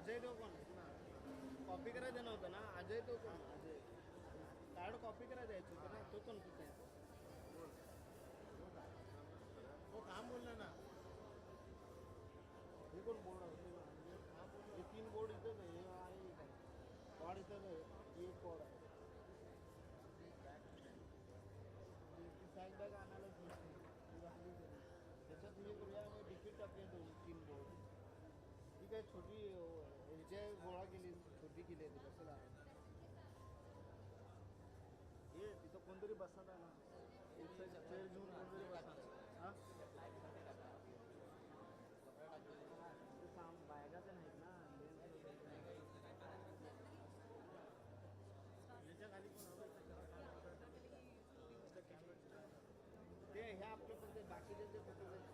अजय तो कोण कॉपी करायला देणं होतं ना अजय तो कोण अजय कार्ड कॉपी करायला द्यायचं होतं ना तो कोण कुठे तो काम बोलला ना हे कोण बोर्ड हे 3 बोर्ड इथंच आहे हे आहे कॉड इथंच आहे ही एक कॉड आहे ती सॅक बॅग आणायलाच त्याच्यात मी करूया तिकीट टाकूया 2-3 बोर्ड ती काय छोटी ह्याच्या गोळा केली छोटी केली आहे कसं लागेल हे तिथं कोणतरी बसणार आहे ना एक साईड चेअर घेऊन कोणतरी बसणार हां ते सांग बॅगाच नाहीत ना त्याच्या खाली ते ह्या आपल्या पण ते बाकीचे जे फोटो या या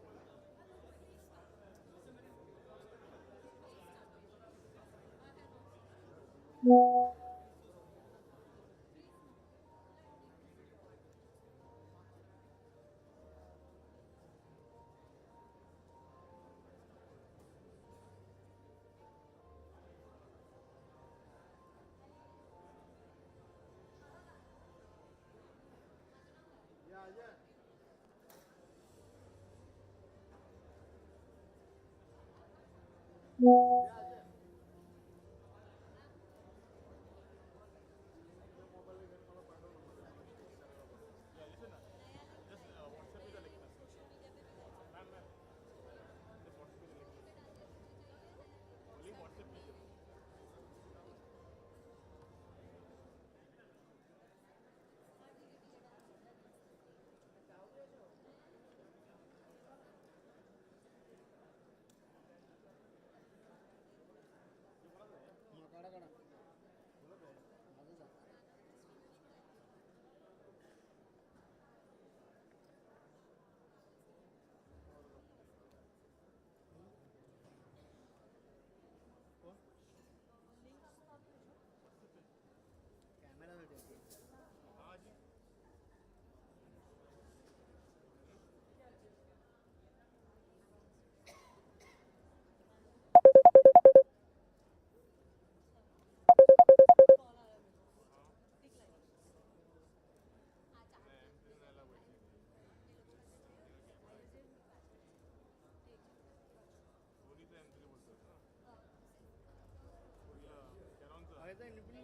निपुण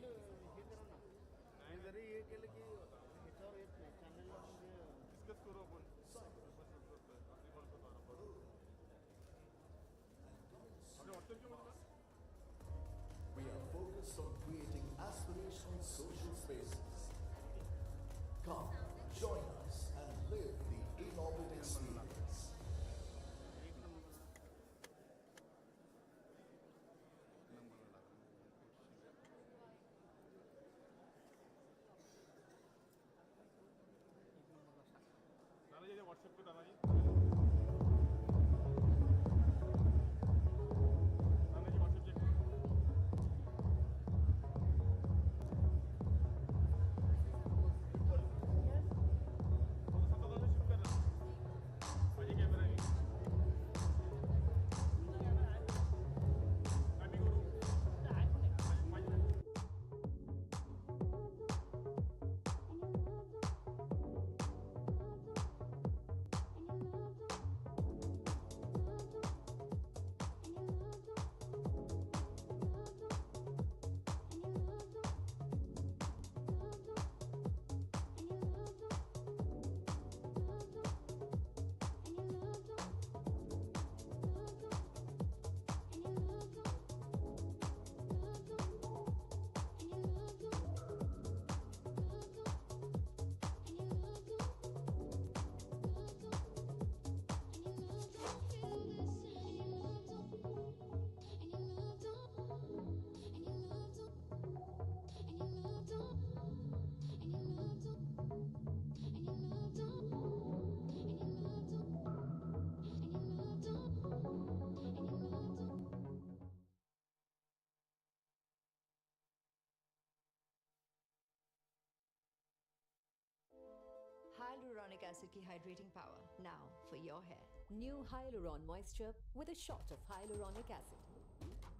हे करा ना नाही जरी हे केलं की ह्याच्यावर येत नाही चॅनलला म्हणजे डिस्कस करू आपण We are focused on creating aspirational social spaces. Come, join us and live the in-orbit experience. WhatsApp पे दादाजी Hyaluronic acid की hydrating power now for your hair. New Hyaluron Moisture with a shot of hyaluronic acid.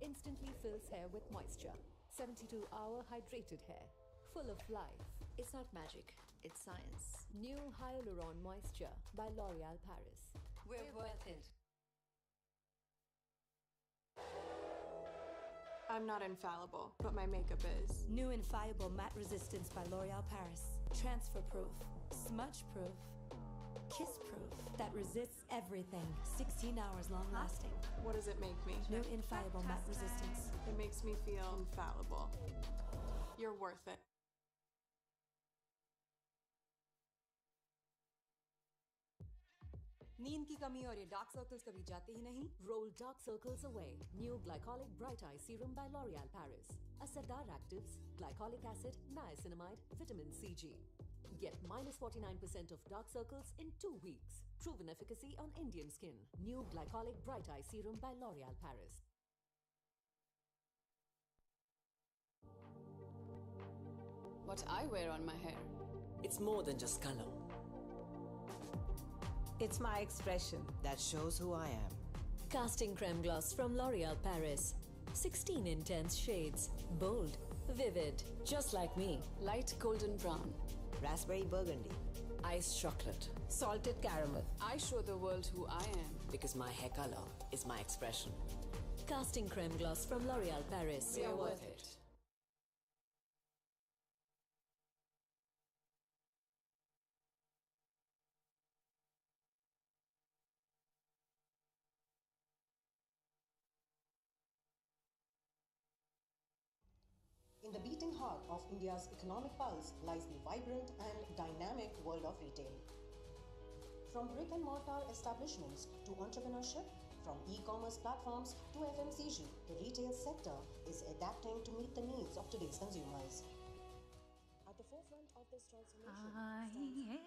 instantly fills hair with moisture. 72-hour hydrated hair, full of life. It's not magic, it's science. New Hyaluron Moisture by L'Oréal Paris. We're worth it. I'm not infallible, but my makeup is. New Infallible Matte Resistance by L'Oréal Paris. Transfer proof, smudge proof, kiss proof that resists everything. 16 hours long lasting. What does it make me? New Infallible Matte Resistance. It makes me feel infallible. You're worth it. नींद की कमी और ये dark circles कभी जाते ही नहीं? Roll dark circles away. New Glycolic Bright Eye Serum by L'Oréal Paris. Acidar Actives, glycolic acid, niacinamide, vitamin CG. Get minus 49% of dark circles in 2 weeks. Proven efficacy on Indian skin. New Glycolic Bright Eye Serum by L'Oréal Paris. What I wear on my hair. It's more than just color. It's my expression that shows who I am. Casting Creme Gloss from L'Oréal Paris. 16 intense shades. Bold, vivid, just like me. Light golden brown. Raspberry burgundy. Iced chocolate. Salted caramel. I show the world who I am. Because my hair color is my expression. Casting Creme Gloss from L'Oréal Paris. We are worth it. In the beating heart of India's economic pulse lies the vibrant and dynamic world of retail. From brick and mortar establishments to entrepreneurship, from e-commerce platforms to FMCG, the retail sector is adapting to meet the needs of today's consumers. At the forefront of this transformation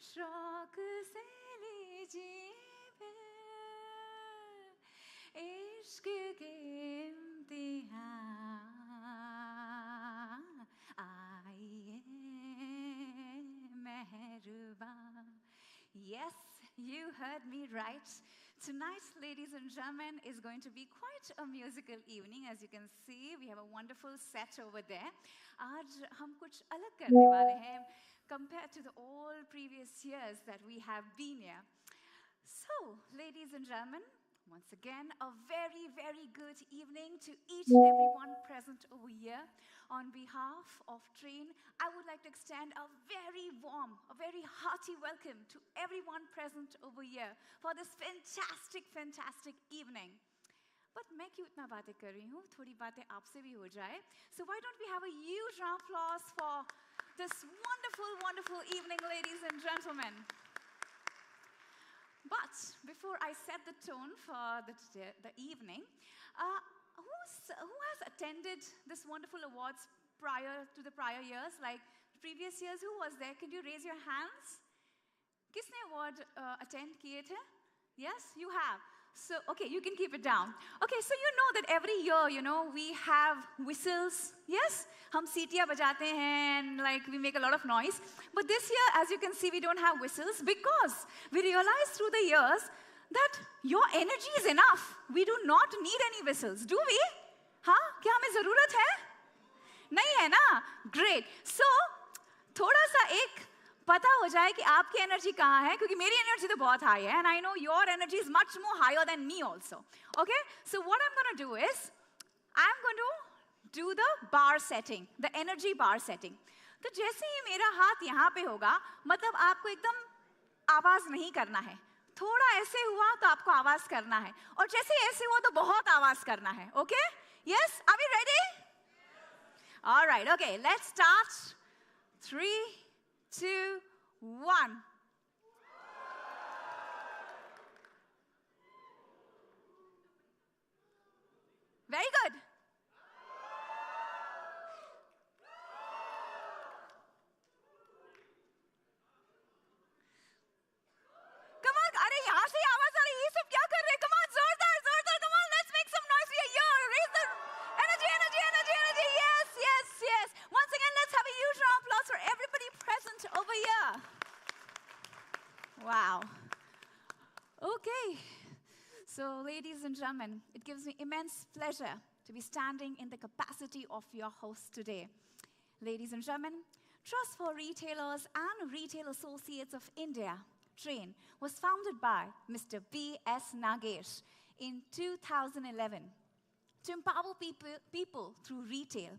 शौक से लीजिए इश्क के इम्तिहान आइए मेहरबान. Yes, you heard me right. Tonight, ladies and gentlemen, is going to be quite a musical evening. As you can see, we have a wonderful set over there. आज हम कुछ अलग करने वाले हैं compared to all previous years that we have been here. So, ladies and gentlemen, once again, a very, very good evening to each and everyone present over here. On behalf of TRRAIN, I would like to extend a very warm, a very hearty welcome to everyone present over here for this fantastic, fantastic evening. But मैं क्यों इतना बातें कर रही हूँ? थोड़ी बातें आपसे भी हो जाए. So why don't we have a huge round of applause for this wonderful, wonderful evening, ladies and gentlemen. But before I set the tone for the evening, who has attended this wonderful awards prior to the prior years, like previous years? Who was there? Can you raise your hands? किसने award attend किए थे? Yes, you have. So, okay, you can keep it down. Okay, so you know that every year, we have whistles. Yes? हम सीटियाँ बजाते हैं and like we make a lot of noise. But this year, as you can see, we don't have whistles because we realized through the years that your energy is enough. We do not need any whistles. Do we? हाँ? क्या हमें ज़रूरत है? नहीं है ना? Great. So, थोड़ा सा एक पता हो जाए कि आपकी एनर्जी कहाँ है, क्योंकि मेरी एनर्जी तो बहुत हाई है, and I know your energy is much more higher than me also. Okay? So what I'm going to do is, I'm going to do the bar setting, the energy bar setting. तो जैसे ही मेरा हाथ यहाँ पे होगा, मतलब आपको एकदम आवाज नहीं करना है. थोड़ा ऐसे हुआ तो आपको आवाज करना है, और जैसे ऐसे हुआ तो बहुत आवाज करना है. Okay? Yes? Are we ready? All right. Okay. Let's start. 3, 2, 1. Very good. Come on, अरे यहाँ से आवाज आ रही है, ये सब क्या कर रहे हैं? Come on, जोरदार, जोरदार, come on, let's make some noise. We are here. Raise the energy, energy, energy, energy. Yes, yes, yes. Once again, let's have a huge round of applause for everybody present and gentlemen, it gives me immense pleasure to be standing in the capacity of your host today. Ladies and gentlemen, Trust for Retailers and Retail Associates of India, TRRAIN, was founded by Mr. B.S. Nagesh in 2011 to empower people through retail,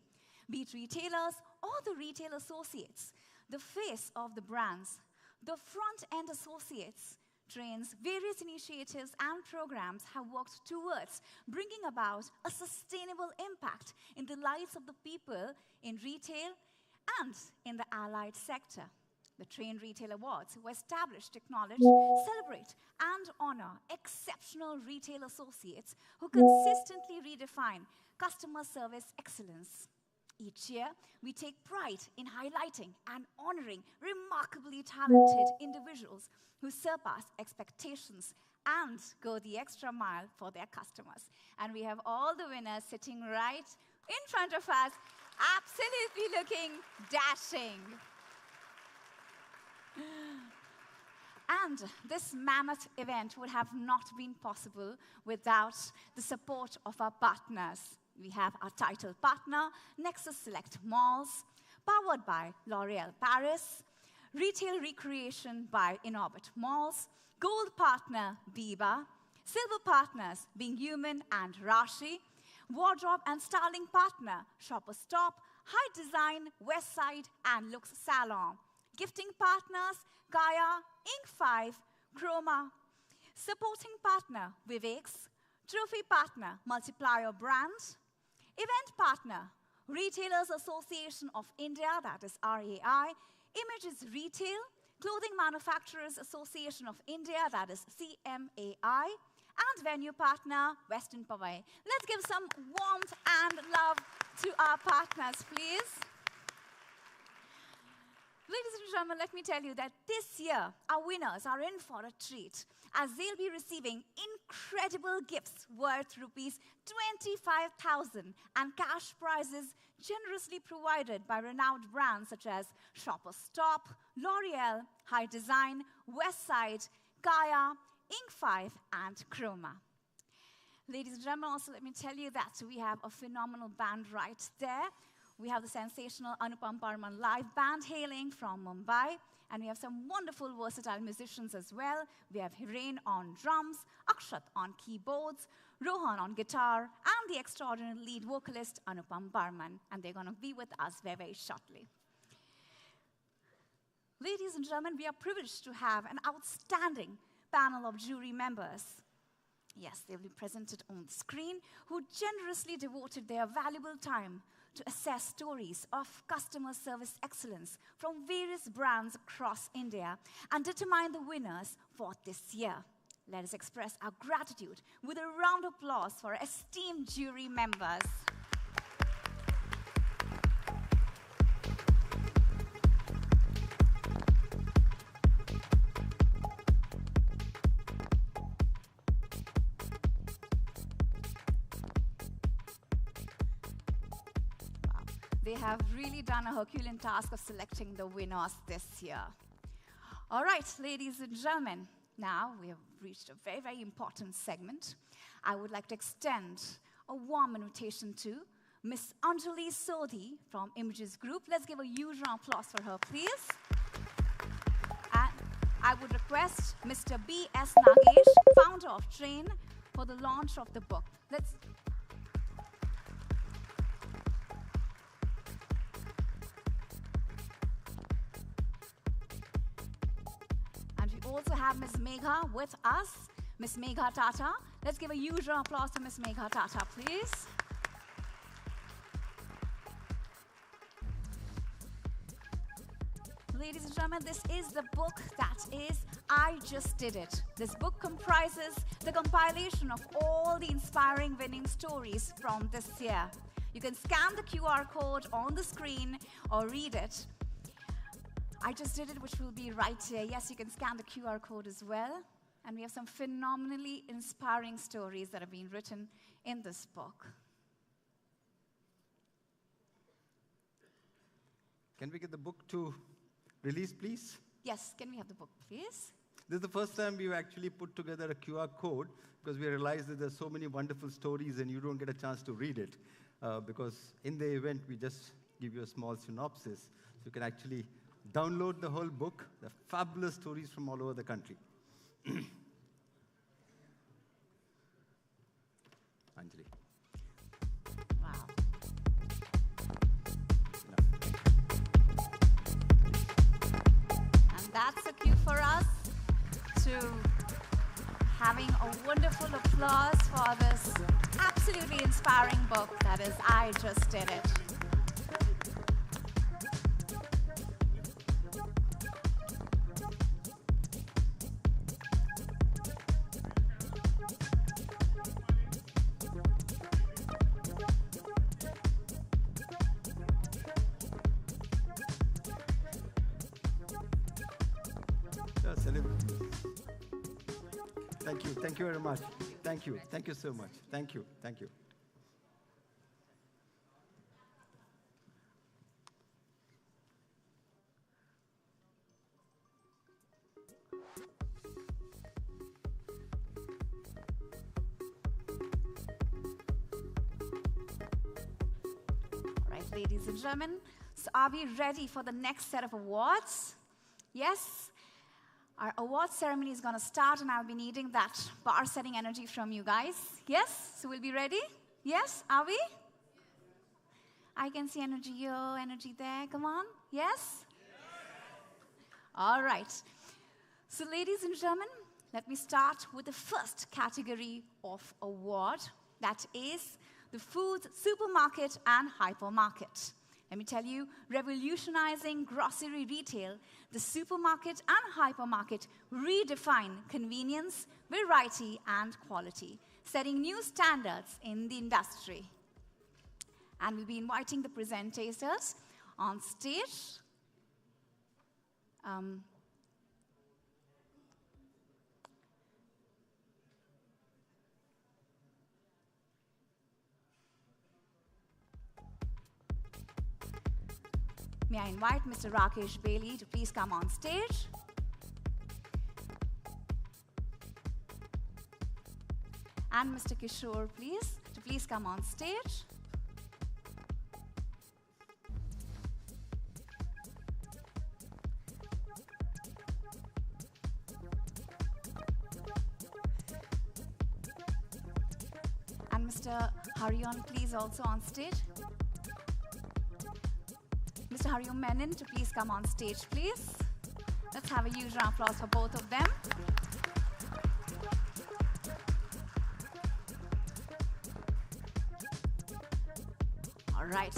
be it retailers or the retail associates, the face of the brands, the front-end associates. TRRAIN's various initiatives and programs have worked towards bringing about a sustainable impact in the lives of the people in retail and in the allied sector. The TRRAIN Retail Awards were established to acknowledge, celebrate, and honor exceptional retail associates who consistently redefine customer service excellence. Each year, we take pride in highlighting and honoring remarkably talented individuals who surpass expectations and go the extra mile for their customers. And we have all the winners sitting right in front of us, absolutely looking dashing. And this mammoth event would have not been possible without the support of our partners. We have our title partner, Nexus Select Malls, powered by L'Oréal Paris, Retail Recreation by Inorbit Malls, gold partner, Biba, silver partners being Human and Rashi, wardrobe and styling partner, Shoppers Stop, High Design, Westside, and Lux Salon. Gifting partners, Gaia, Ink 5, Chroma. Supporting partner, Vivek's. Trophy partner, Multiplier Brands. Event partner, Retailers Association of India, that is RAI. Images Retail. Clothing Manufacturers Association of India, that is CMAI. And venue partner, Western Pavai. Let's give some warmth and love to our partners, please. Ladies and gentlemen, let me tell you that this year, our winners are in for a treat, as they'll be receiving incredible gifts worth rupees 25,000 and cash prizes generously provided by renowned brands such as Shoppers Stop, L'Oréal, High Design, Westside, Gaia, Ink 5, and Chroma. Ladies and gentlemen, also let me tell you that we have a phenomenal band right there. We have the sensational Anupam Parman live band hailing from Mumbai. And we have some wonderful, versatile musicians as well. We have Hiren on drums, Akshat on keyboards, Rohan on guitar, and the extraordinary lead vocalist, Anupam Parman. And they're going to be with us very, very shortly. Ladies and gentlemen, we are privileged to have an outstanding panel of jury members. Yes, they will be presented on the screen, who generously devoted their valuable time to assess stories of customer service excellence from various brands across India and determine the winners for this year. Let us express our gratitude with a round of applause for our esteemed jury members. They have really done a Herculean task of selecting the winners this year. All right, ladies and gentlemen, now we have reached a very, very important segment. I would like to extend a warm invitation to Miss Anjali Sodhi from Images Group. Let's give a huge round of applause for her, please. And I would request Mr. B.S. Nagesh, founder of TRRAIN, for the launch of the book. We also have Ms. Megha with us, Ms. Megha Tata. Let's give a huge round of applause to Ms. Megha Tata, please. Ladies and gentlemen, this is the book that is I Just Did It. This book comprises the compilation of all the inspiring winning stories from this year. You can scan the QR code on the screen or read it. I Just Did It, which will be right here. Yes, you can scan the QR code as well. And we have some phenomenally inspiring stories that have been written in this book. Can we get the book to release, please? Yes, can we have the book, please? This is the first time we've actually put together a QR code because we realized that there's so many wonderful stories and you don't get a chance to read it. Because in the event, we just give you a small synopsis. So you can actually download the whole book. There are fabulous stories from all over the country. Anjali. Wow. And that's a cue for us to having a wonderful applause for this absolutely inspiring book that is I Just Did It. Thank you. Thank you very much. Thank you. Thank you so much. Thank you. Thank you. All right, ladies and gentlemen, so are we ready for the next set of awards? Yes? Our award ceremony is going to start, and I'll be needing that bar-setting energy from you guys. Yes? So we'll be ready? Yes? Are we? I can see energy here, energy there. Come on. Yes? All right. So ladies and gentlemen, let me start with the first category of award. That is the food, supermarket, and hypermarket. Let me tell you, revolutionizing grocery retail, the supermarket and hypermarket redefine convenience, variety, and quality, setting new standards in the industry. And we'll be inviting the presenters on stage. May I invite Mr. Rakesh Bailey to please come on stage. And Mr. Kishore, please, to please come on stage. And Mr. Harion, please, also on stage. Mr. Hariom Menon to please come on stage, please. Let's have a huge round of applause for both of them. All right,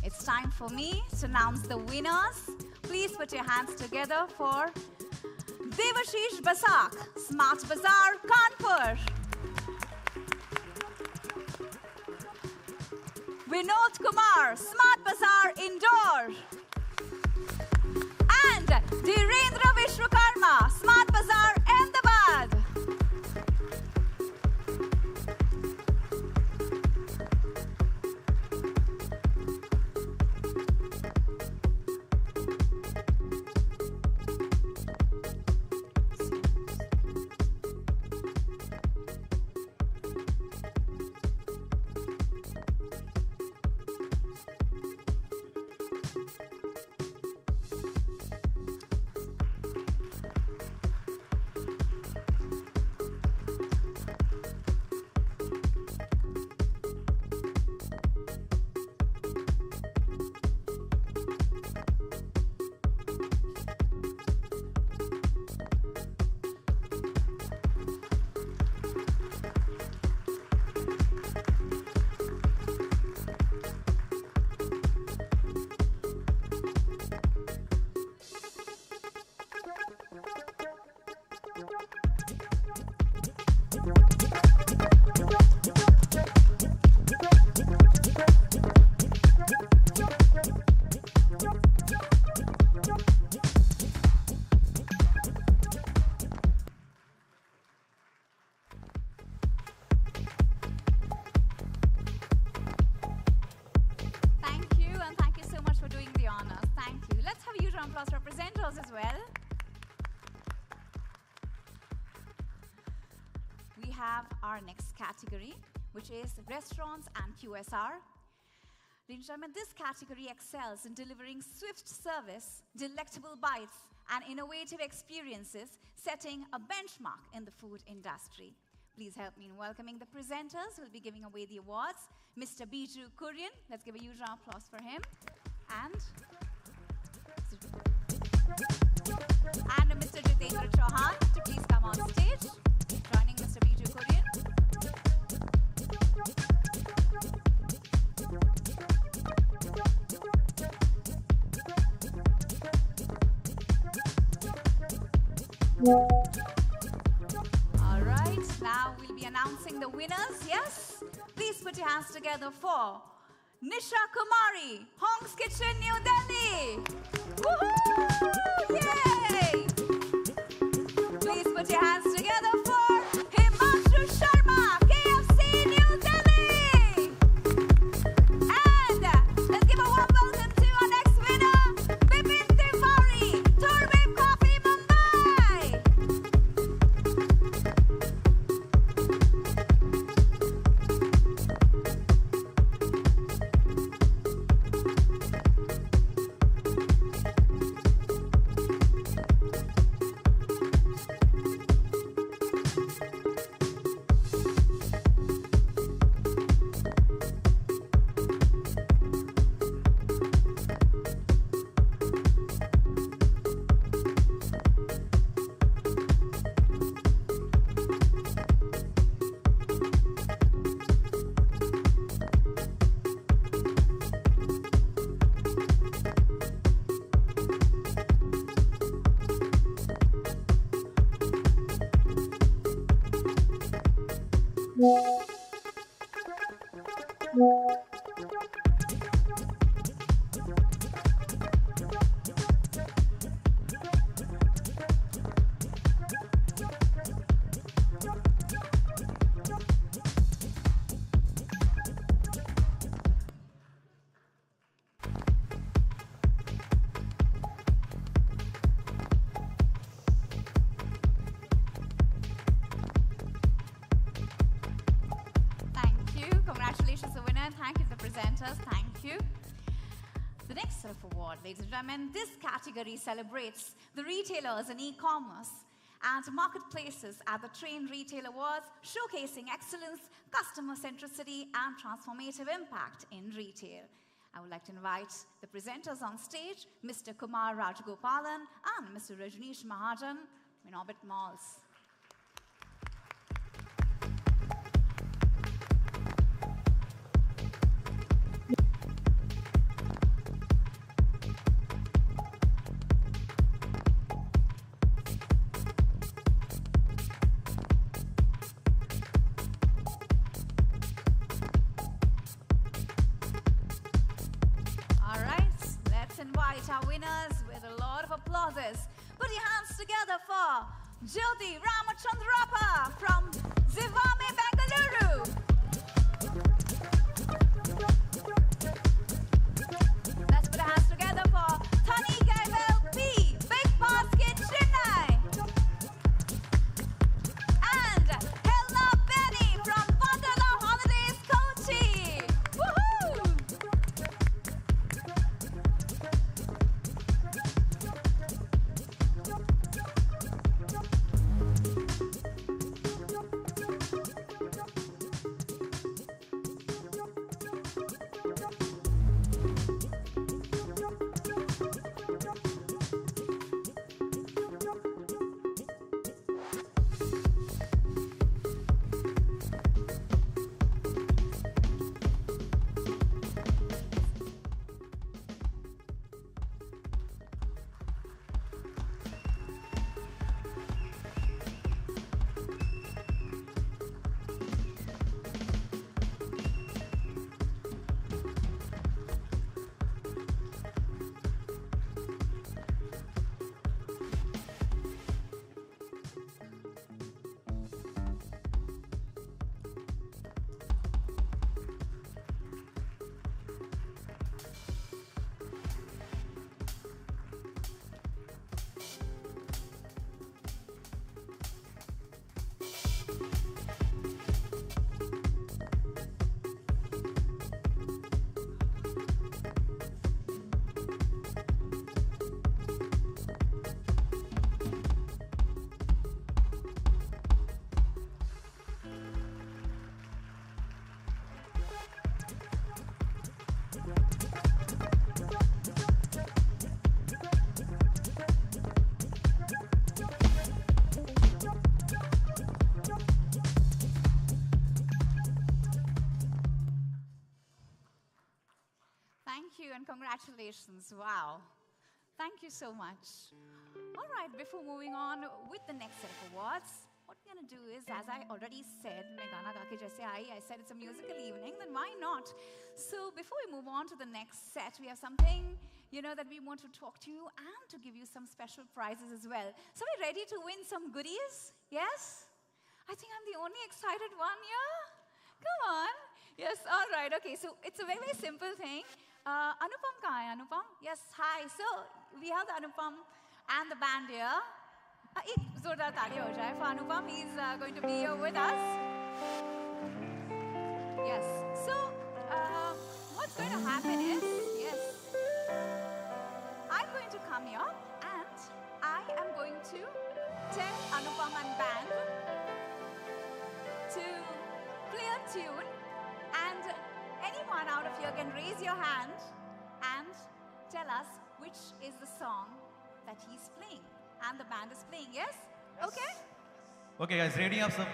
it's time for me to announce the winners. Please put your hands together for Devashish Basak, Smart Bazaar, Kanpur. Vinod Kumar, Smart Bazaar, Indore. And Dhirendra Vishwakarma, Smart Bazaar, Ahmedabad. have our next category, which is restaurants and QSR. Ladies and gentlemen, this category excels in delivering swift service, delectable bites, and innovative experiences, setting a benchmark in the food industry. Please help me in welcoming the presenters who will be giving away the awards. Mr. Biju Kurian, let's give a huge round of applause for him. And Mr. Jitendra Chauhan to please come on stage, joining Mr. Biju Kurian. All right, now we'll be announcing the winners, yes? Please put your hands together for Nisha Kumari, Hong's Kitchen, New Delhi. Woohoo! Yay! Please put your hands together for Himanshu Sharma, KFC, New Delhi. And let's give a warm welcome to our next winner, Bipin Tiwari, Turban Coffee, Mumbai. Congratulations, the winner. Thank you to the presenters. Thank you. The next set of award, ladies and gentlemen, this category celebrates the retailers in e-commerce and marketplaces at the TRRAIN Retail Awards, showcasing excellence, customer centricity, and transformative impact in retail. I would like to invite the presenters on stage, Mr. Kumar Rajgopalan and Mr. Rajneesh Mahajan in Orbit Malls. Invite our winners with a lot of applauses. Put your hands together for Jyoti Ramachandrappa from Zivame, Bengaluru. Let's put our hands together for Thani Gaivel P, Big Basket, Chennai. And Helena Benny from Wonderla Holidays, Kochi. Woohoo! Congratulations. Wow. Thank you so much. All right, before moving on with the next set of awards, what we're going to do is, as I already said, I said it's a musical evening, then why not? So before we move on to the next set, we have something, that we want to talk to you and to give you some special prizes as well. So we're ready to win some goodies? Yes? I think I'm the only excited one here. Come on. Yes, all right. Okay, so it's a very, very simple thing. Anupam kahan hai? Anupam? Yes, hi. So we have the Anupam and the band here. Ek zordar taali ho jaye for Anupam. He's going to be here with us. Yes. So what's going to happen is, yes, I'm going to come here and I am going to tell Anupam and band to play a tune, and anyone out of here can raise your hand and tell us which is the song that he's playing and the band is playing. Yes? Okay? Okay guys, ready आप सब?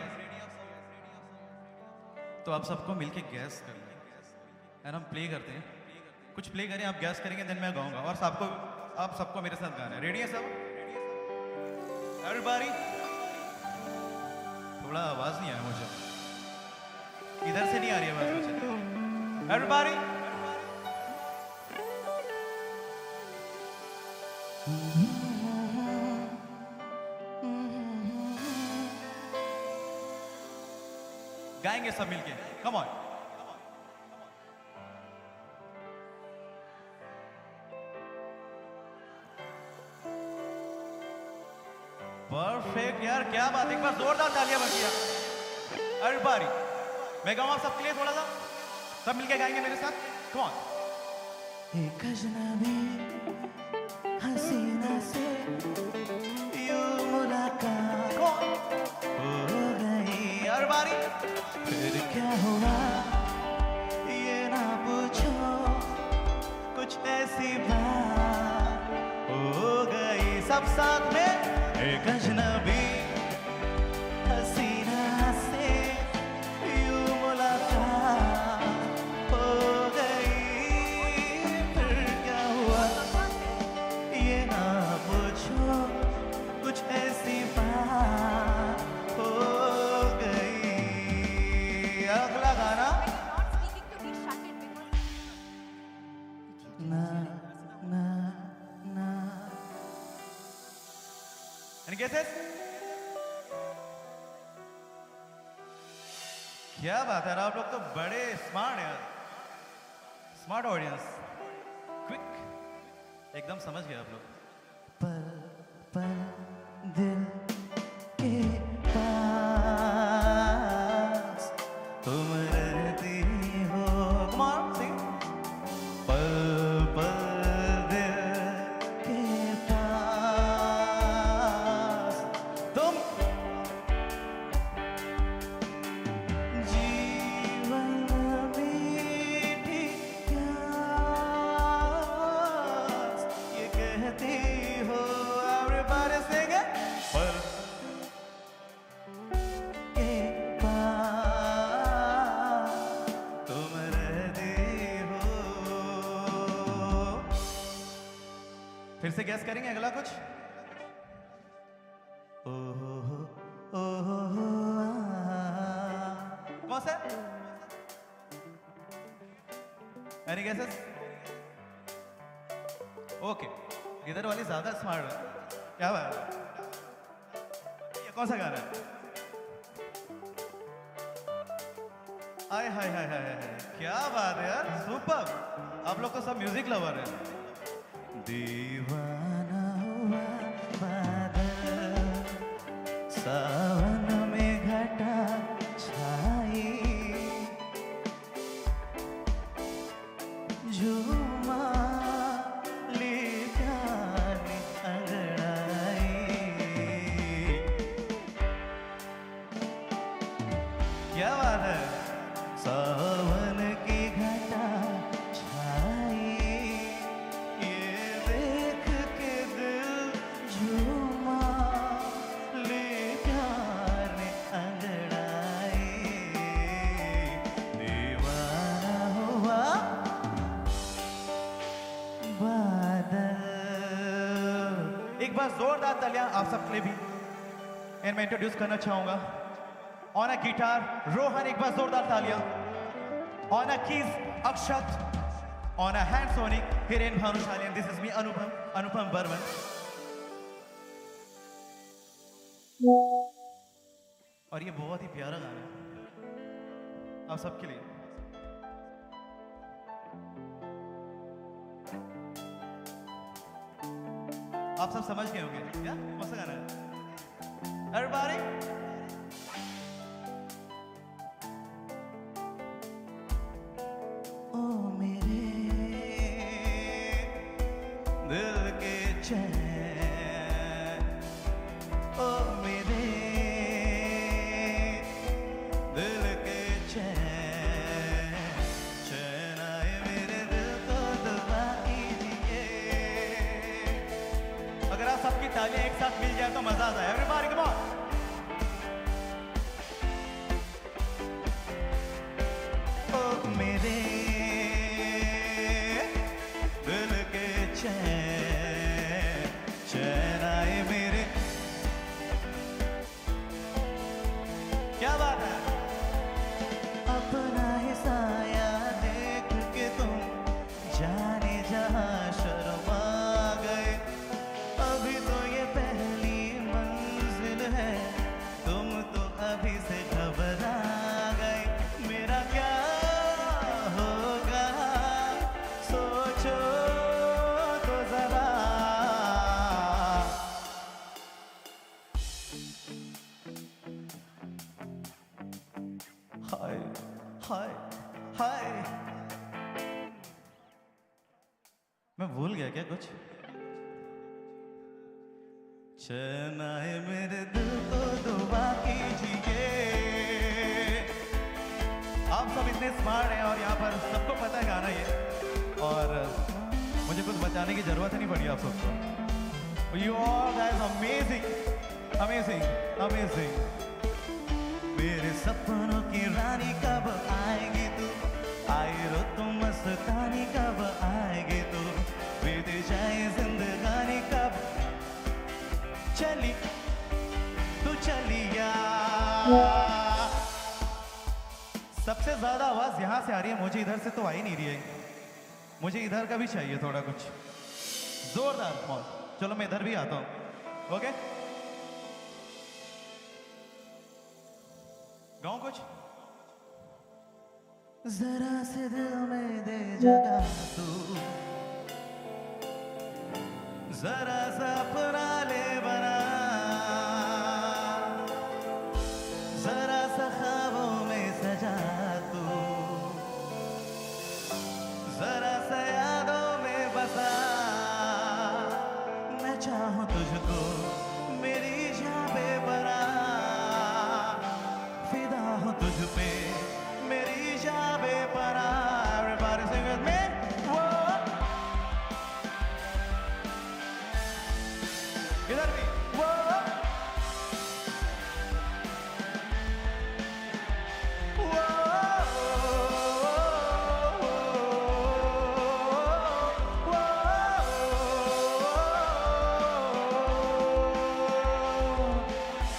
तो आप सबको मिलके gas करना है और हम प्ले करते हैं. कुछ प्ले करें, आप गैस करेंगे, देन मैं गाऊंगा और आप सबको मेरे साथ गाना है. रेडी है सब? Everybody? थोड़ा आवाज नहीं आया मुझे. इधर से नहीं आ रही आवाज मुझे. Everybody? गाएंगे सब मिलके. Come on. परफेक्ट यार, क्या बात. एक बार जोरदार तालियां बजिए. Everybody. मैं गाऊं आप सबके लिए थोड़ा सा. सब मिलके गाएंगे मेरे साथ. Come on. एक अजनबी हसीना से यूं मुलाकात हो गई. Everybody. फिर क्या हुआ ये ना पूछो, कुछ ऐसी बात हो गई. सब साथ में. एक अजनबी हसीना से यूं मुलाकात हो गई. फिर क्या हुआ ये ना पूछो, कुछ ऐसी बात हो गई. अगला गाना. ना ना ना. Any guesses? क्या बात है, आप लोग तो बड़े स्मार्ट हैं. Smart audience. क्विक. एकदम समझ गए आप लोग. पल पल दिल के पास तुम रहती हो. Come on, sing. पल पल दिल के पास तुम. जीवन मीठी प्यास ये कहती हो. Everybody sing it. पल के पास तुम रहती हो. फिर से गैस करेंगे अगला कुछ. कौन सा? Any guesses? ओके. इधर वाली ज्यादा स्मार्ट है. क्या बात है. ये कौन सा गाना है? हाय हाय हाय हाय हाय. क्या बात है यार. सुपर. आप लोग तो सब म्यूजिक लवर हैं. दीवाना हुआ बादल, सावन में घटा छाई, झूमा ली जाने अंगड़ाई. क्या बात है. सावन की घटा छाई, ये देख एक बार जोरदार तालियां आप सबके लिए भी। एंड मैं इंट्रोड्यूस करना चाहूंगा ऑन अ गिटार रोहन, एक बार जोरदार तालियां। On a keys Akshat, on a hand sonic Hiren Bhanushali, and this is me Anupam Burman. और ये बहुत ही प्यारा गाना है आप सबके लिए। आप सब समझ गए होंगे क्या कौन सा गाना है? Everybody? ओ मेरे दिल के चैन, ओ मेरे दिल के चैन, चैन आए मेरे दिल को दुआ कीजिए। अगर आप सबकी तालियां एक साथ मिल जाए तो मजा आ जाए। Everybody, come on! ओ मेरे दिल के चैन, चैन आए मेरे। क्या बात है? अपना ही साया देख के तुम जाने जहां शर्मा गए। अभी तो ये पहली मंजिल है, तुम तो अभी से घबरा गए। मेरा क्या होगा सोचो तो जरा। हाय हाय हाय, मैं भूल गया क्या कुछ? चैन आए मेरे दिल को दुआ कीजिए। आप सब इतने स्मार्ट हैं और यहाँ पर सबको पता है गाना ये, और मुझे कुछ बताने की जरूरत ही नहीं पड़ी आप सबको। You all guys amazing, amazing, amazing. मेरे सपनों की रानी कब आएगी तू, आई रो तुम मस्तानी कब आएगी तू, बीत जाए जिंदगानी कब चली तू चलिया। सबसे ज्यादा आवाज यहाँ से आ रही है, मुझे इधर से तो आ ही नहीं रही है। मुझे इधर का भी चाहिए थोड़ा कुछ जोरदार मौज। चलो मैं इधर भी आता हूँ। ओके, गाऊं कुछ? जरा से दिल में दे जगह तू, जरा सा अपना ले बना, जरा सा ख्वाबों में सजा तू, जरा सा यादों में बसा। मैं चाहूं तुझको मेरी जान पे बरा, फिदा हूं तुझ पे मेरी जान पे बरा। Everybody sing with me. Whoa. इधर भी। Whoa.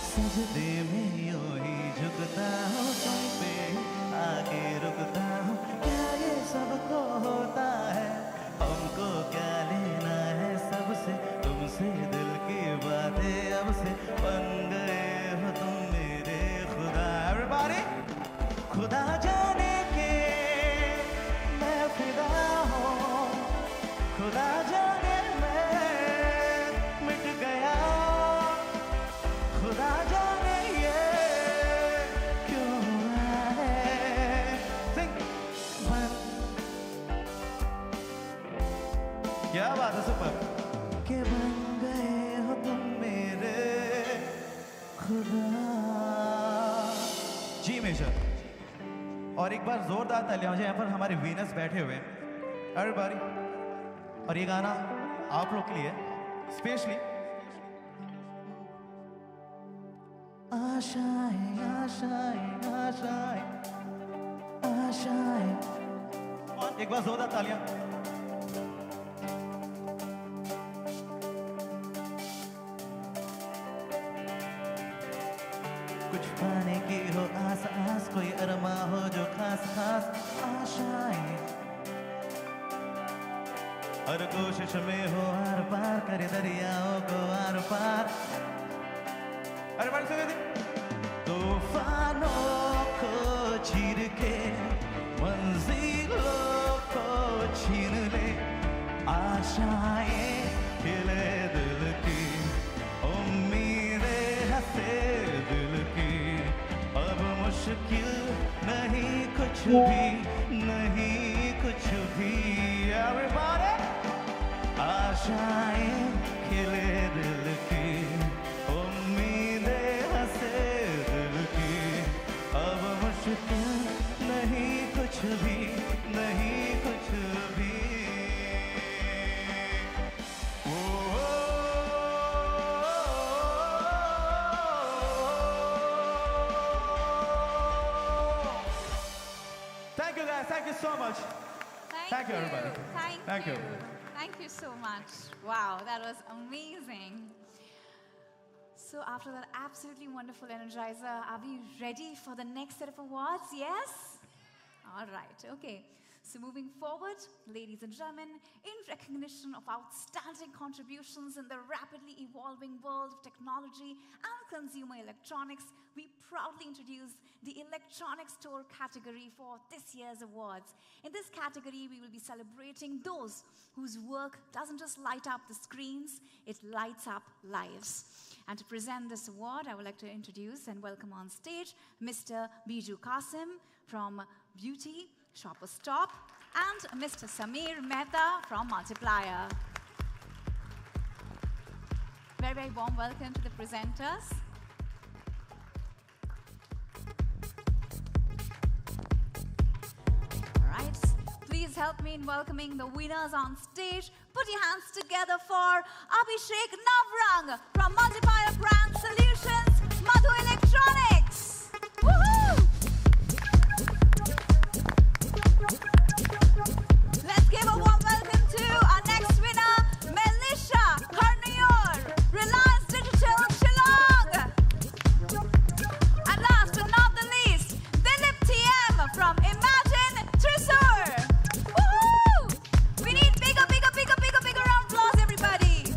सजदे में यूं ही झुकता हूँ तुम पे, आके रुकता हूँ। क्या ये सबको होता है, हमको क्या लेना है सबसे, तुमसे दिल की बातें अब से बन गए हो तुम मेरे खुदा। Everybody, खुदा जाने के मैं फिदा हूँ, खुदा जाने मैं मिट गया, खुदा जाने ये क्यों हुआ है। Sing. क्या बात है, सुपर। के बन गए हो तुम मेरे खुदा। जी मेजर। और एक बार जोरदार तालियां हो जाए, यहाँ पर हमारे वीनस बैठे हुए हैं। Everybody. और ये गाना आप लोग के लिए स्पेशली। आशाएं आशाएं आशाएं आशाएं। एक बार जोरदार तालियां। कुछ पाने की हो आस आस, कोई अरमा हो जो खास खास आशाएं, हर कोशिश में हो आर पार करे दरियाओं को आर पार। अरे बात सुनिए, तूफानों को चीर के मंजिलों को छीन ले, आशाएं खिले दिल की, उम्मीदें हंसे दिल की, अब मुश्किल नहीं कुछ भी, नहीं कुछ भी। Everybody! आशाएं खिले दिल की, उम्मीदें हंसे दिल की, अब मुश्किल नहीं कुछ भी, नहीं कुछ भी। Thank you guys, thank you so much. Thank you everybody. Thank you. Thank you so much. Wow, that was amazing. So after that absolutely wonderful energizer, are we ready for the next set of awards? Yes? All right, okay. So moving forward, ladies and gentlemen, in recognition of outstanding contributions in the rapidly evolving world of technology and consumer electronics, we proudly introduce the electronic store category for this year's awards. In this category, we will be celebrating those whose work doesn't just light up the screens, it lights up lives. And to present this award, I would like to introduce and welcome on stage Mr. Biju Qasim from Beauty, Shopper Stop, and Mr. Samir Mehta from Multiplier. Very, very warm welcome to the presenters. All right, please help me in welcoming the winners on stage. Put your hands together for Abhishek Navrang from Multiplier Brand Solutions, Madhu Electronics. Woohoo! Let's give a warm welcome to our next winner, Melisha Karnior, Reliance Digital Shillong. And last but not the least, Dilip TM from Imagine Thrissur. Woohoo! We need bigger round of applause, everybody.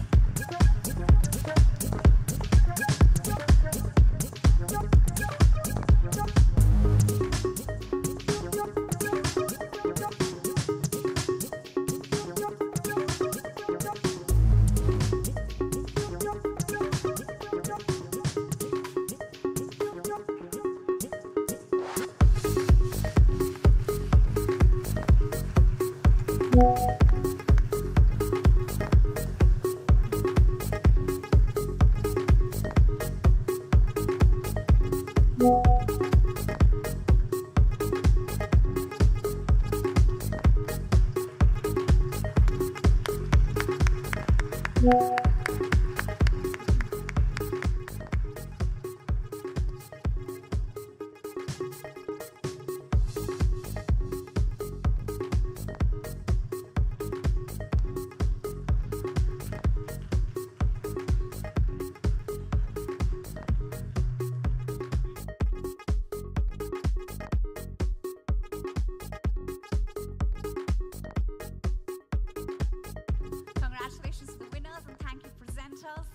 Congratulations to the winners and thank you, presenters.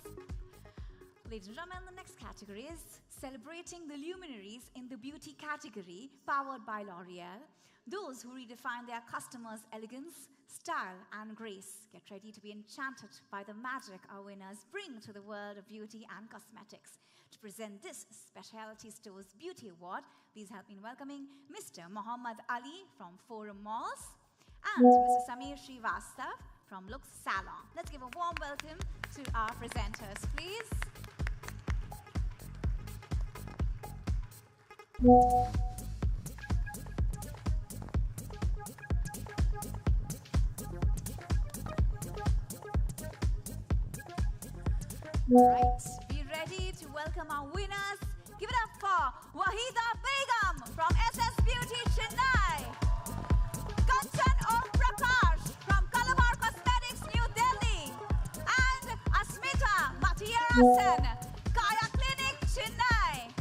Ladies and gentlemen, the next category is celebrating the luminaries in the beauty category, powered by L'Oreal. Those who redefine their customers' elegance, style, and grace. Get ready to be enchanted by the magic our winners bring to the world of beauty and cosmetics. To present this Specialty Stores Beauty Award, please help me in welcoming Mr. Muhammad Ali from Forum Malls and Mr. Samir Srivastav from Lux Salon. Let's give a warm welcome to our presenters, please. All right, be ready to welcome our winners. Give it up for Wahida Begum from SS Beauty Chennai, Kanchan Om Prakash from Kalabar Cosmetics New Delhi, and Asmita Mathiarasan, Kaya Clinic Chennai.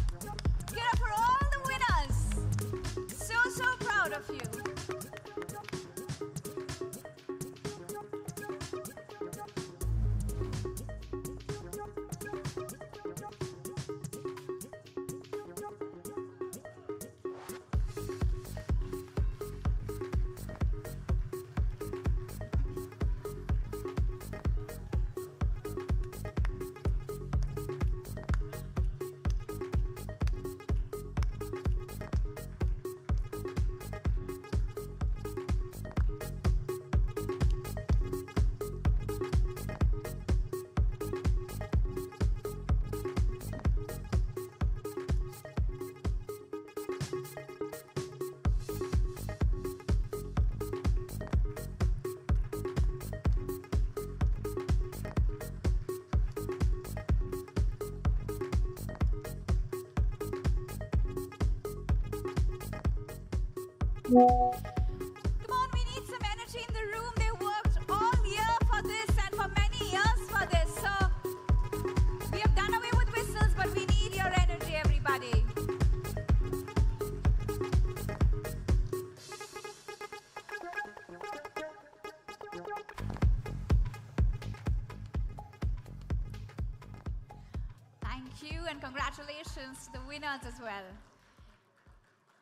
Come on, we need some energy in the room. They worked all year for this and for many years for this. So we have done away with whistles, but we need your energy, everybody. Thank you and congratulations to the winners as well.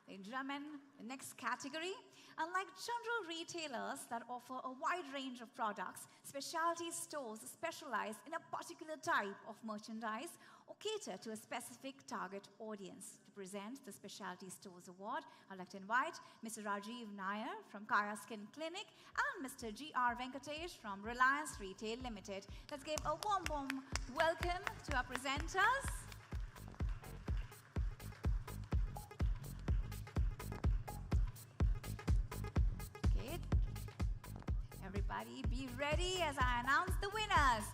Ladies and gentlemen, the next category. Unlike general retailers that offer a wide range of products, specialty stores specialize in a particular type of merchandise or cater to a specific target audience. To present the Specialty Stores Award, I'd like to invite Mr. Rajiv Nair from Kaya Skin Clinic and Mr. G.R. Venkatesh from Reliance Retail Limited. Let's give a warm welcome to our presenters. Everybody be ready as I announce the winners.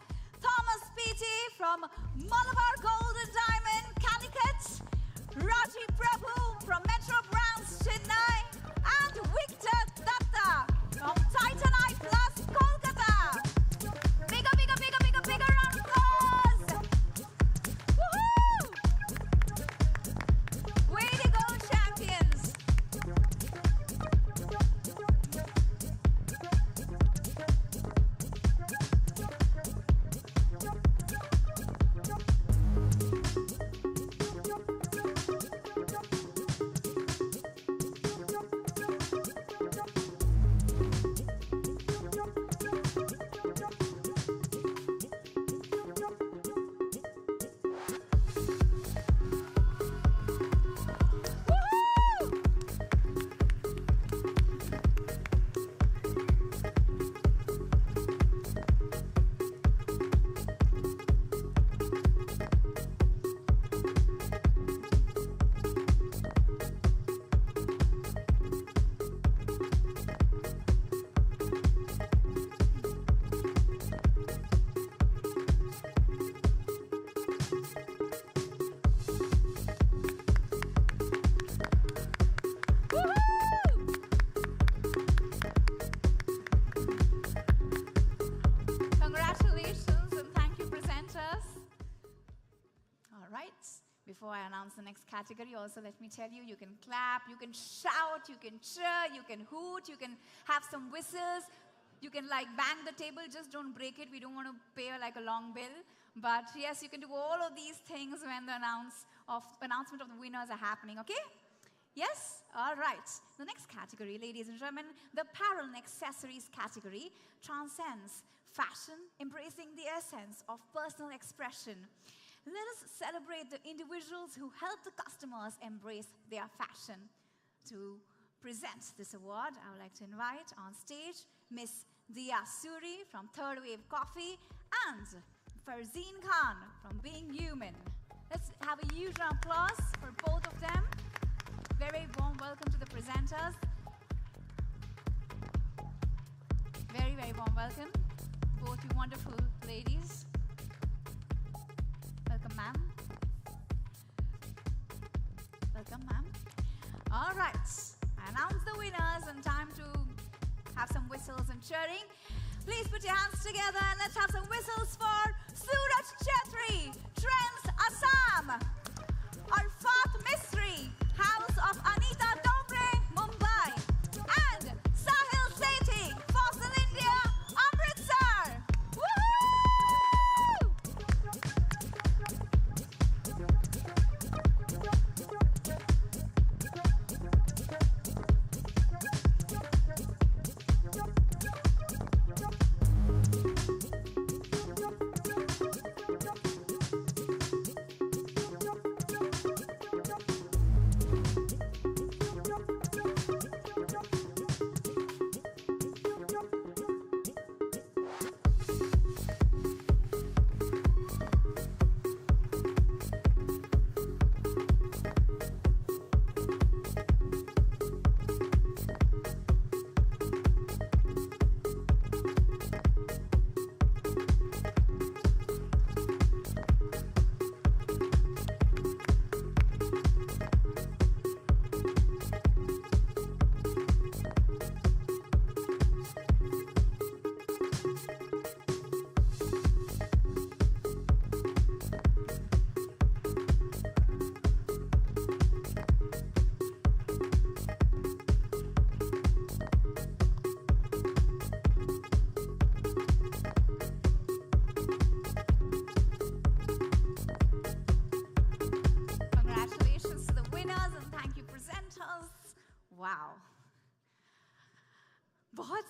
Thomas P.T. from Malabar Gold and Diamond, Calicut. Raji Prabhu from Metro Brands, Chennai. And Victor Datta from Titan Eye Plus, Kolkata. Bigger round of applause. Woohoo! Way to go, champions. Before I announce the next category, also let me tell you, you can clap, you can shout, you can cheer, you can hoot, you can have some whistles, you can like bang the table, just don't break it. We don't want to pay like a long bill. But yes, you can do all of these things when the announcement of the winners are happening, okay? Yes? All right. The next category, ladies and gentlemen, the apparel and accessories category transcends fashion, embracing the essence of personal expression. Let us celebrate the individuals who help the customers embrace their fashion. To present this award, I would like to invite on stage Miss Diya Suri from Third Wave Coffee and Farzeen Khan from Being Human. Let's have a huge round of applause for both of them. Very warm welcome to the presenters. Very warm welcome, both you wonderful ladies. Welcome, ma'am. Welcome, ma'am. All right, I announce the winners and time to have some whistles and cheering. Please put your hands together and let's have some whistles for Suraj Chetri, Trends Assam, Arfat Misri, House of Anita Dobre, Mumbai, and Sahil Sethi, Fossil India, Amritsar. Woohoo!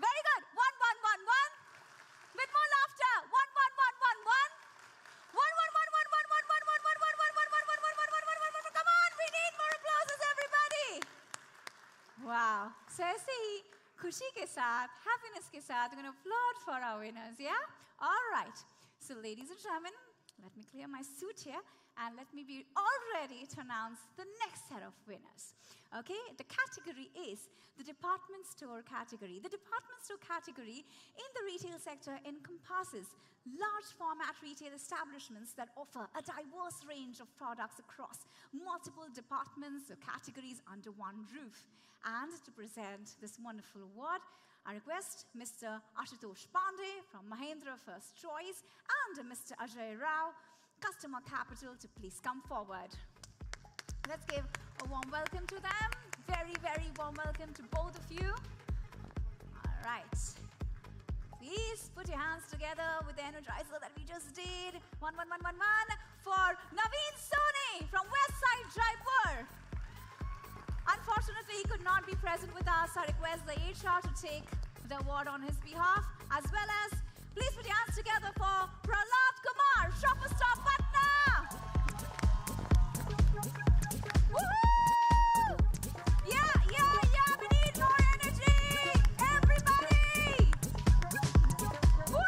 Very good. 1111. With more laughter. 111111. 11111111111111111111111111111111111111111111111111111111111111111111111111111111111111111111111111111111111111111111111111111111111111111111111111111111111111111111111111111111111111111111 Wow. So ऐसे ही खुशी के साथ, happiness के साथ, we're going to applaud for our winners, yeah? All right. So ladies and gentlemen, let me clear my suit here and let me be all ready to announce the next set of winners. Okay, the category is the department store category. The department store category in the retail sector encompasses large format retail establishments that offer a diverse range of products across multiple departments or categories under one roof. And to present this wonderful award, I request Mr. Ashutosh Pandey from Mahindra First Choice and Mr. Ajay Rao, Customer Capital, to please come forward. Let's give a warm welcome to them. Very, very warm welcome to both of you. All right. Please put your hands together with the energizer that we just did. 111111 for Naveen Soni from Westside Jaipur. Unfortunately, he could not be present with us. I request the HR to take the award on his behalf, as well as please put your hands together for Prahlad Kumar, Shopper Stop Patna. Woohoo! Yeah, we need more energy! Everybody! Woo!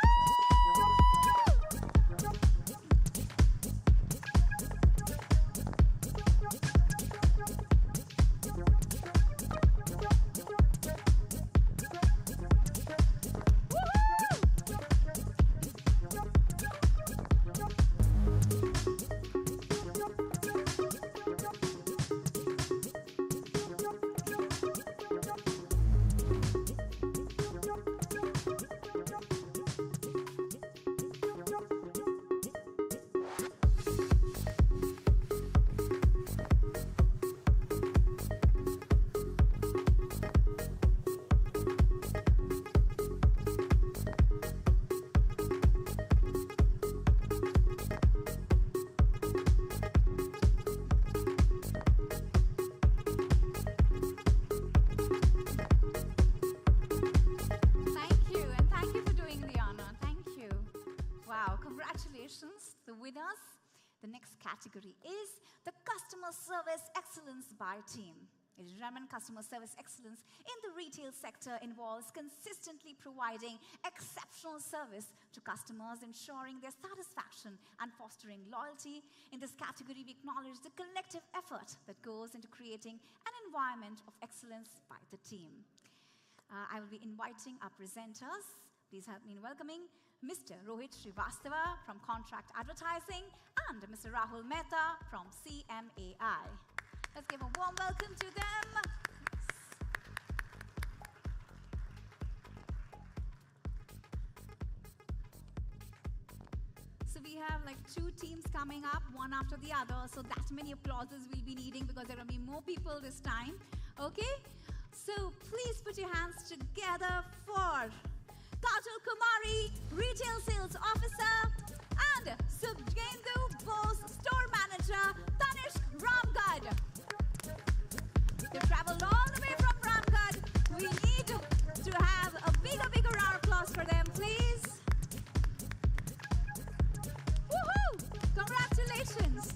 The winners, the next category is the Customer Service Excellence by Team. Ladies and gentlemen, customer service excellence in the retail sector involves consistently providing exceptional service to customers, ensuring their satisfaction and fostering loyalty. In this category, we acknowledge the collective effort that goes into creating an environment of excellence by the team. I will be inviting our presenters. Please help me in welcoming Mr. Rohit Srivastava from Contract Advertising and Mr. Rahul Mehta from CMAI. Let's give a warm welcome to them. So we have like two teams coming up, one after the other. So that many applauses we'll be needing because there will be more people this time. Okay? So please put your hands together for Kajal Kumari, Retail Sales Officer, and Subgendu Bose, Store Manager, Tanishq Ramgad. They traveled all the way from Ramgad. We need to have a bigger round of applause for them, please. Woohoo! Congratulations!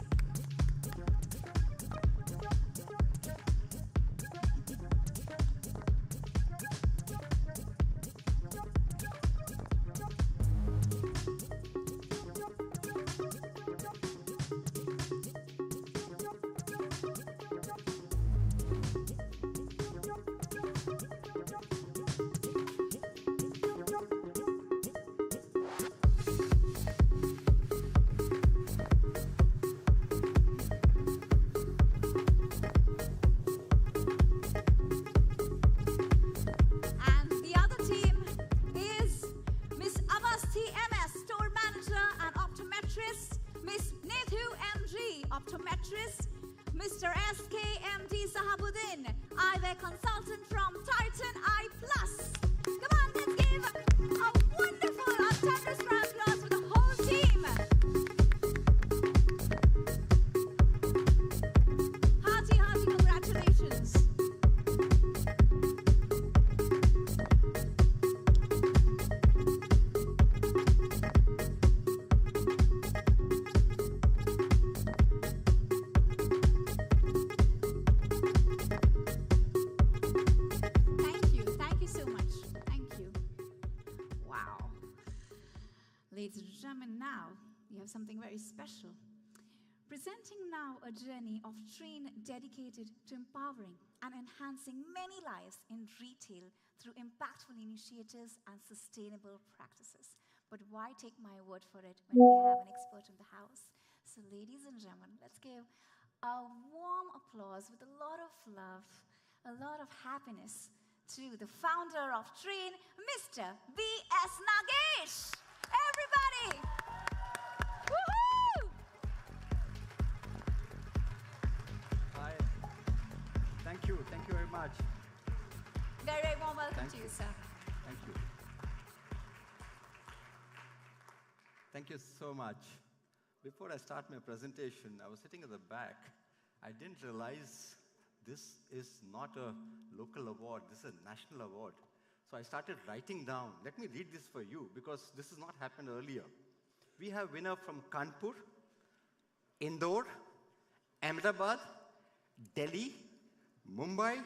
Optometrist, Mr. SKMD Sahabuddin, eyewear consultant from Titan Eye Plus. Come on, let's give a wonderful thunderous round of applause for the whole team. Hearty congratulations. Ladies and gentlemen, now you have something very special. Presenting now a journey of TRRAIN dedicated to empowering and enhancing many lives in retail through impactful initiatives and sustainable practices. But why take my word for it when we have an expert in the house? So ladies and gentlemen, let's give a warm applause with a lot of love, a lot of happiness to the founder of TRRAIN, Mr. B.S. Nagesh. Everybody! Woohoo! Hi. Thank you very much. Very warm welcome to you, sir. Thank you. Thank you so much. Before I start my presentation, I was sitting at the back. I didn't realize this is not a local award, this is a national award. So I started writing down. Let me read this for you because this has not happened earlier. We have winner from Kanpur, Indore, Ahmedabad, Delhi, Mumbai,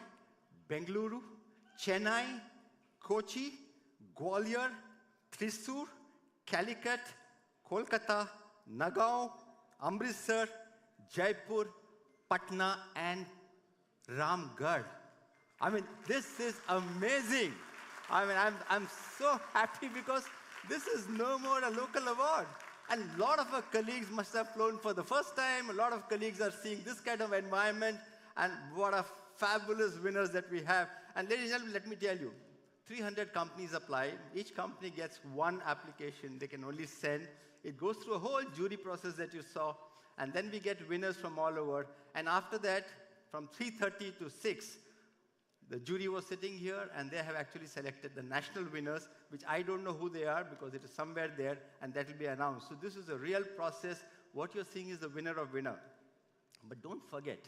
Bengaluru, Chennai, Kochi, Gwalior, Thrissur, Calicut, Kolkata, Nagaon, Amritsar, Jaipur, Patna, and Ramgarh. I mean, this is amazing. I mean, I'm so happy because this is no more a local award. And a lot of our colleagues must have flown for the first time. A lot of colleagues are seeing this kind of environment. And what a fabulous winners that we have. And ladies and gentlemen, let me tell you, 300 companies apply. Each company gets one application they can only send. It goes through a whole jury process that you saw. And then we get winners from all over. And after that, from 3:30 to 6, the jury was sitting here, and they have actually selected the national winners, which I don't know who they are because it is somewhere there, and that will be announced. So this is a real process. What you're seeing is the winner of winner. But don't forget,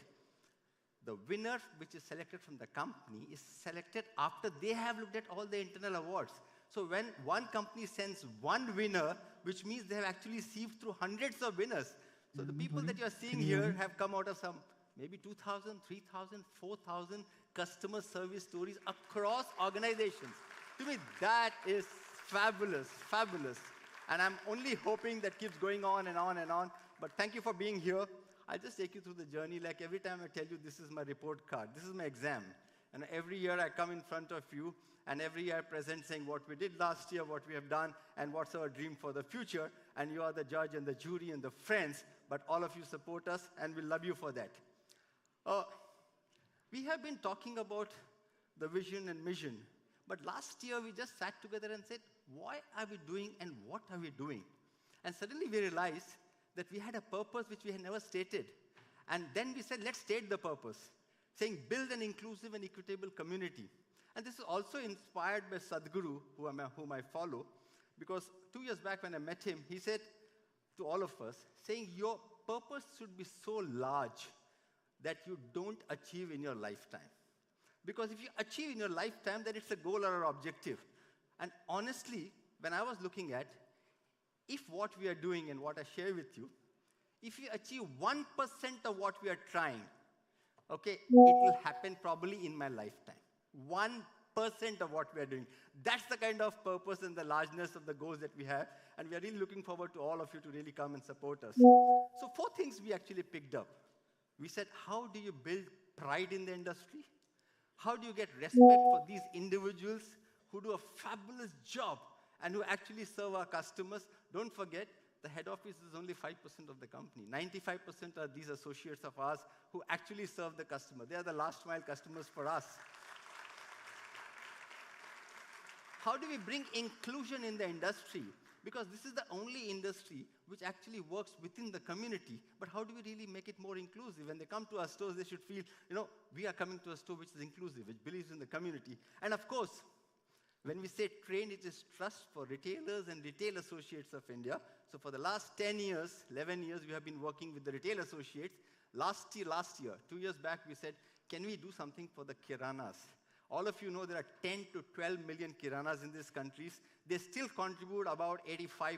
the winner which is selected from the company is selected after they have looked at all the internal awards. So when one company sends one winner, which means they have actually sieved through hundreds of winners. So the people that you're seeing here have come out of some maybe 2,000, 3,000, 4,000 customer service stories across organizations. To me, that is fabulous, fabulous. And I'm only hoping that keeps going on and on and on. But thank you for being here. I'll just take you through the journey. Like every time I tell you, this is my report card. This is my exam. And every year I come in front of you, and every year I present saying what we did last year, what we have done, and what's our dream for the future. And you are the judge and the jury and the friends, but all of you support us, and we love you for that. We have been talking about the vision and mission, but last year we just sat together and said, why are we doing and what are we doing? And suddenly we realized that we had a purpose which we had never stated. And then we said, let's state the purpose. saying build an inclusive and equitable community. And this is also inspired by Sadhguru, whom I follow, because 2 years back when I met him, he said to all of us, saying your purpose should be so large that you don't achieve in your lifetime. Because if you achieve in your lifetime, then it's a goal or an objective. And honestly, when I was looking at, if what we are doing and what I share with you, if we achieve 1% of what we are trying, okay, it will happen probably in my lifetime. 1% of what we are doing. That's the kind of purpose and the largeness of the goals that we have. And we are really looking forward to all of you to really come and support us. So 4 things we actually picked up. We said, how do you build pride in the industry? How do you get respect for these individuals who do a fabulous job and who actually serve our customers? Don't forget, the head office is only 5% of the company. 95% are these associates of ours who actually serve the customer. They are the last mile customers for us. How do we bring inclusion in the industry? Because this is the only industry which actually works within the community. But how do we really make it more inclusive? When they come to our stores, they should feel, we are coming to a store which is inclusive, which believes in the community. And of course, when we say TRRAIN, it is Trust for Retailers and Retail Associates of India. So for the last 10 years, 11 years, we have been working with the retail associates. Last year, 2 years back, we said, can we do something for the kiranas? All of you know there are 10 to 12 million kiranas in these countries. They still contribute about 85%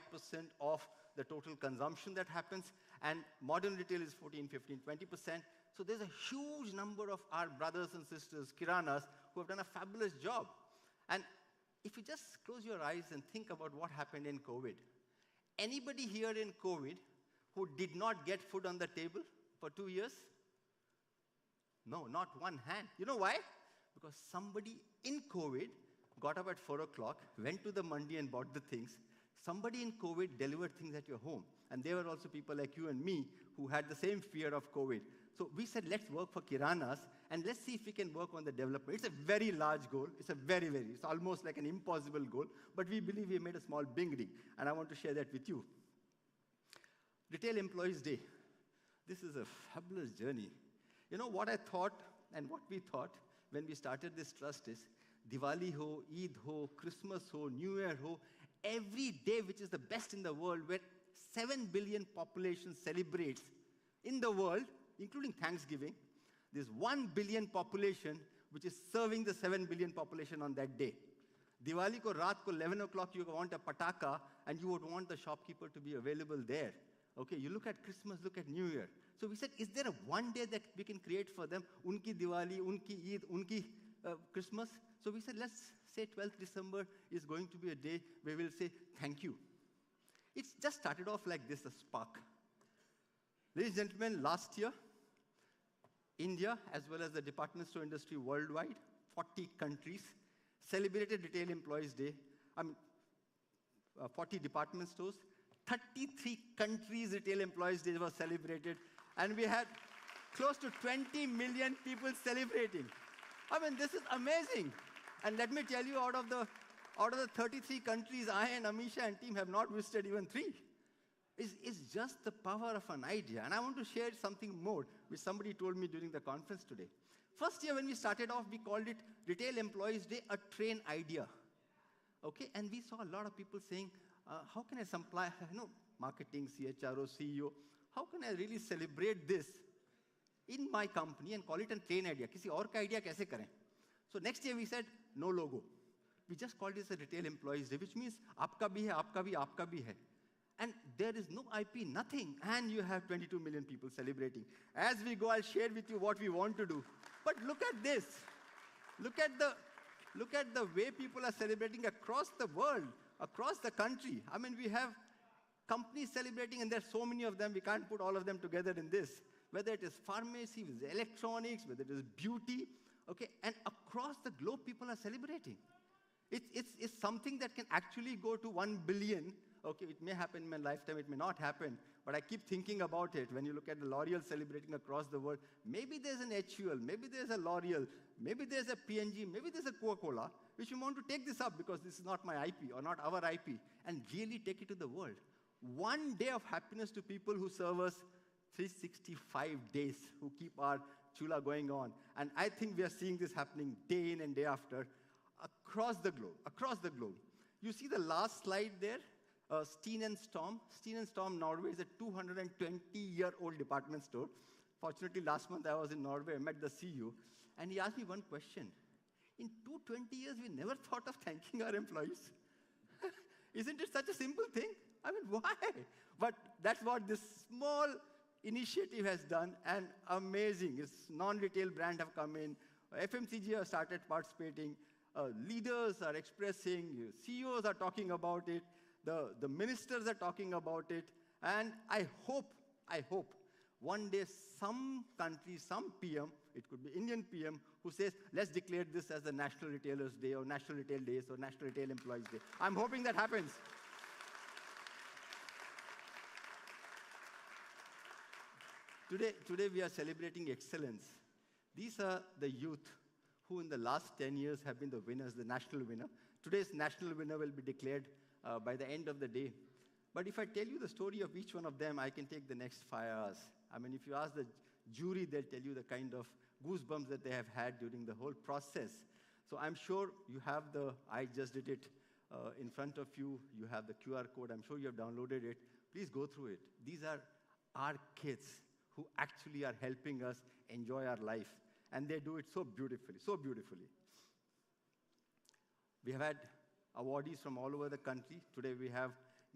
of the total consumption that happens. And modern retail is 14, 15, 20%. So there's a huge number of our brothers and sisters, kiranas, who have done a fabulous job. And if you just close your eyes and think about what happened in COVID, anybody here in COVID who did not get food on the table for 2 years? No, not one hand. You know why? Because somebody in COVID got up at 4 o'clock, went to the mandi and bought the things. Somebody in COVID delivered things at your home. And there were also people like you and me who had the same fear of COVID. So we said, let's work for kiranas, and let's see if we can work on the development. It's a very large goal. It's it's almost like an impossible goal. But we believe we made a small beginning, and I want to share that with you. Retail Employees Day. This is a fabulous journey. You know what I thought and what we thought when we started this trust is, Diwali ho, Eid ho, Christmas ho, New Year ho, every day which is the best in the world, where 7 billion population celebrates in the world, including Thanksgiving, there's 1 billion population which is serving the 7 billion population on that day. Diwali ko raat ko 11 o'clock you want a pataka and you would want the shopkeeper to be available there. Okay, you look at Christmas, look at New Year. So we said, is there a one day that we can create for them? Unki Diwali, unki Eid, unki Christmas. So we said, let's say 12th December is going to be a day where we'll say thank you. It's just started off like this, a spark. Ladies and gentlemen, last year, India, as well as the department store industry worldwide, 40 countries, celebrated Retail Employees Day. 40 department stores, 33 countries Retail Employees Day was celebrated, and we had close to 20 million people celebrating. I mean, this is amazing. And let me tell you, out of the 33 countries, I and Amisha and team have not visited even 3. It's just the power of an idea. And I want to share something more, which somebody told me during the conference today. First year when we started off, we called it Retail Employees Day, a TRRAIN idea. Okay, and we saw a lot of people saying, how can I supply, marketing, CHRO, CEO, how can I really celebrate this in my company and call it a TRRAIN idea? Kisi aur ka idea kaise kare? So next year we said, no logo. We just called this a Retail Employees Day, which means aapka bhi hai, aapka bhi hai. And there is no IP, nothing. And you have 22 million people celebrating. As we go, I'll share with you what we want to do. But look at this. Look at the way people are celebrating across the world, across the country. I mean, we have companies celebrating, and there are so many of them, we can't put all of them together in this. Whether it is pharmacy, whether it is electronics, whether it is beauty, okay? And across the globe, people are celebrating. It's something that can actually go to 1 billion. Okay, it may happen in my lifetime, it may not happen, but I keep thinking about it. When you look at the L'Oreal celebrating across the world, maybe there's an HUL, maybe there's a L'Oreal, maybe there's a P&G, maybe there's a Coca-Cola, which we want to take this up because this is not my IP or not our IP, and really take it to the world. 1 day of happiness to people who serve us 365 days who keep our chula going on. And I think we are seeing this happening day in and day after across the globe, across the globe. You see the last slide there, Steen and Storm. Steen and Storm Norway is a 220-year-old department store. Fortunately, last month I was in Norway, I met the CEO, and he asked me one question. In 220 years, we never thought of thanking our employees. Isn't it such a simple thing? I mean, why? But that's what this small initiative has done, and amazing. It's non-retail brand have come in, FMCG have started participating, leaders are expressing, CEOs are talking about it, the ministers are talking about it, and I hope, one day some country, some PM, it could be Indian PM, who says, let's declare this as the National Retailers Day, or National Retail Days, or National Retail Employees Day. I'm hoping that happens. Today we are celebrating excellence. These are the youth who in the last 10 years have been the winners, the national winner. Today's national winner will be declared by the end of the day. But if I tell you the story of each one of them, I can take the next 5 hours. I mean, if you ask the jury, they'll tell you the kind of goosebumps that they have had during the whole process. So I'm sure you have I just did it in front of you. You have the QR code. I'm sure you have downloaded it. Please go through it. These are our kids who actually are helping us enjoy our life. And they do it so beautifully, so beautifully. We have had awardees from all over the country. Today we have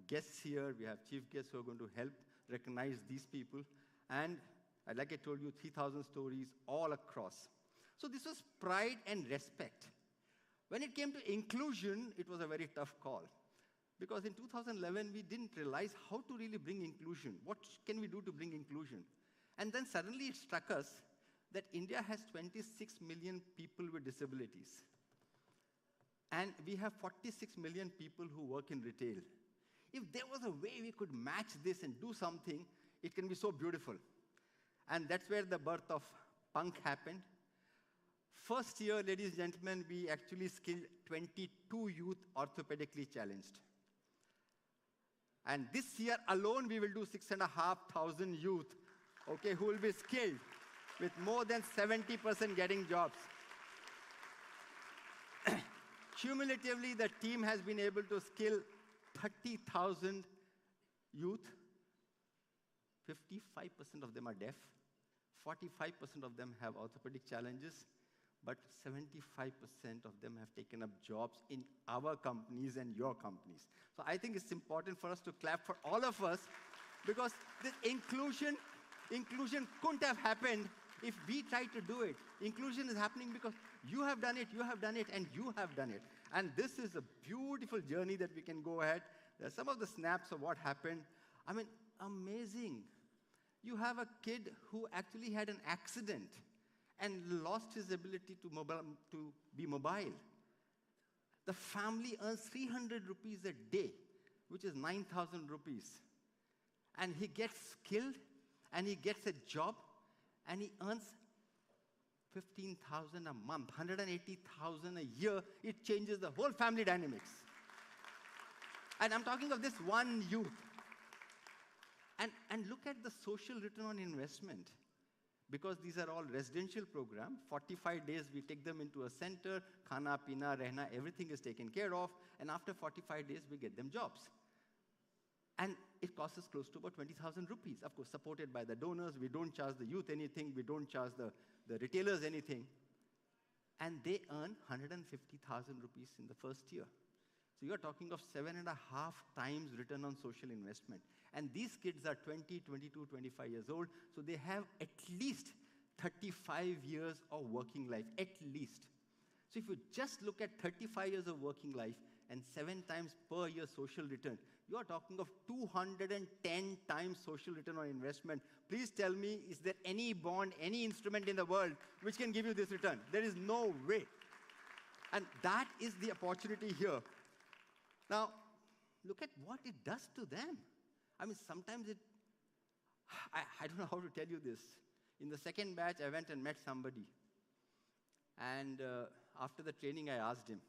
guests here. We have chief guests who are going to help recognize these people. And like I told you, 3,000 stories all across. So this was pride and respect. When it came to inclusion, it was a very tough call. Because in 2011, we didn't realize how to really bring inclusion. What can we do to bring inclusion? And then suddenly it struck us that India has 26 million people with disabilities. And we have 46 million people who work in retail. If there was a way we could match this and do something, it can be so beautiful. And that's where the birth of Punk happened. First year, ladies and gentlemen, we actually skilled 22 youth orthopedically challenged. And this year alone, we will do 6,500 youth, okay, who will be skilled, with more than 70% getting jobs. Cumulatively, the team has been able to skill 30,000 youth. 55% of them are deaf. 45% of them have orthopedic challenges. But 75% of them have taken up jobs in our companies and your companies. So I think it's important for us to clap for all of us, because this inclusion couldn't have happened if we tried to do it. Inclusion is happening because you have done it, and you have done it. And this is a beautiful journey that we can go ahead. There are some of the snaps of what happened. I mean, amazing. You have a kid who actually had an accident and lost his ability to be mobile. The family earns 300 rupees a day, which is 9,000 rupees. And he gets skilled, and he gets a job, and he earns 15,000 a month, 180,000 a year. It changes the whole family dynamics. And I'm talking of this one youth. And look at the social return on investment. Because these are all residential programs, 45 days we take them into a center, khana, pina, rehna, everything is taken care of, and after 45 days we get them jobs. And it costs us close to about 20,000 rupees, of course, supported by the donors. We don't charge the youth anything, we don't charge the retailers anything. And they earn 150,000 rupees in the first year. So you're talking of 7.5 times return on social investment. And these kids are 20, 22, 25 years old, so they have at least 35 years of working life, at least. So if you just look at 35 years of working life and 7 times per year social return, you are talking of 210 times social return on investment. Please tell me, is there any bond, any instrument in the world which can give you this return? There is no way. And that is the opportunity here. Now, look at what it does to them. I mean, sometimes I don't know how to tell you this. In the second batch, I went and met somebody. And after the training, I asked him,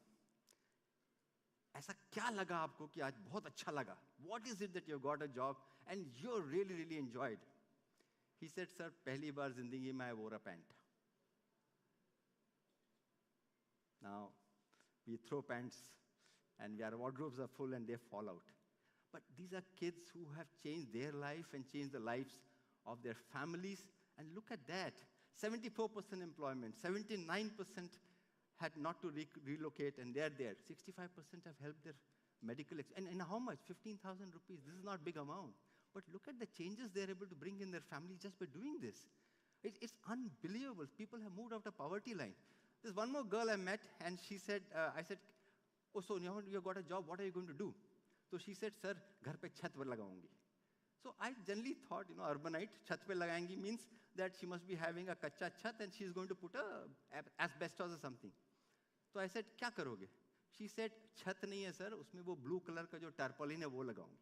"Aisa kya laga aapko ki aaj bahut acha laga? What is it that you got a job and you really, really enjoyed?" He said, sir, pehli baar zindagi mein I wore a pant. Now, we throw pants and our wardrobes are full and they fall out. But these are kids who have changed their life and changed the lives of their families. And look at that, 74% employment, 79% had not to relocate and they're there. 65% have helped their medical, and how much? 15,000 rupees. This is not a big amount. But look at the changes they're able to bring in their family just by doing this. It's unbelievable. People have moved out of poverty line. There's one more girl I met, and she said, I said, oh, so now you got a job, what are you going to do? So she said, sir, ghar pe chhat par lagaungi. So I generally thought, urbanite, chat pe lagayengi means that she must be having a kacha chat and she's going to put a asbestos or something. So I said, kya karoge? She said, chat nahi hai, sir, usme wo blue color ka jo tarpaulin hai, wo lagaungi.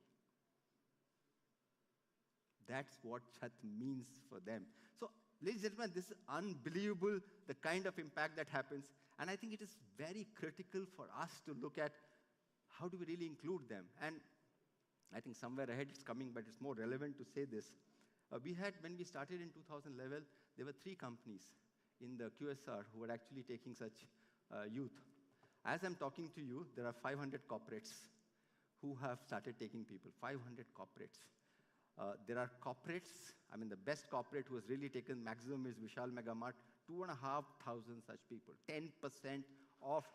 That's what chat means for them. So, ladies and gentlemen, this is unbelievable, the kind of impact that happens. And I think it is very critical for us to look at how do we really include them. And I think somewhere ahead it's coming, but it's more relevant to say this. When we started in 2011, there were 3 companies in the QSR who were actually taking such youth. As I'm talking to you, there are 500 corporates who have started taking people, 500 corporates. There are corporates, the best corporate who has really taken maximum is Vishal Megamart, 2,500 such people. 10% of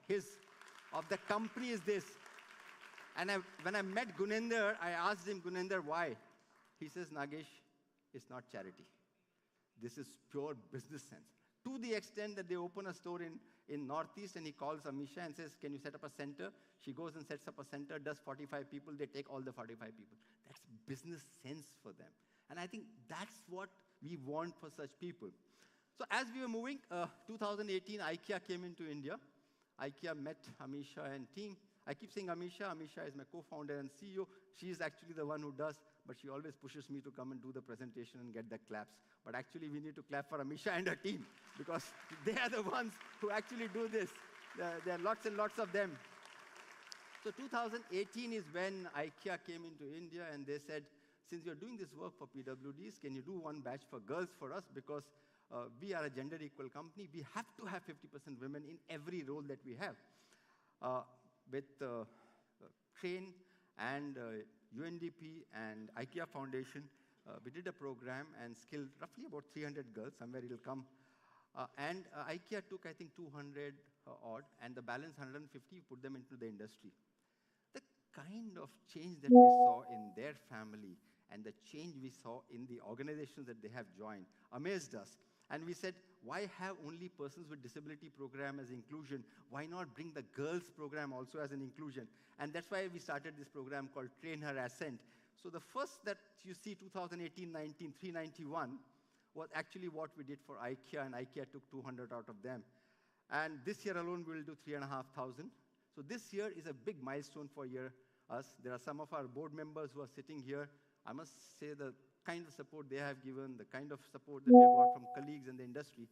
the company is this. And when I met Gunender, I asked him, Gunender, why? He says, Nagesh, it's not charity. This is pure business sense. To the extent that they open a store in Northeast and he calls Amisha and says, can you set up a center? She goes and sets up a center, does 45 people, they take all the 45 people. That's business sense for them. And I think that's what we want for such people. So as we were moving, 2018, IKEA came into India. IKEA met Amisha and team. I keep saying Amisha. Amisha is my co-founder and CEO. She is actually the one who does, but she always pushes me to come and do the presentation and get the claps. But actually, we need to clap for Amisha and her team, because they are the ones who actually do this. There are lots and lots of them. So 2018 is when IKEA came into India, and they said, since you're doing this work for PWDs, can you do one batch for girls for us? Because we are a gender equal company. We have to have 50% women in every role that we have. With TRRAIN and UNDP and IKEA Foundation, we did a program and skilled roughly about 300 girls, somewhere it will come. And IKEA took, I think, 200 odd, and the balance 150 put them into the industry. The kind of change that we saw in their family and the change we saw in the organizations that they have joined amazed us. And we said, why have only persons with disability program as inclusion? Why not bring the girls program also as an inclusion? And that's why we started this program called Train Her Ascent. So the first that you see, 2018-19, 391, was actually what we did for IKEA, and IKEA took 200 out of them. And this year alone, we'll do 3,500. So this year is a big milestone for us. There are some of our board members who are sitting here. I must say the kind of support they have given, the kind of support that we got from colleagues in the industry.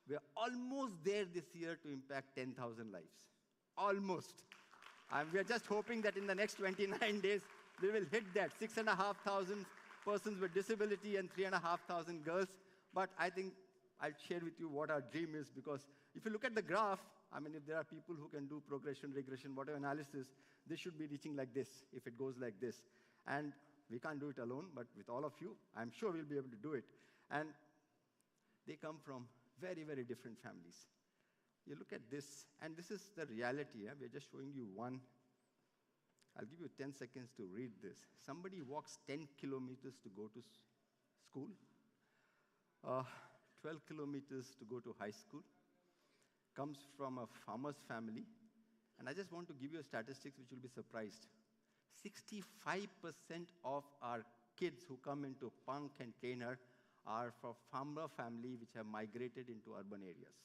We are almost there this year to impact 10,000 lives. Almost. And we are just hoping that in the next 29 days, we will hit that. 6,500 persons with disability and 3,500 girls. But I think I'll share with you what our dream is, because if you look at the graph, if there are people who can do progression, regression, whatever analysis, this should be reaching like this, if it goes like this. And we can't do it alone, but with all of you, I'm sure we'll be able to do it. And they come from very, very different families. You look at this, and this is the reality. We're just showing you one. I'll give you 10 seconds to read this. Somebody walks 10 kilometers to go to school, 12 kilometers to go to high school, comes from a farmer's family. And I just want to give you statistics which you'll be surprised. 65% of our kids who come into Punk and Trainer are from farmer family which have migrated into urban areas.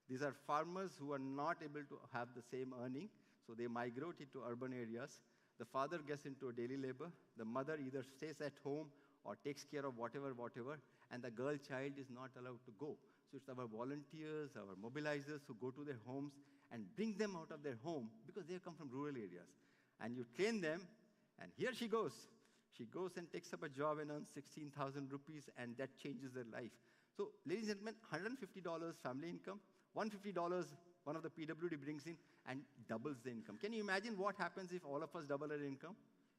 These are farmers who are not able to have the same earning, so they migrate into urban areas. The father gets into a daily labor. The mother either stays at home or takes care of whatever, and the girl child is not allowed to go. So it's our volunteers, our mobilizers who go to their homes and bring them out of their home, because they come from rural areas. And you train them, and here she goes. She goes and takes up a job and earns 16,000 rupees, and that changes their life. So, ladies and gentlemen, $150 family income, $150 one of the PWD brings in, and doubles the income. Can you imagine what happens if all of us double our income?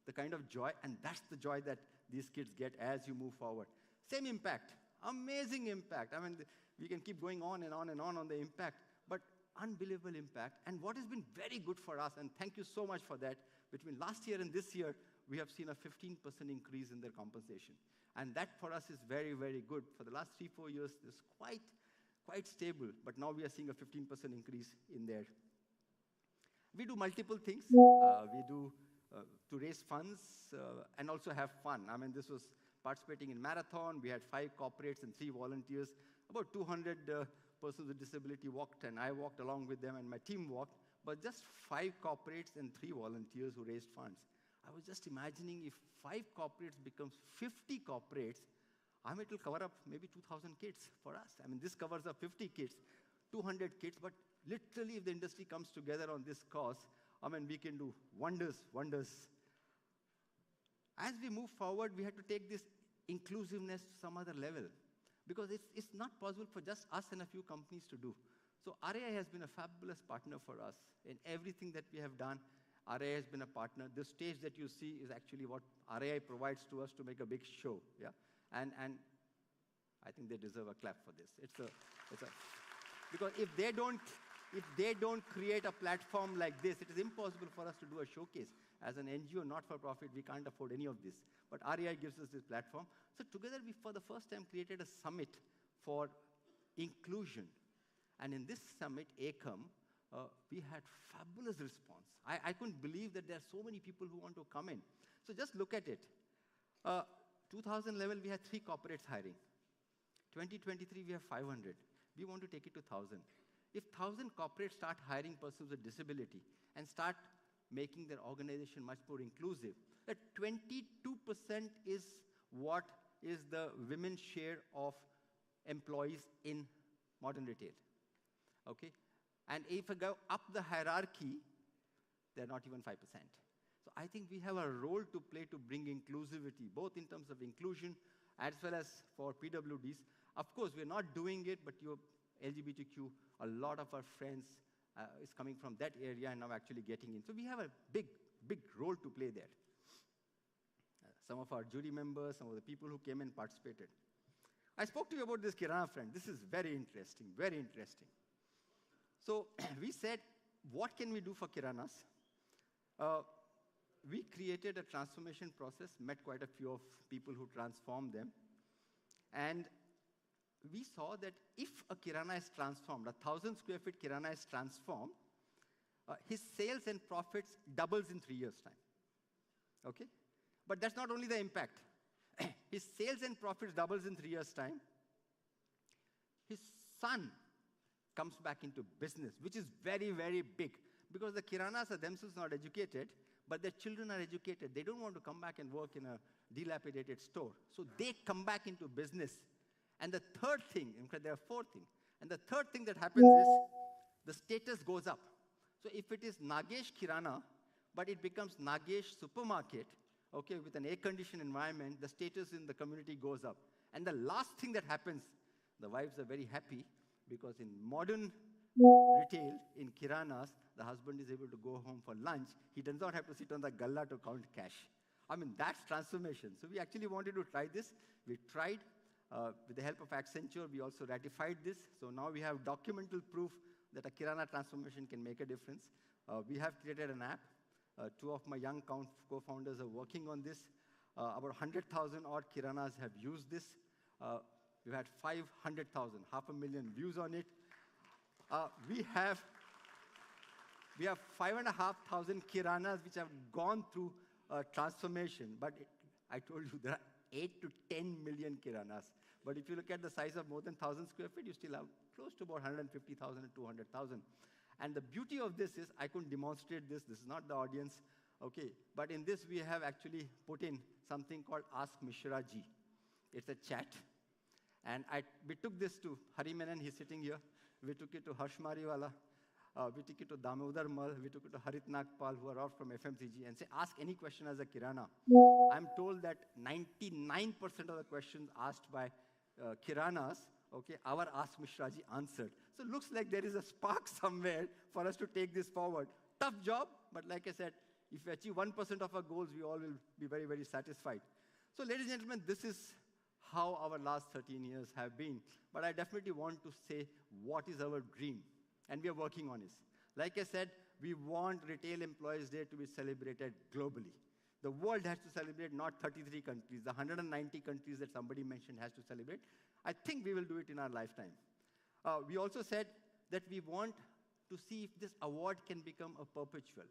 The kind of joy, and that's the joy that these kids get as you move forward. Same impact, amazing impact. I mean, we can keep going on and on and on the impact, but unbelievable impact. And what has been very good for us, and thank you so much for that, between last year and this year, we have seen a 15% increase in their compensation. And that for us is very, very good. For the last 3-4 years, it's quite stable, but now we are seeing a 15% increase in there. We do multiple things. We do to raise funds and also have fun. I mean, this was participating in marathon. We had 5 corporates and 3 volunteers. About 200 persons with disability walked, and I walked along with them, and my team walked. But just 5 corporates and 3 volunteers who raised funds. I was just imagining if 5 corporates becomes 50 corporates, I mean, it will cover up maybe 2,000 kids for us. I mean, this covers up 50 kids, 200 kids, but literally if the industry comes together on this cause, I mean, we can do wonders, wonders. As we move forward, we had to take this inclusiveness to some other level, because it's not possible for just us and a few companies to do. So RAI has been a fabulous partner for us in everything that we have done. RAI has been a partner. This stage that you see is actually what RAI provides to us to make a big show. Yeah? And I think they deserve a clap for this. Because if they don't create a platform like this, it is impossible for us to do a showcase. As an NGO, not-for-profit, we can't afford any of this. But RAI gives us this platform. So together, we, for the first time, created a summit for inclusion. And in this summit, ACOM, we had fabulous response. I couldn't believe that there are so many people who want to come in. So just look at it. 2000 level, we had 3 corporates hiring. 2023, we have 500. We want to take it to 1,000. If 1,000 corporates start hiring persons with disability and start making their organization much more inclusive, that 22% is what is the women's share of employees in modern retail. Okay? And if I go up the hierarchy, they're not even 5%. So I think we have a role to play to bring inclusivity, both in terms of inclusion as well as for PWDs. Of course, we're not doing it, but you're LGBTQ, a lot of our friends is coming from that area and now actually getting in. So we have a big, big role to play there. Some of our jury members, some of the people who came and participated. I spoke to you about this Kirana friend. This is very interesting, very interesting. So we said, what can we do for Kiranas? We created a transformation process, met quite a few of people who transformed them. And we saw that if a Kirana is transformed, 1,000 square feet Kirana is transformed, his sales and profits doubles in 3 years' time. Okay? But that's not only the impact. His sales and profits doubles in 3 years' time. His son comes back into business, which is very, very big. Because the Kiranas are themselves not educated, but their children are educated. They don't want to come back and work in a dilapidated store. So they come back into business. And the third thing, in fact, there are 4 things. And the third thing that happens is the status goes up. So if it is Nagesh Kirana, but it becomes Nagesh Supermarket, okay, with an air-conditioned environment, the status in the community goes up. And the last thing that happens, the wives are very happy, because in modern retail, in Kiranas, the husband is able to go home for lunch. He does not have to sit on the galla to count cash. I mean, that's transformation. So we actually wanted to try this. We tried. With the help of Accenture, we also ratified this. So now we have documental proof that a Kirana transformation can make a difference. We have created an app. 2 of my young co-founders are working on this. About 100,000 odd Kiranas have used this. We've had 500,000, 500,000 views on it. We have 5,500 Kiranas which have gone through transformation. But I told you there are 8 to 10 million Kiranas. But if you look at the size of more than 1,000 square feet, you still have close to about 150,000 and 200,000. And the beauty of this is, I couldn't demonstrate this. This is not the audience. Okay. But in this, we have actually put in something called Ask Mishra Ji. It's a chat. And we took this to Hari Menon, he's sitting here. We took it to Harsh Mariwala. We took it to Damodar Mal, we took it to Harit Nagpal, who are out from FMCG, and say, ask any question as a Kirana. I'm told that 99% of the questions asked by Kiranas, okay, our Ask Mishraji answered. So it looks like there is a spark somewhere for us to take this forward. Tough job, but like I said, if we achieve 1% of our goals, we all will be very, very satisfied. So ladies and gentlemen, this is how our last 13 years have been. But I definitely want to say what is our dream, and we are working on it. Like I said, we want Retail Employees Day to be celebrated globally. The world has to celebrate, not 33 countries. The 190 countries that somebody mentioned has to celebrate. I think we will do it in our lifetime. We also said that we want to see if this award can become a perpetual.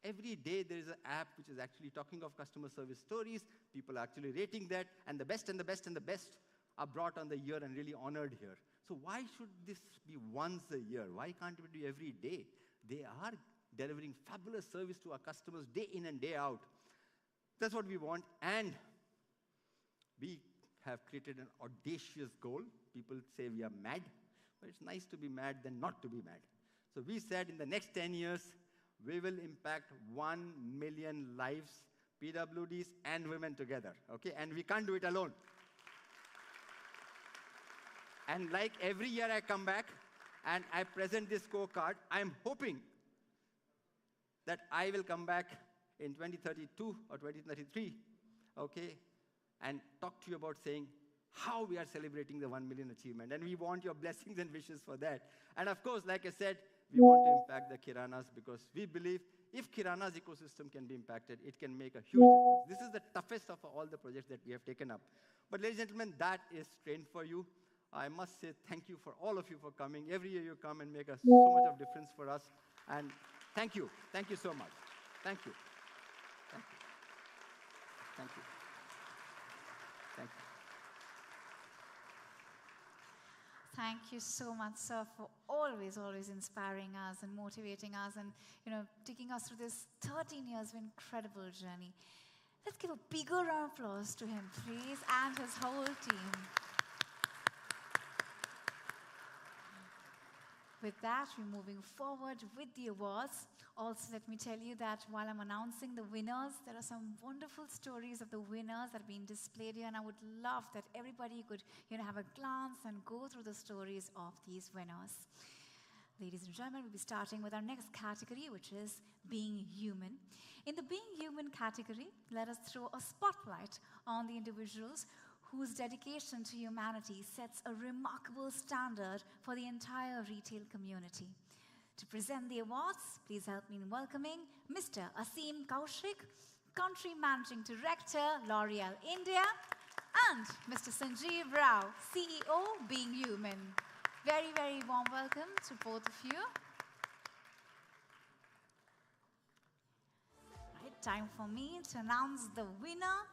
Every day there is an app which is actually talking of customer service stories. People are actually rating that, and the best and the best and the best are brought on the year and really honored here. So why should this be once a year? Why can't it be every day? They are delivering fabulous service to our customers day in and day out. That's what we want, and we have created an audacious goal. People say we are mad, but it's nice to be mad than not to be mad. So we said in the next 10 years, we will impact 1 million lives, PWDs and women together, okay? And we can't do it alone. And like every year I come back and I present this scorecard, I'm hoping that I will come back in 2032 or 2033, okay, and talk to you about saying how we are celebrating the 1 million achievement. And we want your blessings and wishes for that. And of course, like I said, we want to impact the Kiranas because we believe if Kirana's ecosystem can be impacted, it can make a huge difference. This is the toughest of all the projects that we have taken up. But ladies and gentlemen, that is TRRAIN for you. I must say thank you for all of you for coming. Every year you come and make us so much of difference for us. And thank you. Thank you so much. Thank you. Thank you. Thank you. Thank you. Thank you so much, sir, for always inspiring us and motivating us and, taking us through this 13 years of incredible journey. Let's give a bigger round of applause to him, please, and his whole team. With that, we're moving forward with the awards. Also, let me tell you that while I'm announcing the winners, there are some wonderful stories of the winners that are being displayed here, and I would love that everybody could, have a glance and go through the stories of these winners. Ladies and gentlemen, we'll be starting with our next category, which is Being Human. In the Being Human category, let us throw a spotlight on the individuals whose dedication to humanity sets a remarkable standard for the entire retail community. To present the awards, please help me in welcoming Mr. Aseem Kaushik, Country Managing Director, L'Oreal India, and Mr. Sanjeev Rao, CEO, Being Human. Very, very warm welcome to both of you. Right, time for me to announce the winner.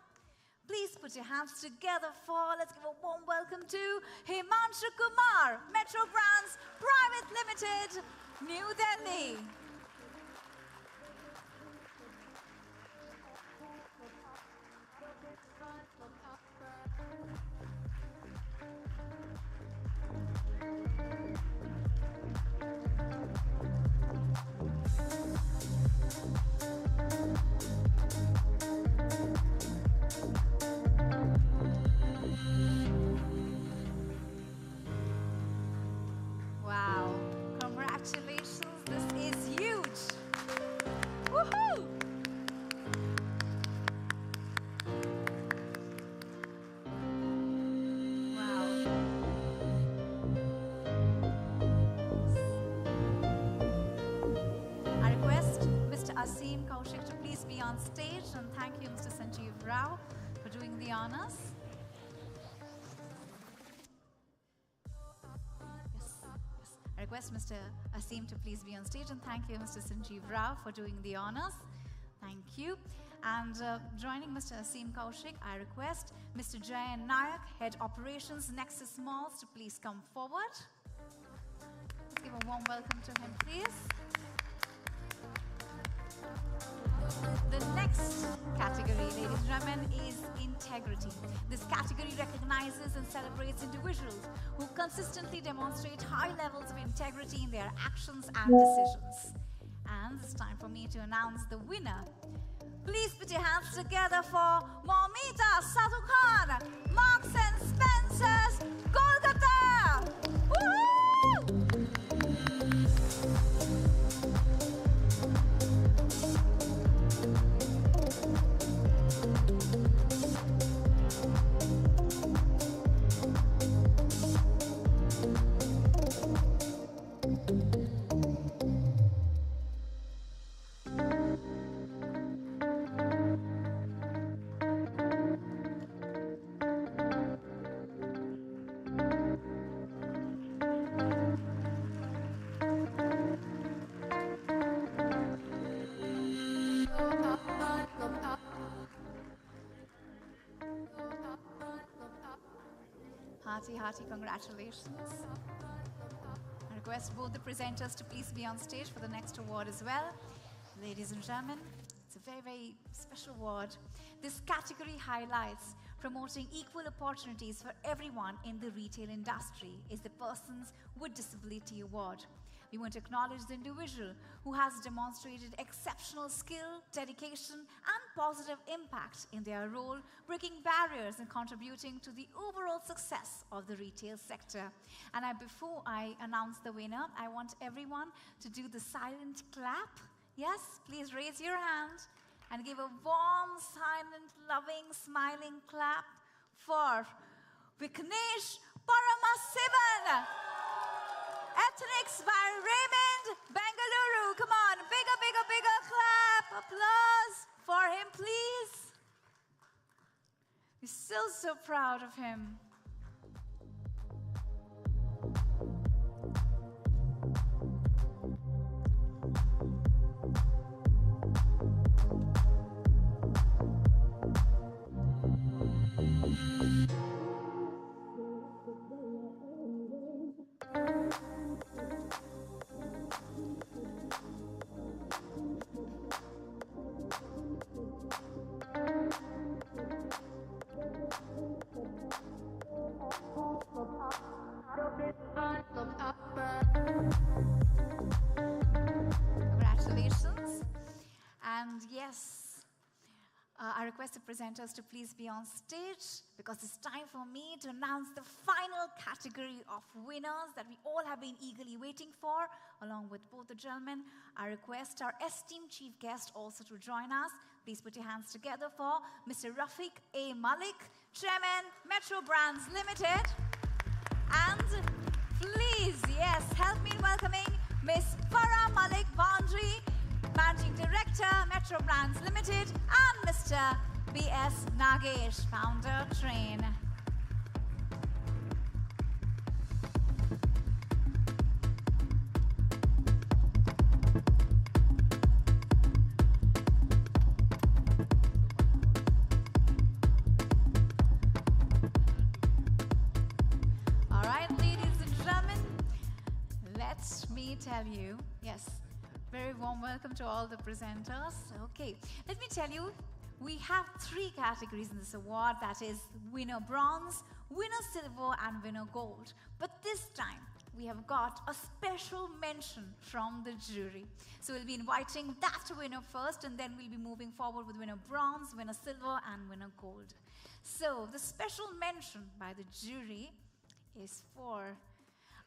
Please put your hands together let's give a warm welcome to Himanshu Kumar, Metro Brands Private Limited, New Delhi. Wow, congratulations, this is huge. Woohoo! Wow. I request Mr. Aseem Kaushik to please be on stage, and thank you, Mr. Sanjeev Rao, for doing the honors. I request Mr. Aseem to please be on stage, and thank you, Mr. Sanjeev Rao, for doing the honors. Thank you. And joining Mr. Aseem Kaushik, I request Mr. Jayan Nayak, Head Operations, Nexus Malls, to please come forward. Let's give a warm welcome to him, please. The next category, ladies and gentlemen, is integrity. This category recognizes and celebrates individuals who consistently demonstrate high levels of integrity in their actions and decisions. And it's time for me to announce the winner. Please put your hands together for Momita Sadhukan, Marks and Spencer's, Kolkata! Woohoo! Hearty congratulations. I request both the presenters to please be on stage for the next award as well. Ladies and gentlemen, it's a very, very special award. This category highlights promoting equal opportunities for everyone in the retail industry is the Persons with Disability Award. We want to acknowledge the individual who has demonstrated exceptional skill, dedication, and positive impact in their role, breaking barriers and contributing to the overall success of the retail sector. And before I announce the winner, I want everyone to do the silent clap. Yes, please raise your hand and give a warm, silent, loving, smiling clap for Viknesh Paramasivan. Ethnics by Raymond, Bengaluru. Come on, bigger clap, applause for him, please. We're so proud of him. Congratulations. And yes, I request the presenters to please be on stage because it's time for me to announce the final category of winners that we all have been eagerly waiting for. Along with both the gentlemen, I request our esteemed chief guest also to join us. Please put your hands together for Mr. Rafiq A. Malik, Chairman, Metro Brands Limited. And please, yes, help me in welcoming Ms. Farah Malik Bandri, Managing Director, Metro Brands Limited, and Mr. B.S. Nagesh, Founder, TRRAIN. All right, ladies and gentlemen, let me tell you, yes, very warm welcome to all the presenters. Okay, let me tell you, we have 3 categories in this award, that is winner bronze, winner silver, and winner gold. But this time, we have got a special mention from the jury. So we'll be inviting that winner first, and then we'll be moving forward with winner bronze, winner silver, and winner gold. So the special mention by the jury is for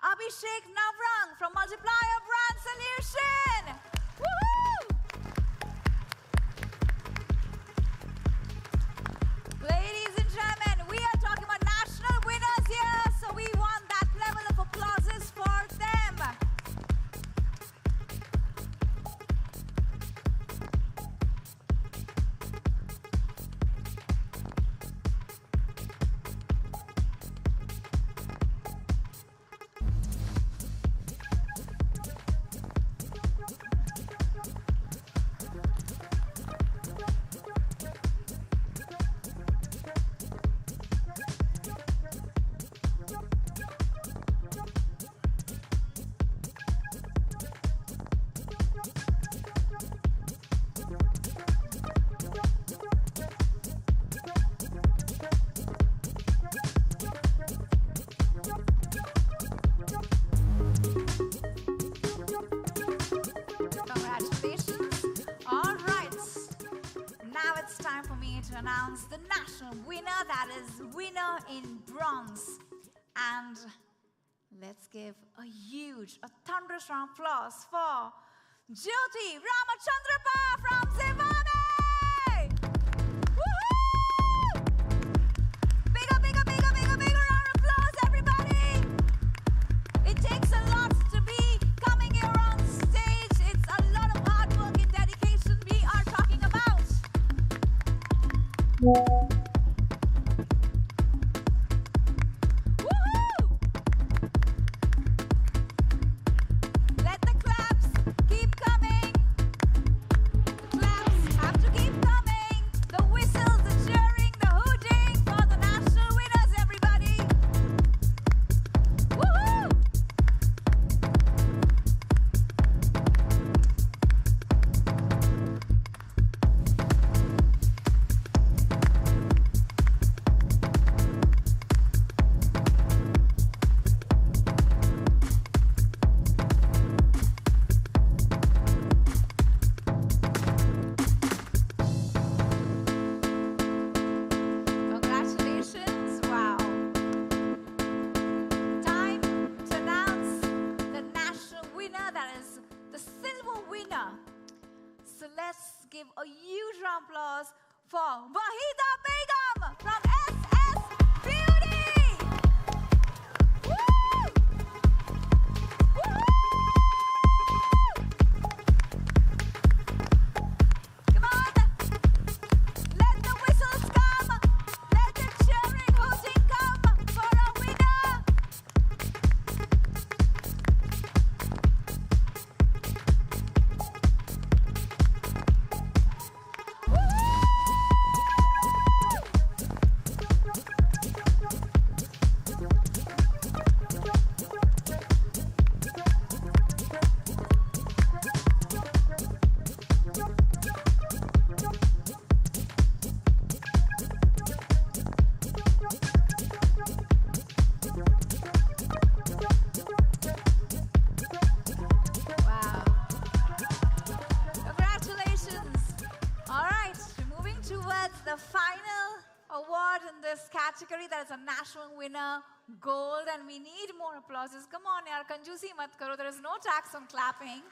Abhishek Navrang from Multiplier Brand Solution. Woohoo! Ladies and gentlemen, we are talking about national winners here, so we want that level of applauses for them. that is winner in bronze. And let's give a huge, a thunderous round of applause for Jyoti Ramachandrapa from Zimbabwe! Woohoo! Bigger, bigger, bigger, bigger, bigger round of applause, everybody! It takes a lot to be coming here on stage. It's a lot of hard work and dedication we are talking about. Woohoo! Let the claps keep coming. The claps have to keep coming. The whistles, the cheering, the hooting for the national winners, everybody. Woohoo! Congratulations, wow. Time to announce the national winner, that is the silver winner. So let's give a huge round of applause for Wahida Begum from SS Beauty! Woo! Woo! Come on! Let the whistles come! Let the cheering, hooting come for our winner! Wow. Congratulations. All right, we're moving towards the final award in this category. That is a national winner, gold, and we need more applauses. Come on, yaar, kanjusi mat karo. There is no tax on clapping.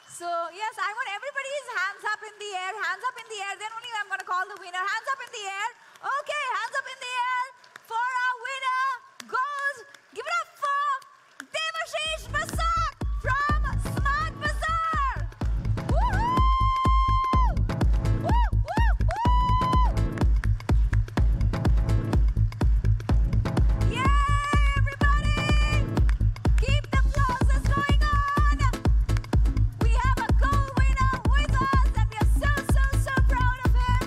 So, yes, I want everybody's hands up in the air. Hands up in the air. Then only I'm going to call the winner. Hands up in the air. Okay, hands up in the air for our winner, gold. Give it up for Devashish Basak from Smart Bazaar. Woohoo! Woo, woo, woo! Yay, everybody! Keep the applauses going on. We have a gold winner with us, and we are so, so, so proud of him.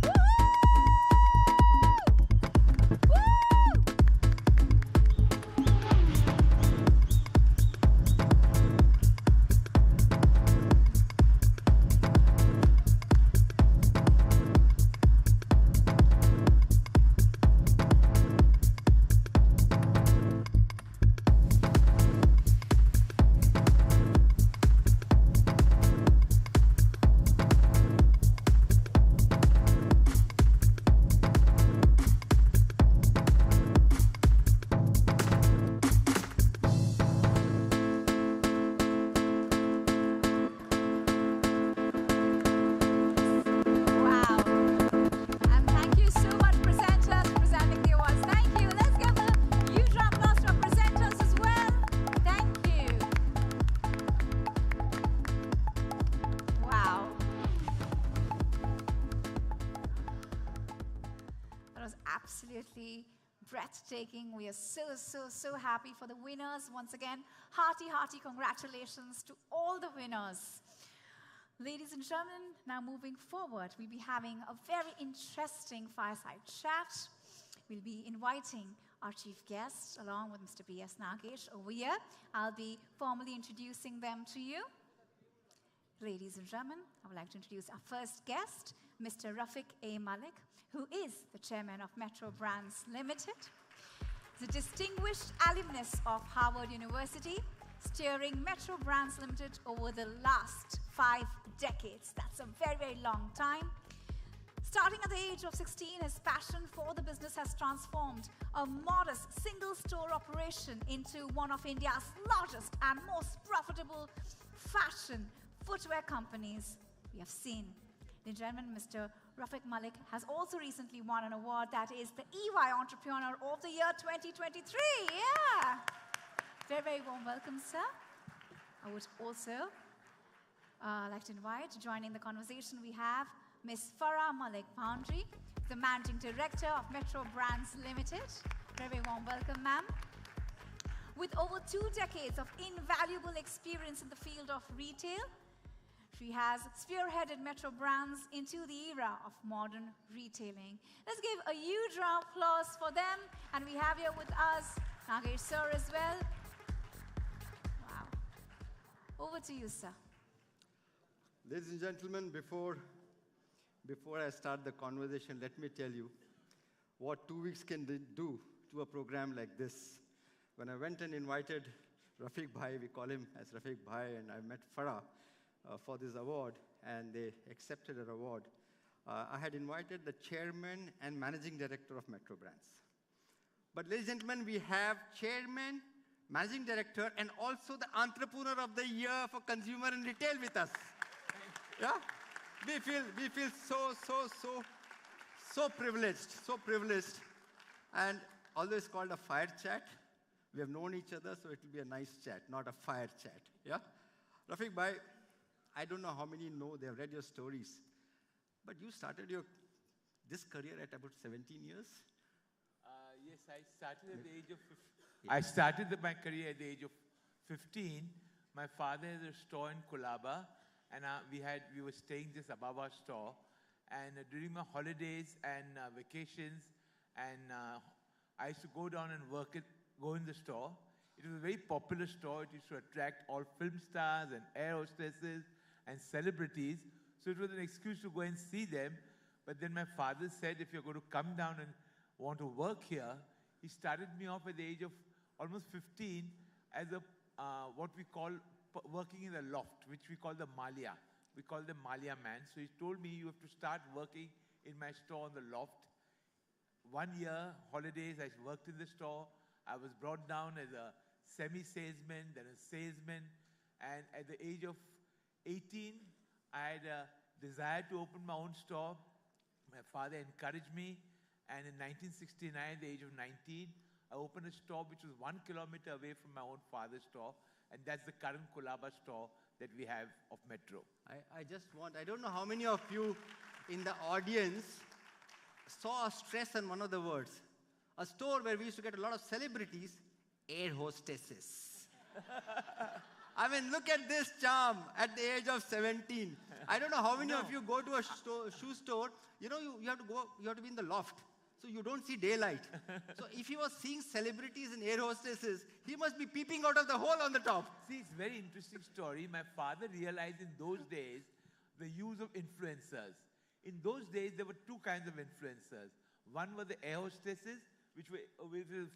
Woo! Woo! Wow. And thank you so much, presenters, for presenting the awards. Thank you. Let's give a huge round of applause to our presenters as well. Thank you. Wow. That was absolutely breathtaking. We are so, so, so happy for the winners. Once again, hearty, hearty congratulations to all the winners. Ladies and gentlemen, now moving forward, we'll be having a very interesting fireside chat. We'll be inviting our chief guests along with Mr. B.S. Nagesh over here. I'll be formally introducing them to you. Ladies and gentlemen, I would like to introduce our first guest, Mr. Rafiq A. Malik, who is the chairman of Metro Brands Limited. He's a distinguished alumnus of Harvard University, steering Metro Brands Limited over the last 5 decades. That's a very, very long time. Starting at the age of 16, his passion for the business has transformed a modest single-store operation into one of India's largest and most profitable fashion footwear companies we have seen. Ladies and gentlemen, Mr. Rafiq Malik has also recently won an award that is the EY Entrepreneur of the Year 2023. Yeah! Very, very warm welcome, sir. I would also like to invite, joining the conversation we have, Ms. Farah Malik Foundry, the Managing Director of Metro Brands Limited. Very, very warm welcome, ma'am. With over 2 decades of invaluable experience in the field of retail, she has spearheaded Metro Brands into the era of modern retailing. Let's give a huge round of applause for them. And we have here with us Nagesh sir as well. Wow. Over to you, sir. Ladies and gentlemen, before I start the conversation, let me tell you what 2 weeks can do to a program like this. When I went and invited Rafiq Bhai, we call him as Rafiq Bhai, and I met Farah for this award, and they accepted her award. I had invited the chairman and managing director of Metro Brands. But ladies and gentlemen, we have chairman, managing director, and also the entrepreneur of the year for consumer and retail with us. Yeah? We feel so privileged, and always called a fire chat. We have known each other, so it will be a nice chat, not a fire chat. Yeah? Rafiq Bhai, I don't know how many know, they have read your stories, but you started this career at about 17 years? Yes, I started at the age of 15. I started my career at the age of 15. My father had a store in Colaba, and we were staying just above our store. And during my holidays and vacations, and I used to go down and go in the store. It was a very popular store. It used to attract all film stars and air hostesses and celebrities. So it was an excuse to go and see them. But then my father said, if you're going to come down and want to work here, he started me off at the age of almost 15 as what we call working in the loft, which we call the Malia. We call them Malia man. So he told me, you have to start working in my store on the loft. 1 year, holidays, I worked in the store. I was brought down as a semi-salesman, then a salesman. And at the age of 18, I had a desire to open my own store. My father encouraged me. And in 1969, at the age of 19, I opened a store which was 1 kilometer away from my own father's store. And that's the current Colaba store that we have of Metro. I don't know how many of you in the audience saw a stress on one of the words. A store where we used to get a lot of celebrities, air hostesses. I mean, look at this charm at the age of 17. I don't know how many of you go to a shoe store. You know, you have to be in the loft, so you don't see daylight. So if he was seeing celebrities and air hostesses, he must be peeping out of the hole on the top. See, it's a very interesting story. My father realized in those days the use of influencers. In those days, there were 2 kinds of influencers. One were the air hostesses, which were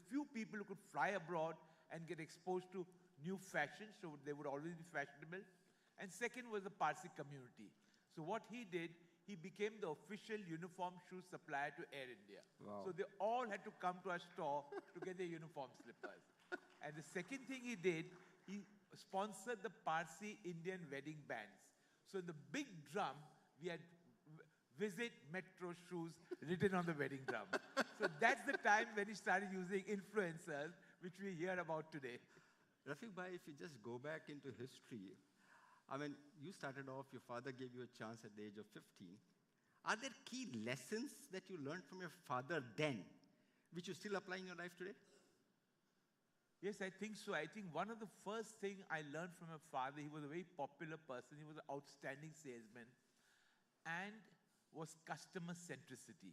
few people who could fly abroad and get exposed to new fashion, so they would always be fashionable. And second was the Parsi community. So what he did, he became the official uniform shoe supplier to Air India. Wow. So they all had to come to our store to get their uniform slippers. And the second thing he did, he sponsored the Parsi Indian wedding bands. So in the big drum, we had Visit Metro shoes written on the wedding drum. So that's the time when he started using influencers, which we hear about today. Rafiq Bhai, if you just go back into history, I mean, you started off, your father gave you a chance at the age of 15. Are there key lessons that you learned from your father then, which you still apply in your life today? Yes, I think so. I think one of the first things I learned from my father, he was a very popular person. He was an outstanding salesman and was customer centricity.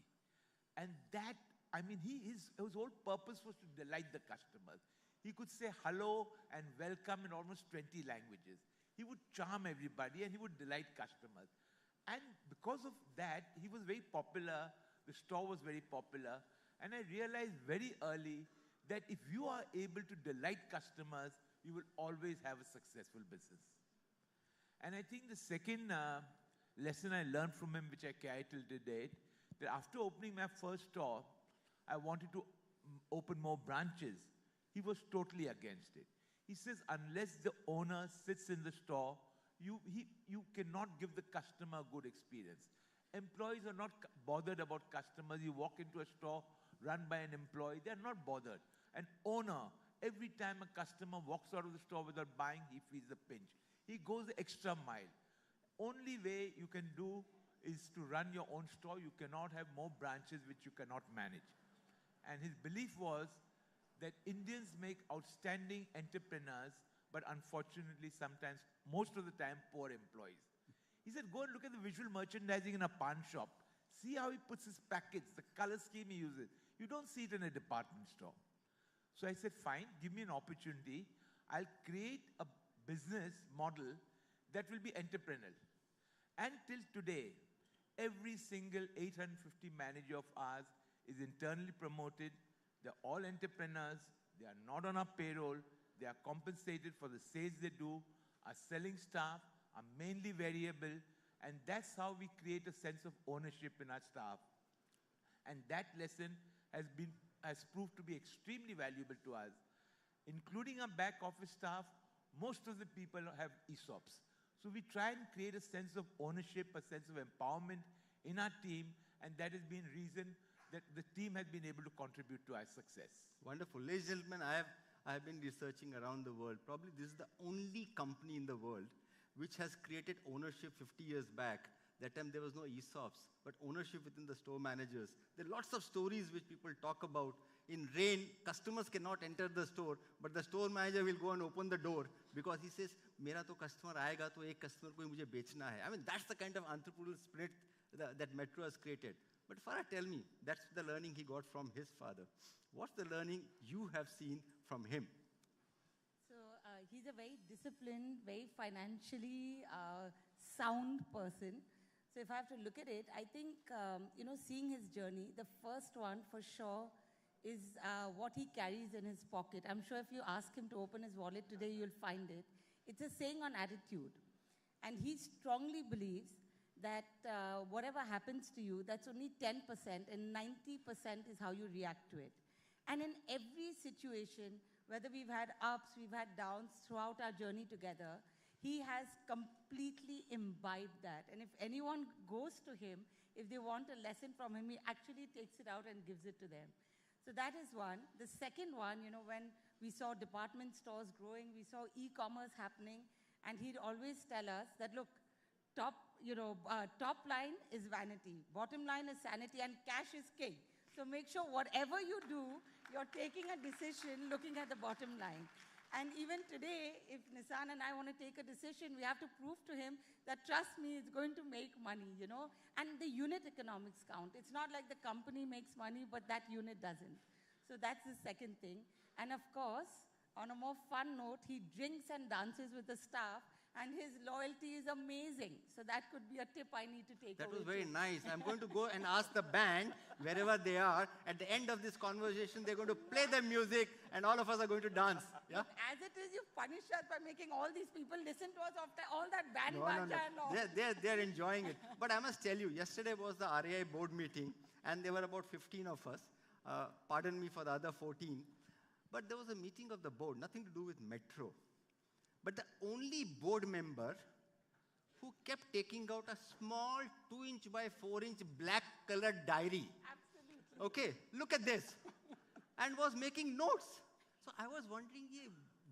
And that, I mean, his whole purpose was to delight the customers. He could say hello and welcome in almost 20 languages. He would charm everybody and he would delight customers. And because of that, he was very popular. The store was very popular. And I realized very early that if you are able to delight customers, you will always have a successful business. And I think the second lesson I learned from him, which I carry till today, that after opening my first store, I wanted to open more branches. He was totally against it. He says, unless the owner sits in the store, you cannot give the customer a good experience. Employees are not bothered about customers. You walk into a store run by an employee, they're not bothered. An owner, every time a customer walks out of the store without buying, he feels a pinch. He goes the extra mile. Only way you can do is to run your own store. You cannot have more branches which you cannot manage. And his belief was that Indians make outstanding entrepreneurs, but unfortunately sometimes, most of the time, poor employees. He said, go and look at the visual merchandising in a pawn shop. See how he puts his packets, the color scheme he uses. You don't see it in a department store. So I said, fine, give me an opportunity. I'll create a business model that will be entrepreneurial. And till today, every single 850 manager of ours is internally promoted. They're all entrepreneurs. They are not on our payroll. They are compensated for the sales they do. Our selling staff are mainly variable. And that's how we create a sense of ownership in our staff. And that lesson has proved to be extremely valuable to us. Including our back office staff, most of the people have ESOPs. So we try and create a sense of ownership, a sense of empowerment in our team, and that has been reason that the team has been able to contribute to our success. Wonderful. Ladies and gentlemen, I have been researching around the world. Probably this is the only company in the world which has created ownership 50 years back. That time there was no ESOPs, but ownership within the store managers. There are lots of stories which people talk about. In rain, customers cannot enter the store, but the store manager will go and open the door because he says, "Mera to customer aayega, to ek customer ko hi mujhe bechna hai." I mean, that's the kind of entrepreneurial spirit that Metro has created. But Farah, tell me, that's the learning he got from his father. What's the learning you have seen from him? So he's a very disciplined, very financially sound person. So if I have to look at it, I think, seeing his journey, the first one for sure is what he carries in his pocket. I'm sure if you ask him to open his wallet today, you'll find it. It's a saying on attitude. And he strongly believes that whatever happens to you, that's only 10% and 90% is how you react to it. And in every situation, whether we've had ups, we've had downs throughout our journey together, he has completely imbibed that. And if anyone goes to him, if they want a lesson from him, he actually takes it out and gives it to them. So that is one. The second one, when we saw department stores growing, we saw e-commerce happening, and he'd always tell us that, look, top line is vanity, bottom line is sanity, and cash is king. So make sure whatever you do, you're taking a decision looking at the bottom line. And even today, if Nissan and I want to take a decision, we have to prove to him that, trust me, it's going to make money, And the unit economics count. It's not like the company makes money, but that unit doesn't. So that's the second thing. And of course, on a more fun note, he drinks and dances with the staff, and his loyalty is amazing. So that could be a tip I need to take away. That was very nice. I'm going to go and ask the band, wherever they are, at the end of this conversation, they're going to play the music, and all of us are going to dance. Yeah? As it is, you punish us by making all these people listen to us after all that band No. and all. They're enjoying it. But I must tell you, yesterday was the RAI board meeting, and there were about 15 of us. Pardon me for the other 14. But there was a meeting of the board, nothing to do with Metro. But the only board member who kept taking out a small 2-inch by 4-inch black-colored diary. Absolutely. Okay, look at this. And was making notes. So I was wondering,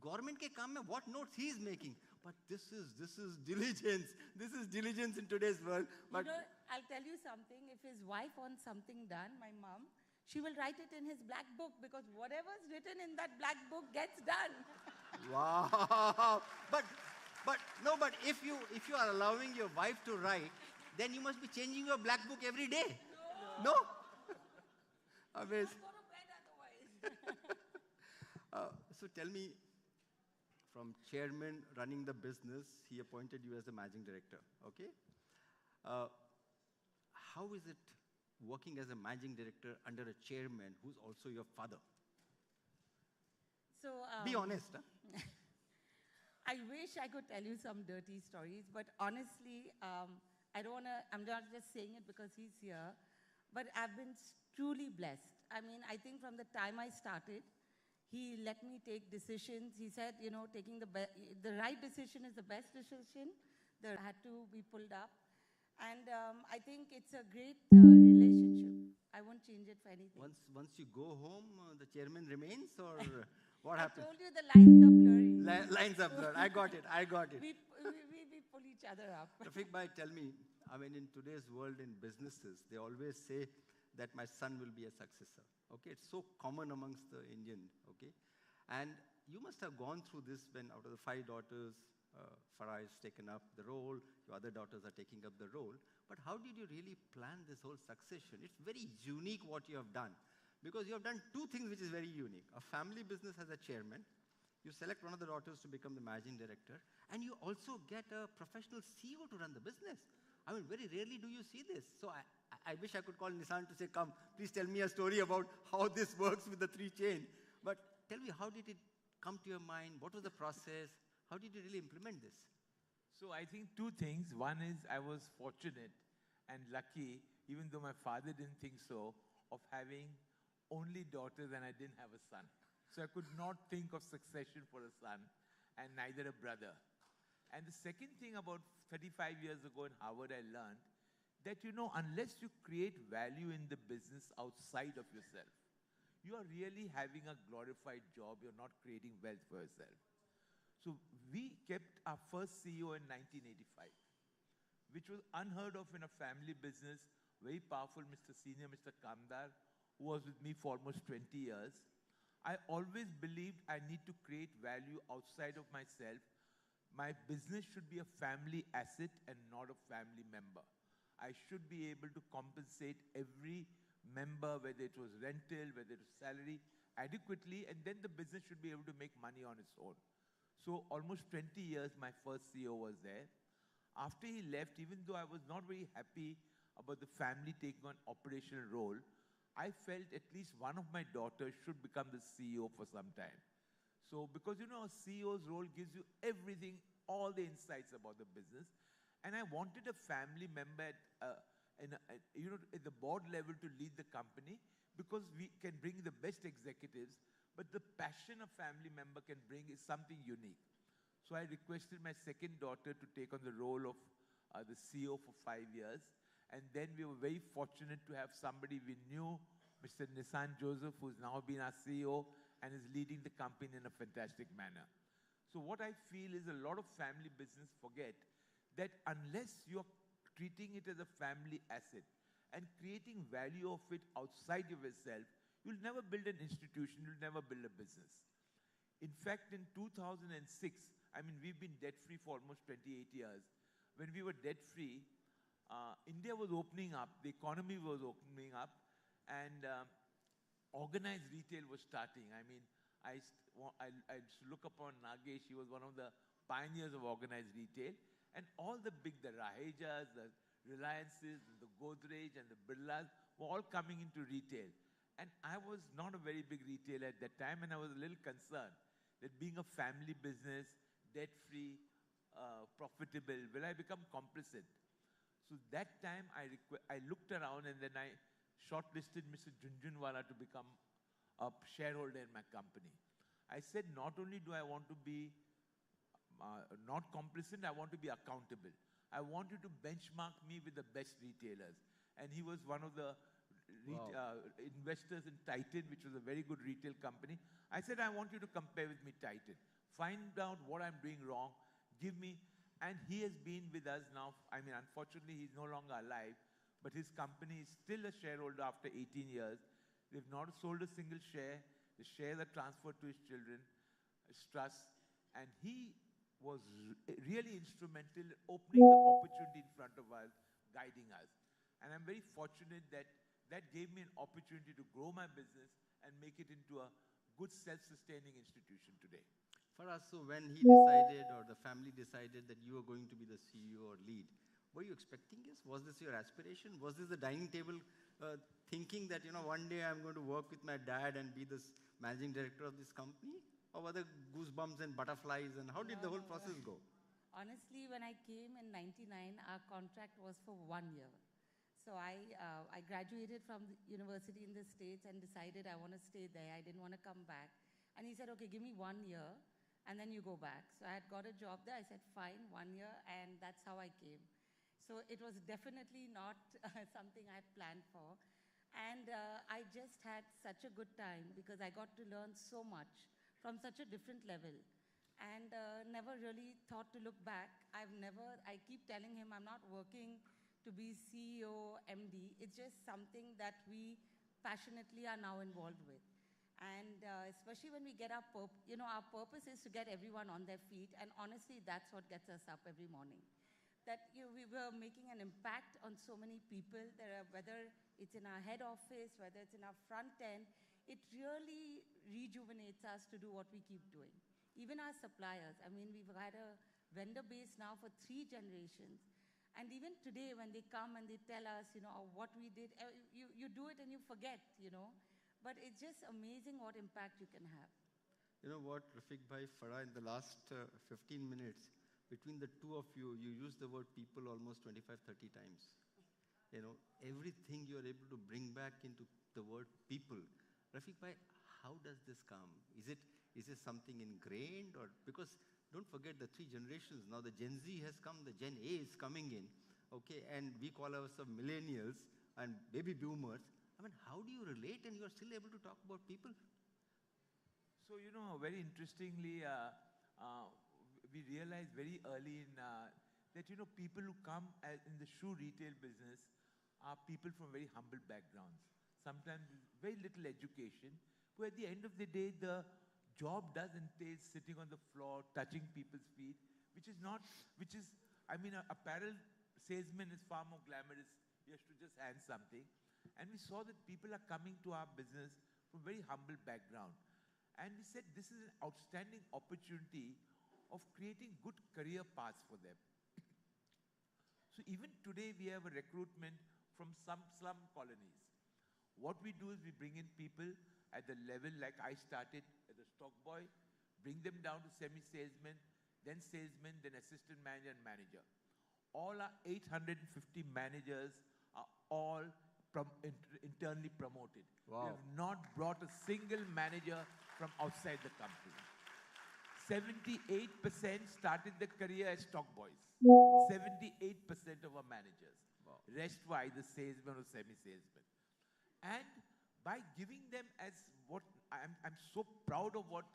government ke kaam mein what notes he is making? But this is diligence. This is diligence in today's world. But I'll tell you something. If his wife wants something done, my mom, she will write it in his black book, because whatever's written in that black book gets done. Wow. But if you are allowing your wife to write, then you must be changing your black book every day. No? Amazing. Go to bed otherwise. So tell me, from chairman running the business, he appointed you as the managing director, okay? How is it working as a managing director under a chairman who's also your father? So, be honest. Huh? I wish I could tell you some dirty stories, but honestly, I don't want to, I'm not just saying it because he's here. but I've been truly blessed. I mean, I think from the time I started, he let me take decisions. He said, you know, taking the right decision is the best decision. There had to be pulled up. And I think it's a great relationship. I won't change it for anything. Once you go home, the chairman remains, or what happens? I told you the lines are blurry. Lines are blurred. I got it. I got it. We pull each other up. Rafiq bhai, tell me, I mean, in today's world in businesses, they always say that my son will be a successor. Okay, it's so common amongst the Indian. Okay, and you must have gone through this when out of the 5 daughters, Farah has taken up the role, your other daughters are taking up the role. But how did you really plan this whole succession? It's very unique what you have done, because you have done 2 things which is very unique. A family business as a chairman, you select one of the daughters to become the managing director, and you also get a professional CEO to run the business. I mean, very rarely do you see this. So I wish I could call Nissan to say, come, please tell me a story about how this works with the 3 chain. But tell me, how did it come to your mind? What was the process? How did you really implement this? So I think 2 things. One is I was fortunate and lucky, even though my father didn't think so, of having only daughters and I didn't have a son. So I could not think of succession for a son and neither a brother. And the second thing, about 35 years ago in Harvard, I learned that, you know, unless you create value in the business outside of yourself, you are really having a glorified job. You're not creating wealth for yourself. So we kept our first CEO in 1985, which was unheard of in a family business. Very powerful Mr. Senior, Mr. Kamdar, who was with me for almost 20 years. I always believed I need to create value outside of myself. My business should be a family asset and not a family member. I should be able to compensate every member, whether it was rental, whether it was salary, adequately, and then the business should be able to make money on its own. So almost 20 years, my first CEO was there. After he left, even though I was not very happy about the family taking on operational role, I felt at least one of my daughters should become the CEO for some time. So because, you know, a CEO's role gives you everything, all the insights about the business. And I wanted a family member at the board level to lead the company, because we can bring the best executives, but the passion a family member can bring is something unique. So I requested my second daughter to take on the role of the CEO for 5 years. And then we were very fortunate to have somebody we knew, Mr. Nissan Joseph, who's now been our CEO and is leading the company in a fantastic manner. So what I feel is a lot of family business forget that unless you're treating it as a family asset and creating value of it outside of yourself, you'll never build an institution, you'll never build a business. In fact, in 2006, I mean, we've been debt-free for almost 28 years. When we were debt-free, India was opening up, the economy was opening up, and organized retail was starting. I mean, I look upon Nagesh, he was one of the pioneers of organized retail, and all the Rahejas, the Reliances, the Godrej, and the Birlas were all coming into retail. And I was not a very big retailer at that time, and I was a little concerned that being a family business, debt-free, profitable, will I become complicit? So that time I looked around, and then I shortlisted Mr. Junjunwala to become a shareholder in my company. I said, not only do I want to be not complicit, I want to be accountable. I want you to benchmark me with the best retailers. And he was one of the investors in Titan, which was a very good retail company. I said, I want you to compare with me, Titan. Find out what I'm doing wrong. Give me. And he has been with us now. I mean, unfortunately, he's no longer alive, but his company is still a shareholder after 18 years. They've not sold a single share. The shares are transferred to his children, his trust. And he was really instrumental in opening the opportunity in front of us, guiding us. And I'm very fortunate that that gave me an opportunity to grow my business and make it into a good self-sustaining institution today. For us, so when he decided, or the family decided, that you were going to be the CEO or lead, were you expecting this? Was this your aspiration? Was this the dining table thinking that, you know, one day I'm going to work with my dad and be this managing director of this company? Or were there goosebumps and butterflies, and how did the whole process go? Honestly, when I came in 99, our contract was for 1 year. So I graduated from the university in the States and decided I want to stay there. I didn't want to come back. And he said, okay, give me 1 year and then you go back. So I had got a job there. I said, fine, 1 year, and that's how I came. So it was definitely not something I had planned for. And I just had such a good time because I got to learn so much from such a different level. And never really thought to look back. I keep telling him I'm not working to be CEO, MD. It's just something that we passionately are now involved with. And especially when we get our purpose is to get everyone on their feet. And honestly, that's what gets us up every morning. That we were making an impact on so many people. Whether it's in our head office, whether it's in our front end, it really rejuvenates us to do what we keep doing. Even our suppliers. I mean, we've had a vendor base now for 3 generations. And even today, when they come and they tell us, what we did, you do it and you forget, But it's just amazing what impact you can have. You know what, Rafiq Bhai, Farah, in the last 15 minutes, between the two of you, you used the word people almost 25, 30 times. Everything you are able to bring back into the word people. Rafiq Bhai, how does this come? Is it something ingrained? Or because don't forget the 3 generations. Now the Gen Z has come, the Gen A is coming in, okay? And we call ourselves millennials and baby boomers. I mean, how do you relate and you are still able to talk about people? So, very interestingly, we realized very early that, people who come in the shoe retail business are people from very humble backgrounds. Sometimes very little education. But at the end of the day, the job does entail sitting on the floor, touching people's feet, apparel salesman is far more glamorous. He has to just hand something. And we saw that people are coming to our business from very humble background. And we said this is an outstanding opportunity of creating good career paths for them. So even today we have a recruitment from some slum colonies. What we do is we bring in people at the level like I started as a stock boy, bring them down to semi-salesman, then assistant manager and manager. All our 850 managers are all internally promoted. Wow. We have not brought a single manager from outside the company. 78% started their career as stock boys. 78% of our managers. Wow. Rest were either salesmen or semi-salesmen. And by giving them I'm so proud of what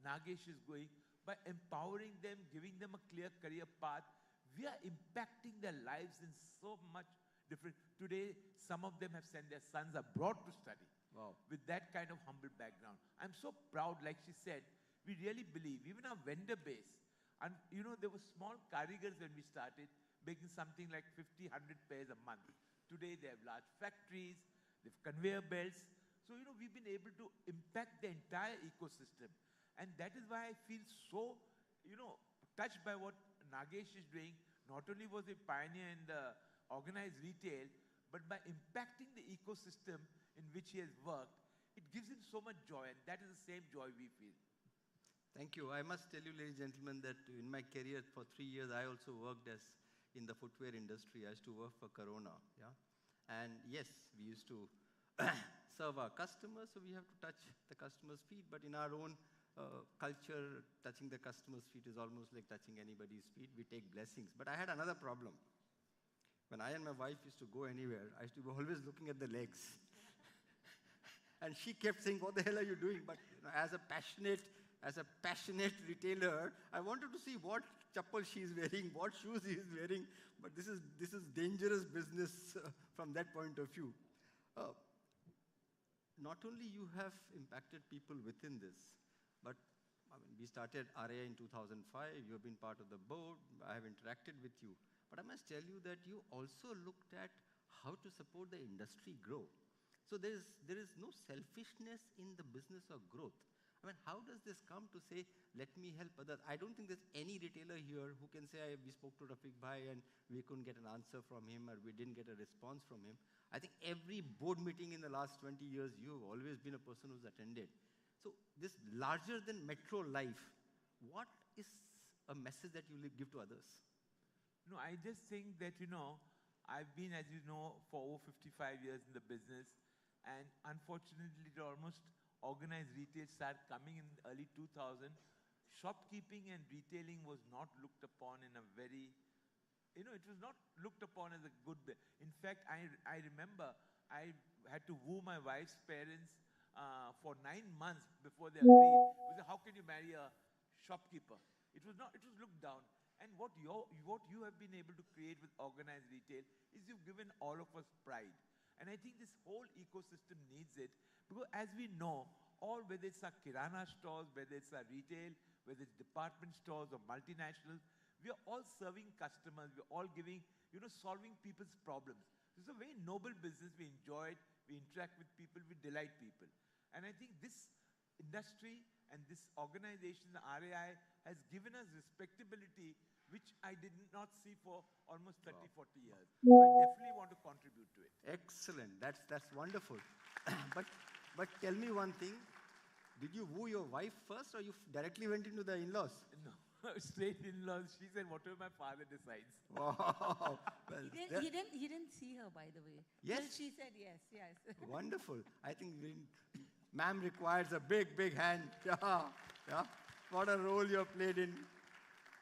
Nagesh is doing, by empowering them, giving them a clear career path, we are impacting their lives in so much different. Today, some of them have sent their sons abroad to study. Wow. With that kind of humble background. I'm so proud, like she said, we really believe, even our vendor base, and there were small karigars when we started, making something like 50, 100 pairs a month. Today, they have large factories, they have conveyor belts. So, we've been able to impact the entire ecosystem. And that is why I feel so, touched by what Nagesh is doing. Not only was he a pioneer in the organized retail, but by impacting the ecosystem in which he has worked, it gives him so much joy, and that is the same joy we feel. Thank you. I must tell you, ladies and gentlemen, that in my career for 3 years, I also worked in the footwear industry. I used to work for Corona, yeah? And yes, we used to serve our customers, so we have to touch the customer's feet. But in our own culture, touching the customer's feet is almost like touching anybody's feet. We take blessings. But I had another problem. When I and my wife used to go anywhere, I used to be always looking at the legs. And she kept saying, what the hell are you doing? But as a passionate retailer, I wanted to see what chappal she is wearing, what shoes he is wearing. But this is dangerous business from that point of view. Not only you have impacted people within this, but we started RAI in 2005. You have been part of the board. I have interacted with you. But I must tell you that you also looked at how to support the industry grow. So there is no selfishness in the business of growth. I mean, how does this come to say, let me help others? I don't think there's any retailer here who can say, we spoke to Rafiq Bhai and we couldn't get an answer from him or we didn't get a response from him. I think every board meeting in the last 20 years, you've always been a person who's attended. So this larger than metro life, what is a message that you give to others? No, I just think that, I've been, as you know, for over 55 years in the business, and unfortunately, organized retail started coming in early 2000. Shopkeeping and retailing was not looked upon in a very, it was not looked upon as a good bit. In fact, I remember I had to woo my wife's parents for 9 months before they agreed. It was, how can you marry a shopkeeper? It was looked down. And what you have been able to create with organized retail is you've given all of us pride. And I think this whole ecosystem needs it, because as we know, whether it's our kirana stores, whether it's our retail, whether it's department stores or multinationals, we are all serving customers, we're all giving, solving people's problems. This is a very noble business. We enjoy it, we interact with people, we delight people. And I think this industry and this organization, the RAI, has given us respectability, which I did not see for almost 30, 40 years. So I definitely want to contribute to it. Excellent. That's wonderful. but tell me one thing. Did you woo your wife first, or you directly went into the in-laws? No, straight in-laws. She said, whatever my father decides. Wow. Well, he didn't see her, by the way. Yes? Till she said yes. Wonderful. I think ma'am requires a big, big hand. Yeah. What a role you have played in.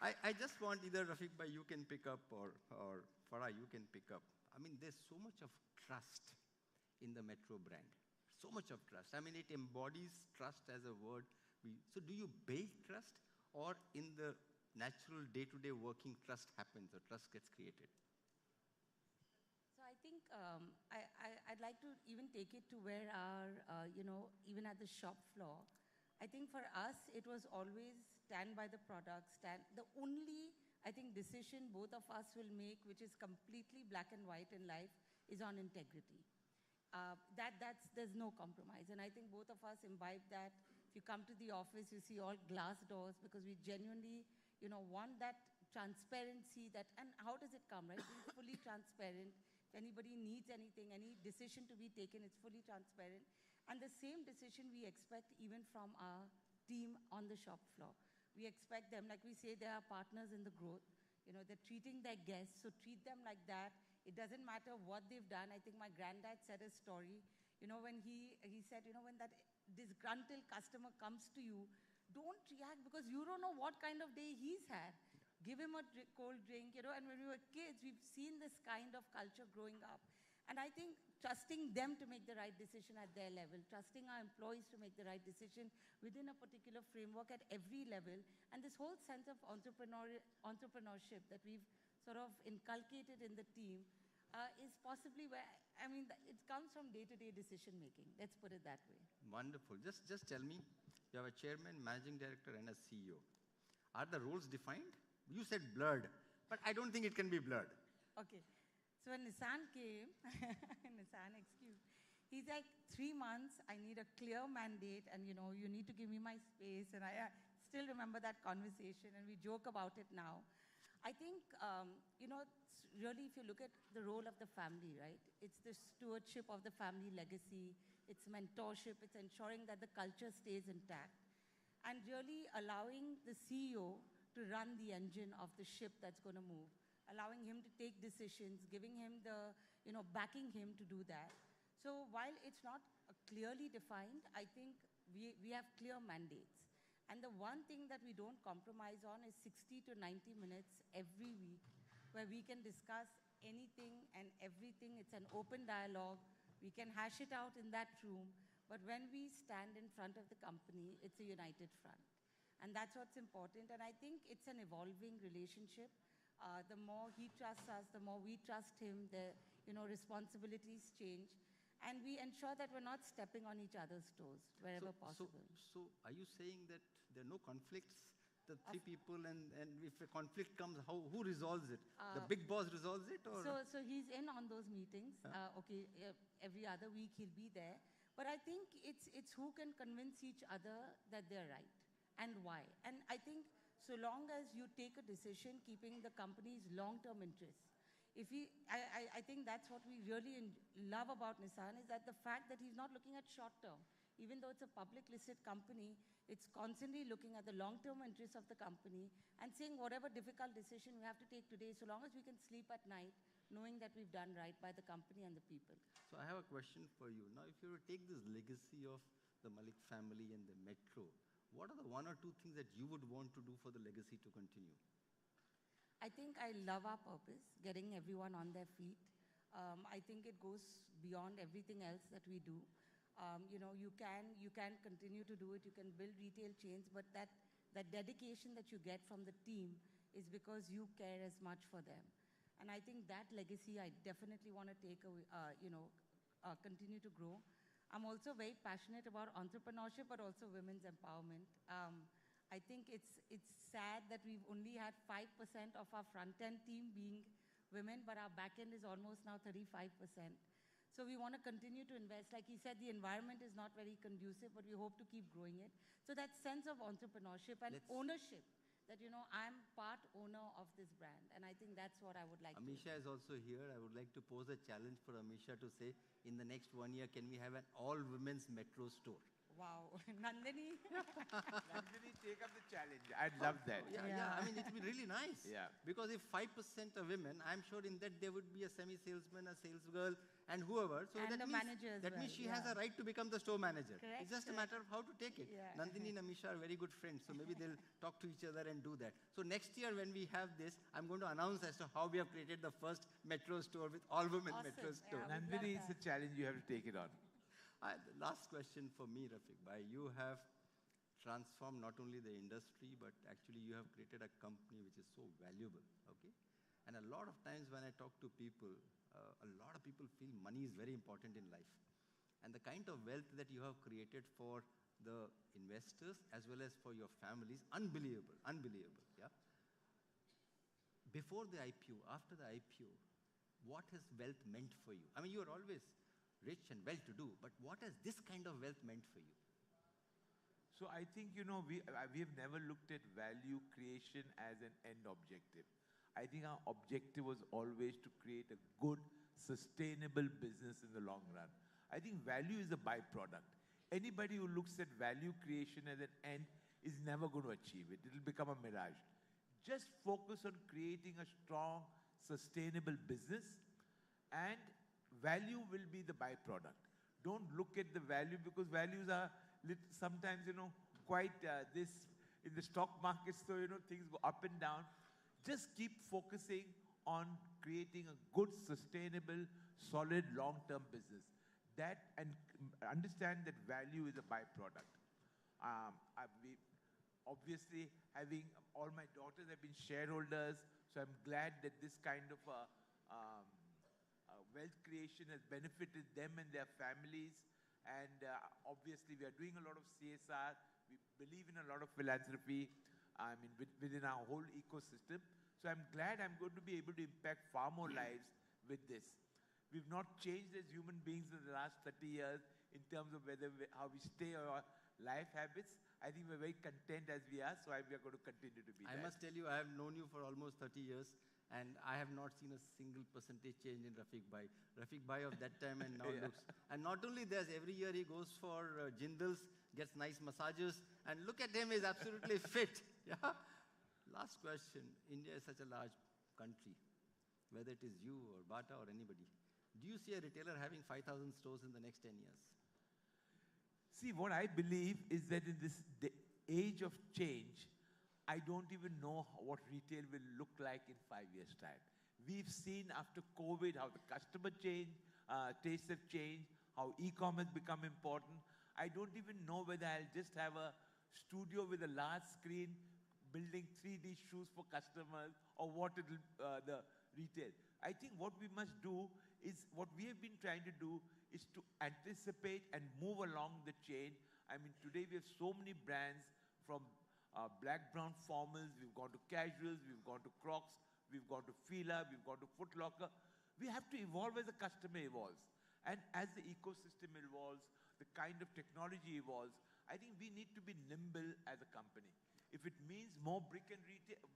I just want either Rafiq bhai you can pick up or Farah you can pick up. I mean, there's so much of trust in the Metro brand. So much of trust. I mean, it embodies trust as a word. So do you build trust, or in the natural day-to-day working, trust happens or trust gets created? So I think I'd like to even take it to where our, even at the shop floor, I think for us, it was always stand by the product, the only, I think, decision both of us will make, which is completely black and white in life, is on integrity. There's no compromise. And I think both of us imbibe that. If you come to the office, you see all glass doors, because we genuinely, want that transparency, and how does it come, right? Being fully transparent. If anybody needs anything, any decision to be taken, it's fully transparent. And the same decision we expect even from our team on the shop floor. We expect them, like we say, they are partners in the growth. They're treating their guests, so treat them like that. It doesn't matter what they've done. I think my granddad said a story, when he said, when that disgruntled customer comes to you, don't react, because you don't know what kind of day he's had. Give him a cold drink, and when we were kids, we've seen this kind of culture growing up. And I think trusting them to make the right decision at their level, trusting our employees to make the right decision within a particular framework at every level, and this whole sense of entrepreneurship that we've sort of inculcated in the team is possibly where, it comes from day-to-day decision making. Let's put it that way. Wonderful. Just tell me, you have a chairman, managing director, and a CEO. Are the roles defined? You said blurred, but I don't think it can be blurred. Okay. So when Nissan came, he's like, 3 months, I need a clear mandate, and you need to give me my space. And I still remember that conversation, and we joke about it now. I think, really, if you look at the role of the family, right? It's the stewardship of the family legacy, it's mentorship, it's ensuring that the culture stays intact, and really allowing the CEO to run the engine of the ship that's going to move, allowing him to take decisions, giving him the, backing him to do that. So while it's not clearly defined, I think we have clear mandates. And the one thing that we don't compromise on is 60 to 90 minutes every week, where we can discuss anything and everything. It's an open dialogue. We can hash it out in that room. But when we stand in front of the company, it's a united front. And that's what's important. And I think it's an evolving relationship. The more he trusts us, the more we trust him, the responsibilities change. And we ensure that we're not stepping on each other's toes wherever possible. So are you saying that there are no conflicts, the three people, and if a conflict comes, who resolves it? The big boss resolves it? Or? So he's in on those meetings. Every other week he'll be there. But I think it's who can convince each other that they're right and why. And I think so long as you take a decision keeping the company's long-term interests, I think that's what we really love about Nissan, is that the fact that he's not looking at short-term. Even though it's a public listed company, it's constantly looking at the long-term interests of the company and saying whatever difficult decision we have to take today, so long as we can sleep at night, knowing that we've done right by the company and the people. So I have a question for you. Now, if you were to take this legacy of the Malik family and the metro, what are the one or two things that you would want to do for the legacy to continue? I think I love our purpose, getting everyone on their feet. I think it goes beyond everything else that we do. You can continue to do it, you can build retail chains, but that dedication that you get from the team is because you care as much for them. And I think that legacy I definitely want to take away, continue to grow. I'm also very passionate about entrepreneurship, but also women's empowerment. I think it's sad that we've only had 5% of our front-end team being women, but our back-end is almost now 35%. So we want to continue to invest. Like he said, the environment is not very conducive, but we hope to keep growing it. So that sense of entrepreneurship and ownership, that, I'm part owner of this brand. And I think that's what I would like Amisha is also here. I would like to pose a challenge for Amisha to say, in the next 1 year, can we have an all-women's metro store? Wow. Nandini? Nandini, take up the challenge. I'd love that. Yeah. I mean, it would be really nice. Yeah. Because if 5% are women, I'm sure in that there would be a semi-salesman, a sales girl, and whoever. So and that a means, manager as that well. means she has a right to become the store manager. Correct, It's just a matter of how to take it. Yeah. Nandini and Amisha are very good friends, so maybe they'll talk to each other and do that. So next year when we have this, I'm going to announce as to how we have created the first metro store with all-women metro store. Nandini, it's a challenge. You have to take it on. The last question for me, Rafiq Bhai. You have transformed not only the industry, but actually you have created a company which is so valuable, okay? And a lot of times when I talk to people, a lot of people feel money is very important in life. And the kind of wealth that you have created for the investors as well as for your families, unbelievable, yeah? Before the IPO, after the IPO, what has wealth meant for you? I mean, you are always rich and well-to-do, but what has this kind of wealth meant for you? So I think, we have never looked at value creation as an end objective. I think our objective was always to create a good, sustainable business in the long run. I think value is a byproduct. Anybody who looks at value creation as an end is never going to achieve it. It will become a mirage. Just focus on creating a strong, sustainable business, and value will be the byproduct. Don't look at the value, because values are sometimes, quite this in the stock market, so, things go up and down. Just keep focusing on creating a good, sustainable, solid, long-term business. And understand that value is a byproduct. Obviously, having all my daughters have been shareholders, so I'm glad that this kind of wealth creation has benefited them and their families. And obviously, we are doing a lot of CSR. We believe in a lot of philanthropy, within our whole ecosystem. So I'm glad I'm going to be able to impact far more lives with this. We've not changed as human beings in the last 30 years in terms of how we stay or our life habits. I think we're very content as we are, so we are going to continue to be I must tell you, I have known you for almost 30 years, and I have not seen a single percentage change in Rafiq Bhai. Rafiq Bhai of that time and now looks. And not only this, every year he goes for Jindals, gets nice massages, and look at him, he's absolutely fit. Yeah. Last question. India is such a large country, whether it is you or Bata or anybody. Do you see a retailer having 5,000 stores in the next 10 years? See, what I believe is that in this age of change, I don't even know what retail will look like in 5 years' time. We've seen after COVID how the customer tastes have changed, how e-commerce become important. I don't even know whether I'll just have a studio with a large screen building 3D shoes for customers, or what it will, the retail. I think what we must do is, what we have been trying to do is to anticipate and move along the chain. I mean, today we have so many brands, from black, brown formals, we've gone to casuals, we've gone to Crocs, we've gone to Fila, we've gone to Foot Locker. We have to evolve as the customer evolves. And as the ecosystem evolves, the kind of technology evolves, I think we need to be nimble as a company. If it means more brick and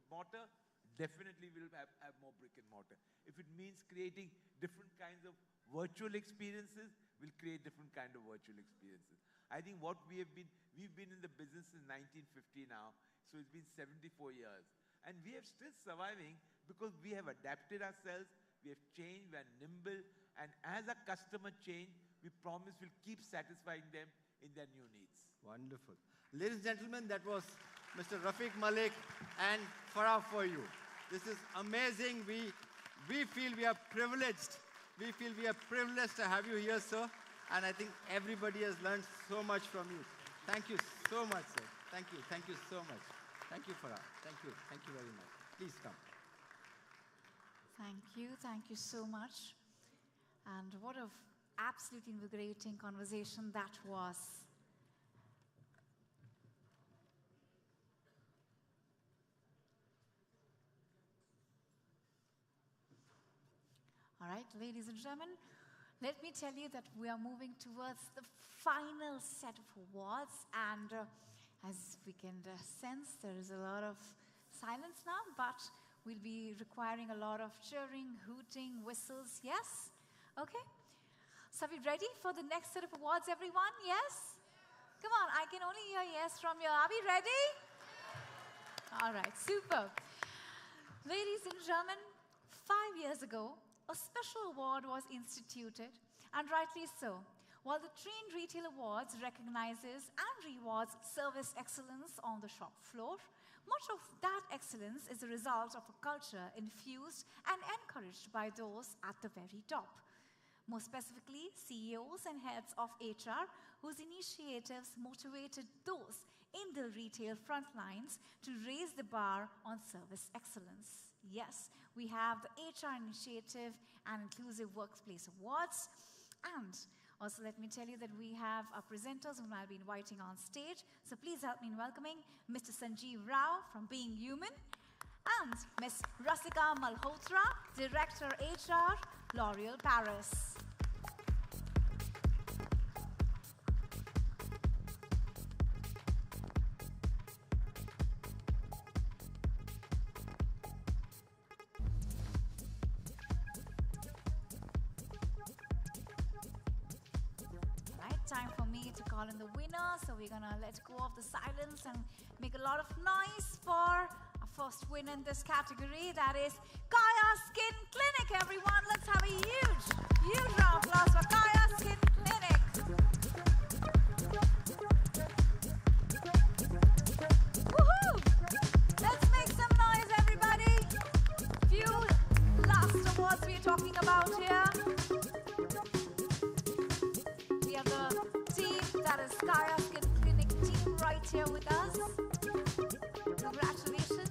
mortar, definitely we'll have more brick and mortar. If it means creating different kinds of virtual experiences, we'll create different kind of virtual experiences. I think we've been in the business since 1950 now, so it's been 74 years. And we are still surviving because we have adapted ourselves, We have changed, we are nimble, and as a customer change, we promise we'll keep satisfying them in their new needs. Wonderful. Ladies and gentlemen, that was Mr. Rafiq Malik and Farah for you. This is amazing. We feel we are privileged. We feel we are privileged to have you here, sir. And I think everybody has learned so much from you. Thank you so much, sir. Thank you. Thank you so much. Thank you, Farah. Thank you. Thank you very much. Please come. Thank you. Thank you so much. And what an absolutely invigorating conversation that was. All right, ladies and gentlemen, let me tell you that we are moving towards the final set of awards. And as we can sense, there is a lot of silence now, but we'll be requiring a lot of cheering, hooting, whistles. Yes? Okay. So are we ready for the next set of awards, everyone? Yes? Come on, I can only hear yes from you. Are we ready? All right, super. Ladies and gentlemen, 5 years ago, a special award was instituted, and rightly so. While the TRRAIN Retail Awards recognizes and rewards service excellence on the shop floor, much of that excellence is a result of a culture infused and encouraged by those at the very top. More specifically, CEOs and heads of HR whose initiatives motivated those in the retail front lines to raise the bar on service excellence. Yes, we have the HR Initiative and Inclusive Workplace Awards. And also let me tell you that we have our presenters whom I'll be inviting on stage. So please help me in welcoming Mr. Sanjeev Rao from Being Human and Ms. Rasika Malhotra, Director HR, L'Oréal Paris. Time for me to call in the winner, so we're gonna let go of the silence and make a lot of noise for our first winner in this category. That is Kaya Skin Clinic, everyone. Let's have a huge round of applause for Kaya Skin Clinic. Woohoo! Let's make some noise, everybody. Few last awards we're talking about here. That is Kaya Skin Clinic team right here with us. Congratulations.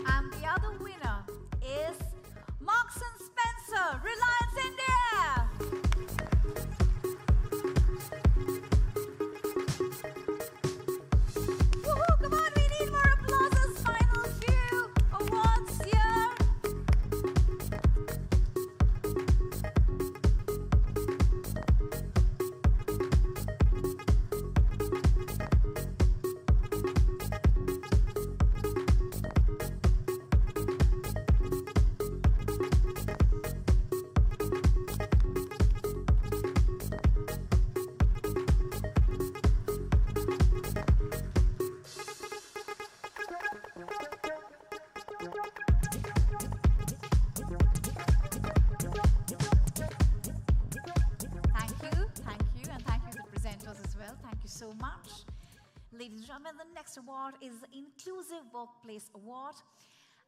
And the other winner is Marks & Spencer, Reliance India. Woohoo, come on, we need more applauses. Final few awards here. So much. Ladies and gentlemen, the next award is the Inclusive Workplace Award.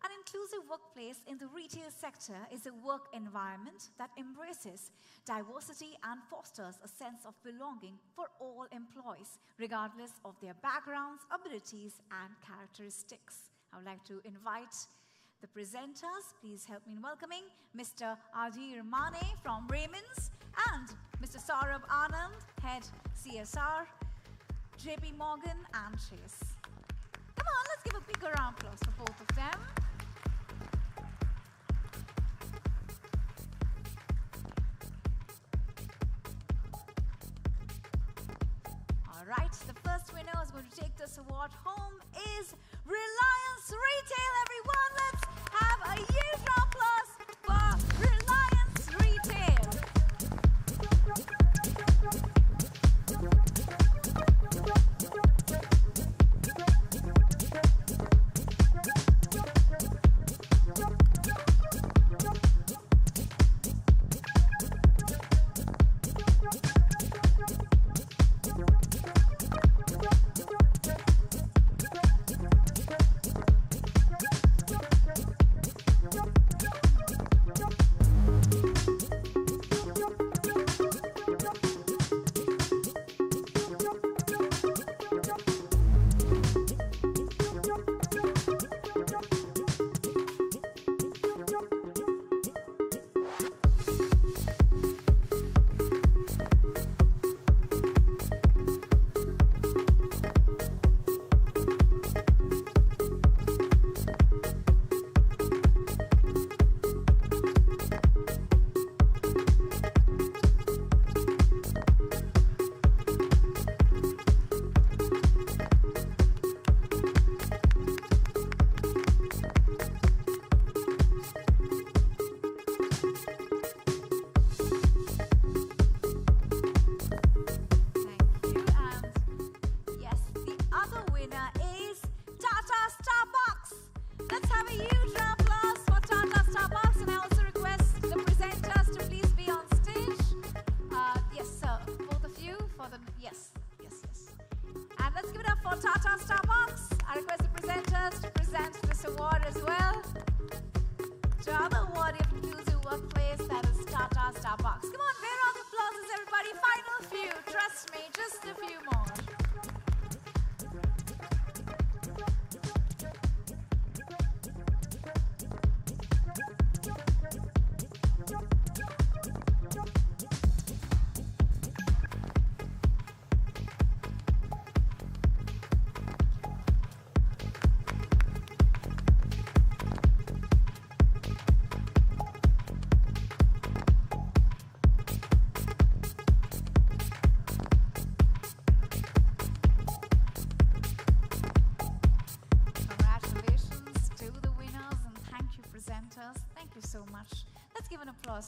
An inclusive workplace in the retail sector is a work environment that embraces diversity and fosters a sense of belonging for all employees, regardless of their backgrounds, abilities, and characteristics. I would like to invite the presenters. Please help me in welcoming Mr. Adhir Mane from Raymond's and Mr. Saurabh Anand, Head CSR, JP Morgan and Chase. Come on, let's give a bigger round of applause for both of them. All right, the first winner is going to this award home is Reliance Retail, everyone. Let's have a huge applause for Reliance Retail.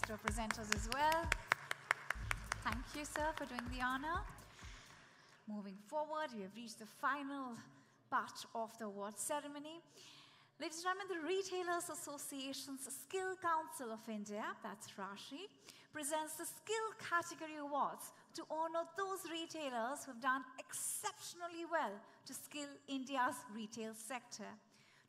To our presenters as well. Thank you, sir, for doing the honor. Moving forward, we have reached the final part of the award ceremony. Ladies and gentlemen, the Retailers Association's Skill Council of India, that's RASHI, presents the Skill Category Awards to honor those retailers who have done exceptionally well to skill India's retail sector.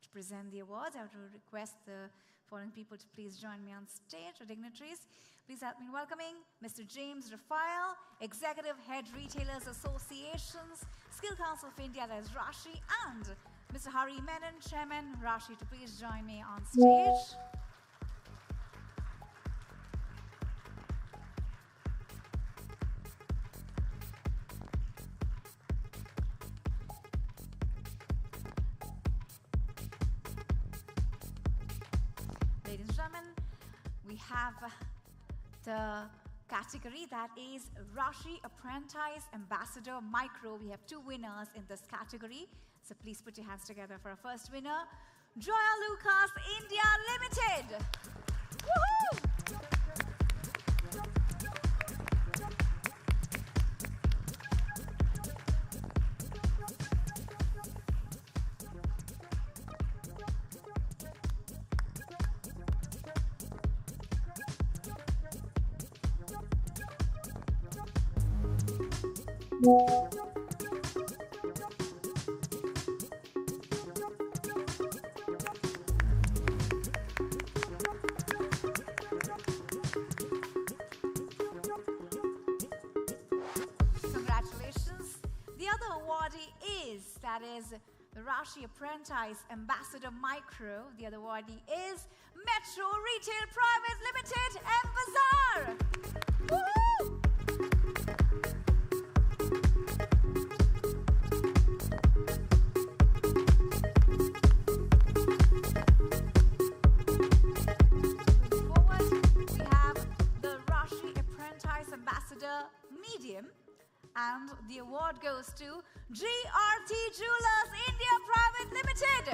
To present the awards, I would request the following people to please join me on stage, or dignitaries. Please help me in welcoming Mr. James Raphael, Executive Head Retailers Associations, Skill Council of India, that is RASHI, and Mr. Hari Menon, Chairman RASHI, to please join me on stage. Ladies and gentlemen, we have the category that is RASHI Apprentice Ambassador Micro. We have two winners in this category. So please put your hands together for our first winner, Joya Lucas India Limited. Woohoo! Congratulations. The other awardee that is the RASHI Apprentice Ambassador Micro. The other awardee is Metro Retail Private Limited and Bazaar. Woohoo! Moving forward, we have the RASHI Apprentice Ambassador Medium. And the award goes to GRT Jewelers India Private Limited.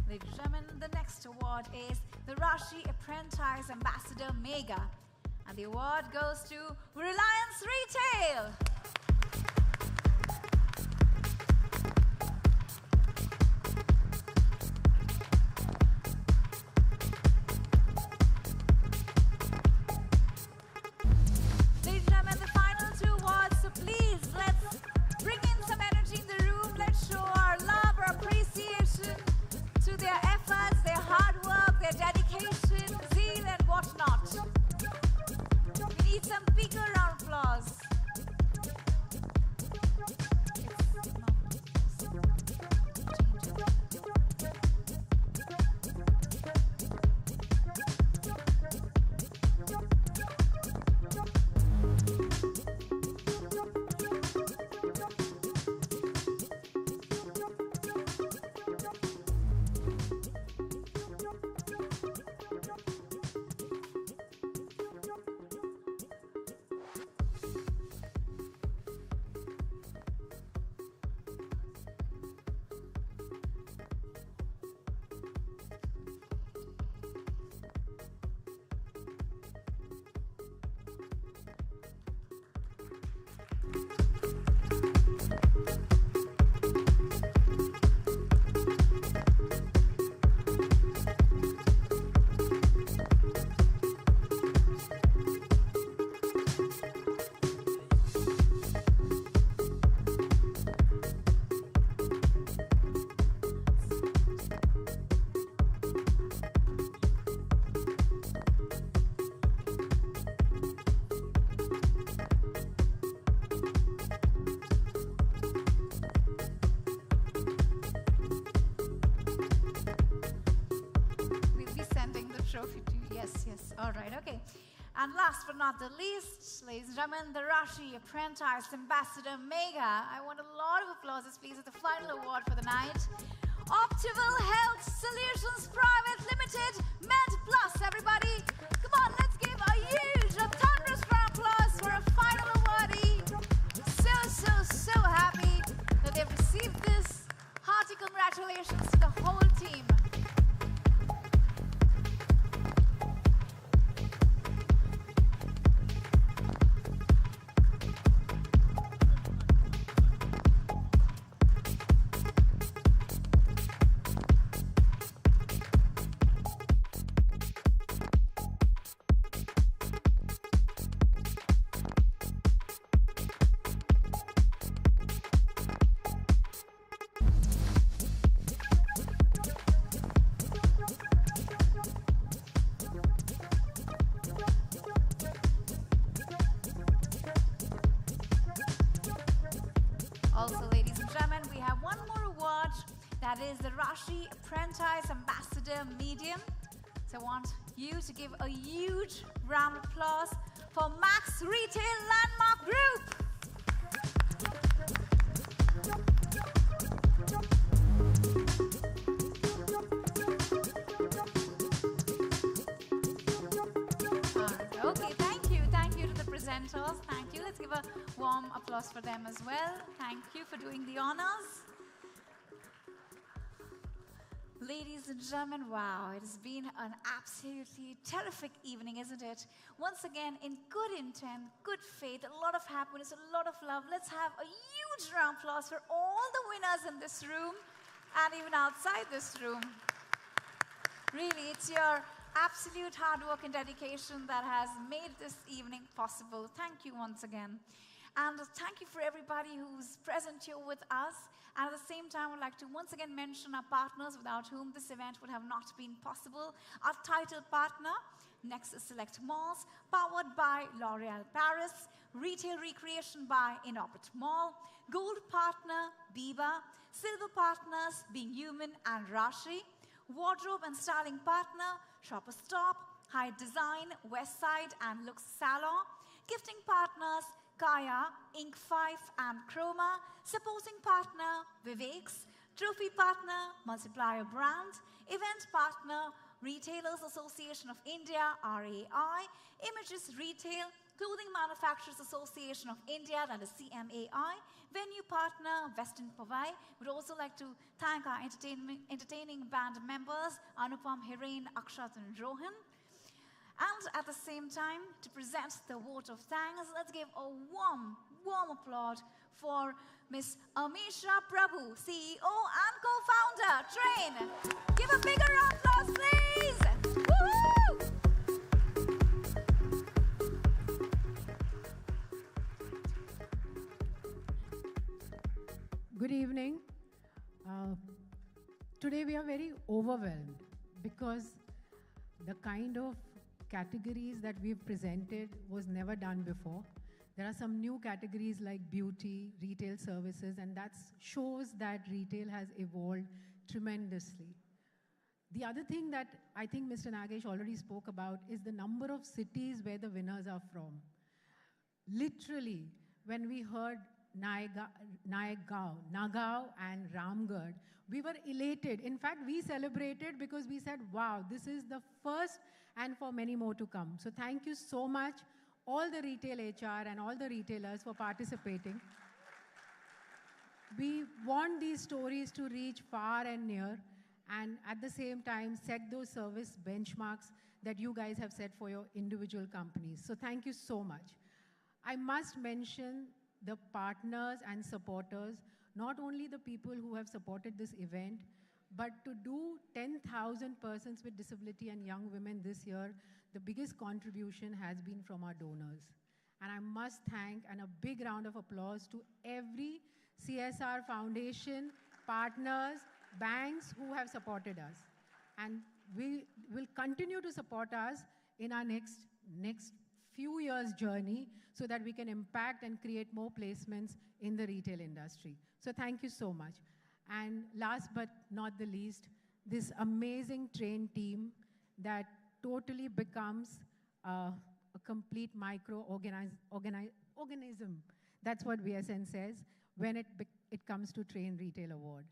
Ladies and gentlemen, the next award is the Rashi Apprentice Ambassador Mega. And the award goes to Reliance Retail. Ladies and gentlemen, the final two awards, so please let's bring in some energy in the room. Let's show our love, our appreciation to their efforts, their hard work, their dedication, zeal and whatnot. We need some bigger round of applause. Trophy to you. Yes, yes. All right, okay. And last but not the least, ladies and gentlemen, the Rashi Apprentice Ambassador Mega. I want a lot of applauses, please, at the final award for the night. Optimal Health Solutions Private Limited, Med Plus, everybody. Come on, let's give a huge, a thunderous round of applause for a final awardee. So happy that they've received this. Hearty congratulations to the whole team. Also, ladies and gentlemen, we have one more award. That is the Rashi Apprentice Ambassador Medium. So I want you to give a huge round of applause for Max Retail Landmark Group. Okay, thank you to the presenters. Thank you. Let's give a warm applause for them as well. Thank you for doing the honors. Ladies and gentlemen, wow, it has been an absolutely terrific evening, isn't it? Once again, in good intent, good faith, a lot of happiness, a lot of love. Let's have a huge round of applause for all the winners in this room and even outside this room. Really, it's your absolute hard work and dedication that has made this evening possible. Thank you once again. And thank you for everybody who's present here with us. And at the same time, I would like to once again mention our partners without whom this event would have not been possible. Our title partner, Nexus Select Malls, powered by L'Oreal Paris, Retail Recreation by Inorbit Mall, Gold Partner, Biba, Silver Partners, Being Human and Rashi, Wardrobe and Styling Partner, Shopper Stop, High Design, Westside and Looks Salon, Gifting Partners, Kaya, Ink 5 and Chroma, Supporting Partner, Vivek's, Trophy Partner, Multiplier Brand, Event Partner, Retailers Association of India, RAI, Images Retail, Clothing Manufacturers Association of India, that is CMAI, Venue Partner, Western Pavai. We'd also like to thank our entertaining band members, Anupam, Hiren, Akshat and Rohan. And at the same time, to present the vote of thanks, let's give a warm, warm applause for Ms. Amisha Prabhu, CEO and co-founder, TRRAIN. Give a bigger round of applause, please. Woo-hoo! Good evening. Today we are very overwhelmed because the kind of categories that we've presented was never done before. There are some new categories like beauty, retail services, and that shows that retail has evolved tremendously. The other thing that I think Mr. Nagesh already spoke about is the number of cities where the winners are from. Literally, when we heard Nagaon and Ramgarh, we were elated. In fact, we celebrated because we said, wow, this is the first and for many more to come. So thank you so much, all the retail HR and all the retailers for participating. We want these stories to reach far and near and at the same time set those service benchmarks that you guys have set for your individual companies. So thank you so much. I must mention the partners and supporters, not only the people who have supported this event, but to do 10,000 persons with disability and young women this year, the biggest contribution has been from our donors. And I must thank and a big round of applause to every CSR foundation, partners, banks who have supported us. And we will continue to support us in our next few years' journey so that we can impact and create more placements in the retail industry. So thank you so much. And last but not the least, this amazing TRRAIN team that totally becomes a complete micro-organism. That's what VSN says when it comes to TRRAIN Retail Award.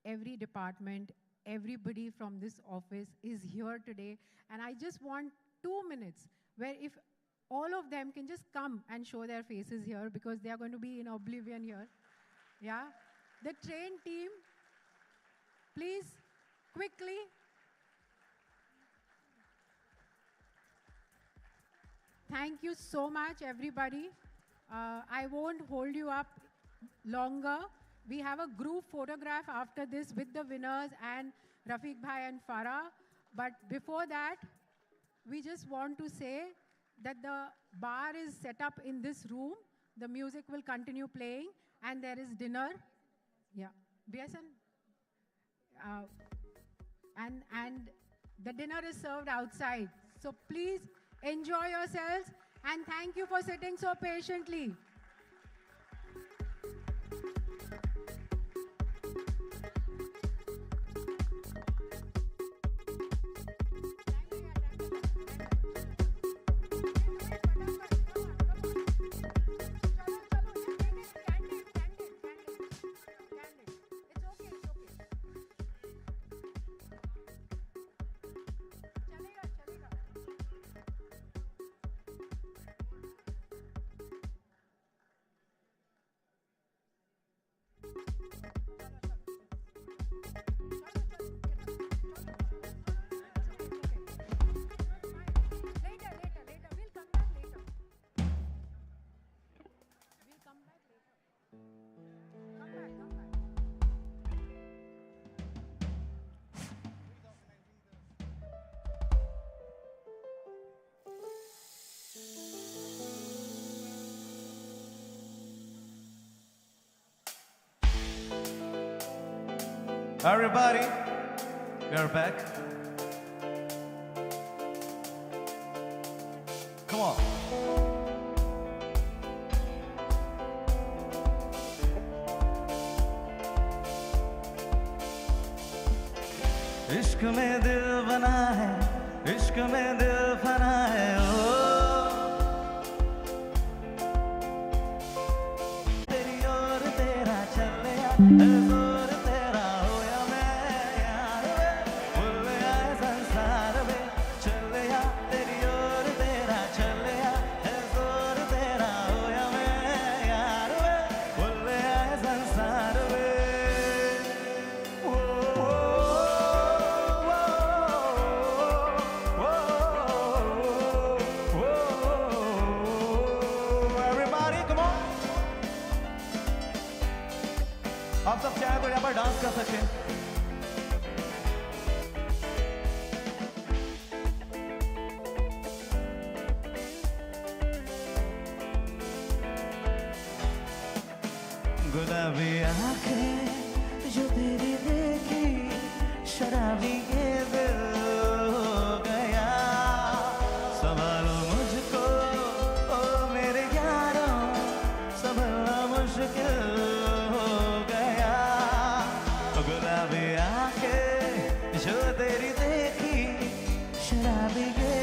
Every department, everybody from this office is here today. And I just want 2 minutes where if all of them can just come and show their faces here because they are going to be in oblivion here. Yeah? The TRRAIN team, please, quickly. Thank you so much, everybody. I won't hold you up longer. We have a group photograph after this with the winners and Rafiq Bhai and Farah. But before that, we just want to say that the bar is set up in this room. The music will continue playing and there is dinner. Yeah. BSN? And the dinner is served outside. So please enjoy yourselves and thank you for sitting so patiently. Everybody, we are back. Come on. इश्क में दिल बना है, इश्क में दिल फना है, ओ तेरी और तेरा चल या जोर तेरा हो या मैं यार वे बोल या संसार में चल या तेरी और तेरा चल या जोर तेरा हो या मैं यार वे बोल या संसार में आप सब चाहें तो यहाँ पर डांस कर सकते हैं। गुलाबी आंखें जो तेरी देखी शराबी ये दिल हो गया संभालो मुझको ओ मेरे यारों संभलना मुश्किल गुलाबी आंखें जो तेरी देखी शराबी ये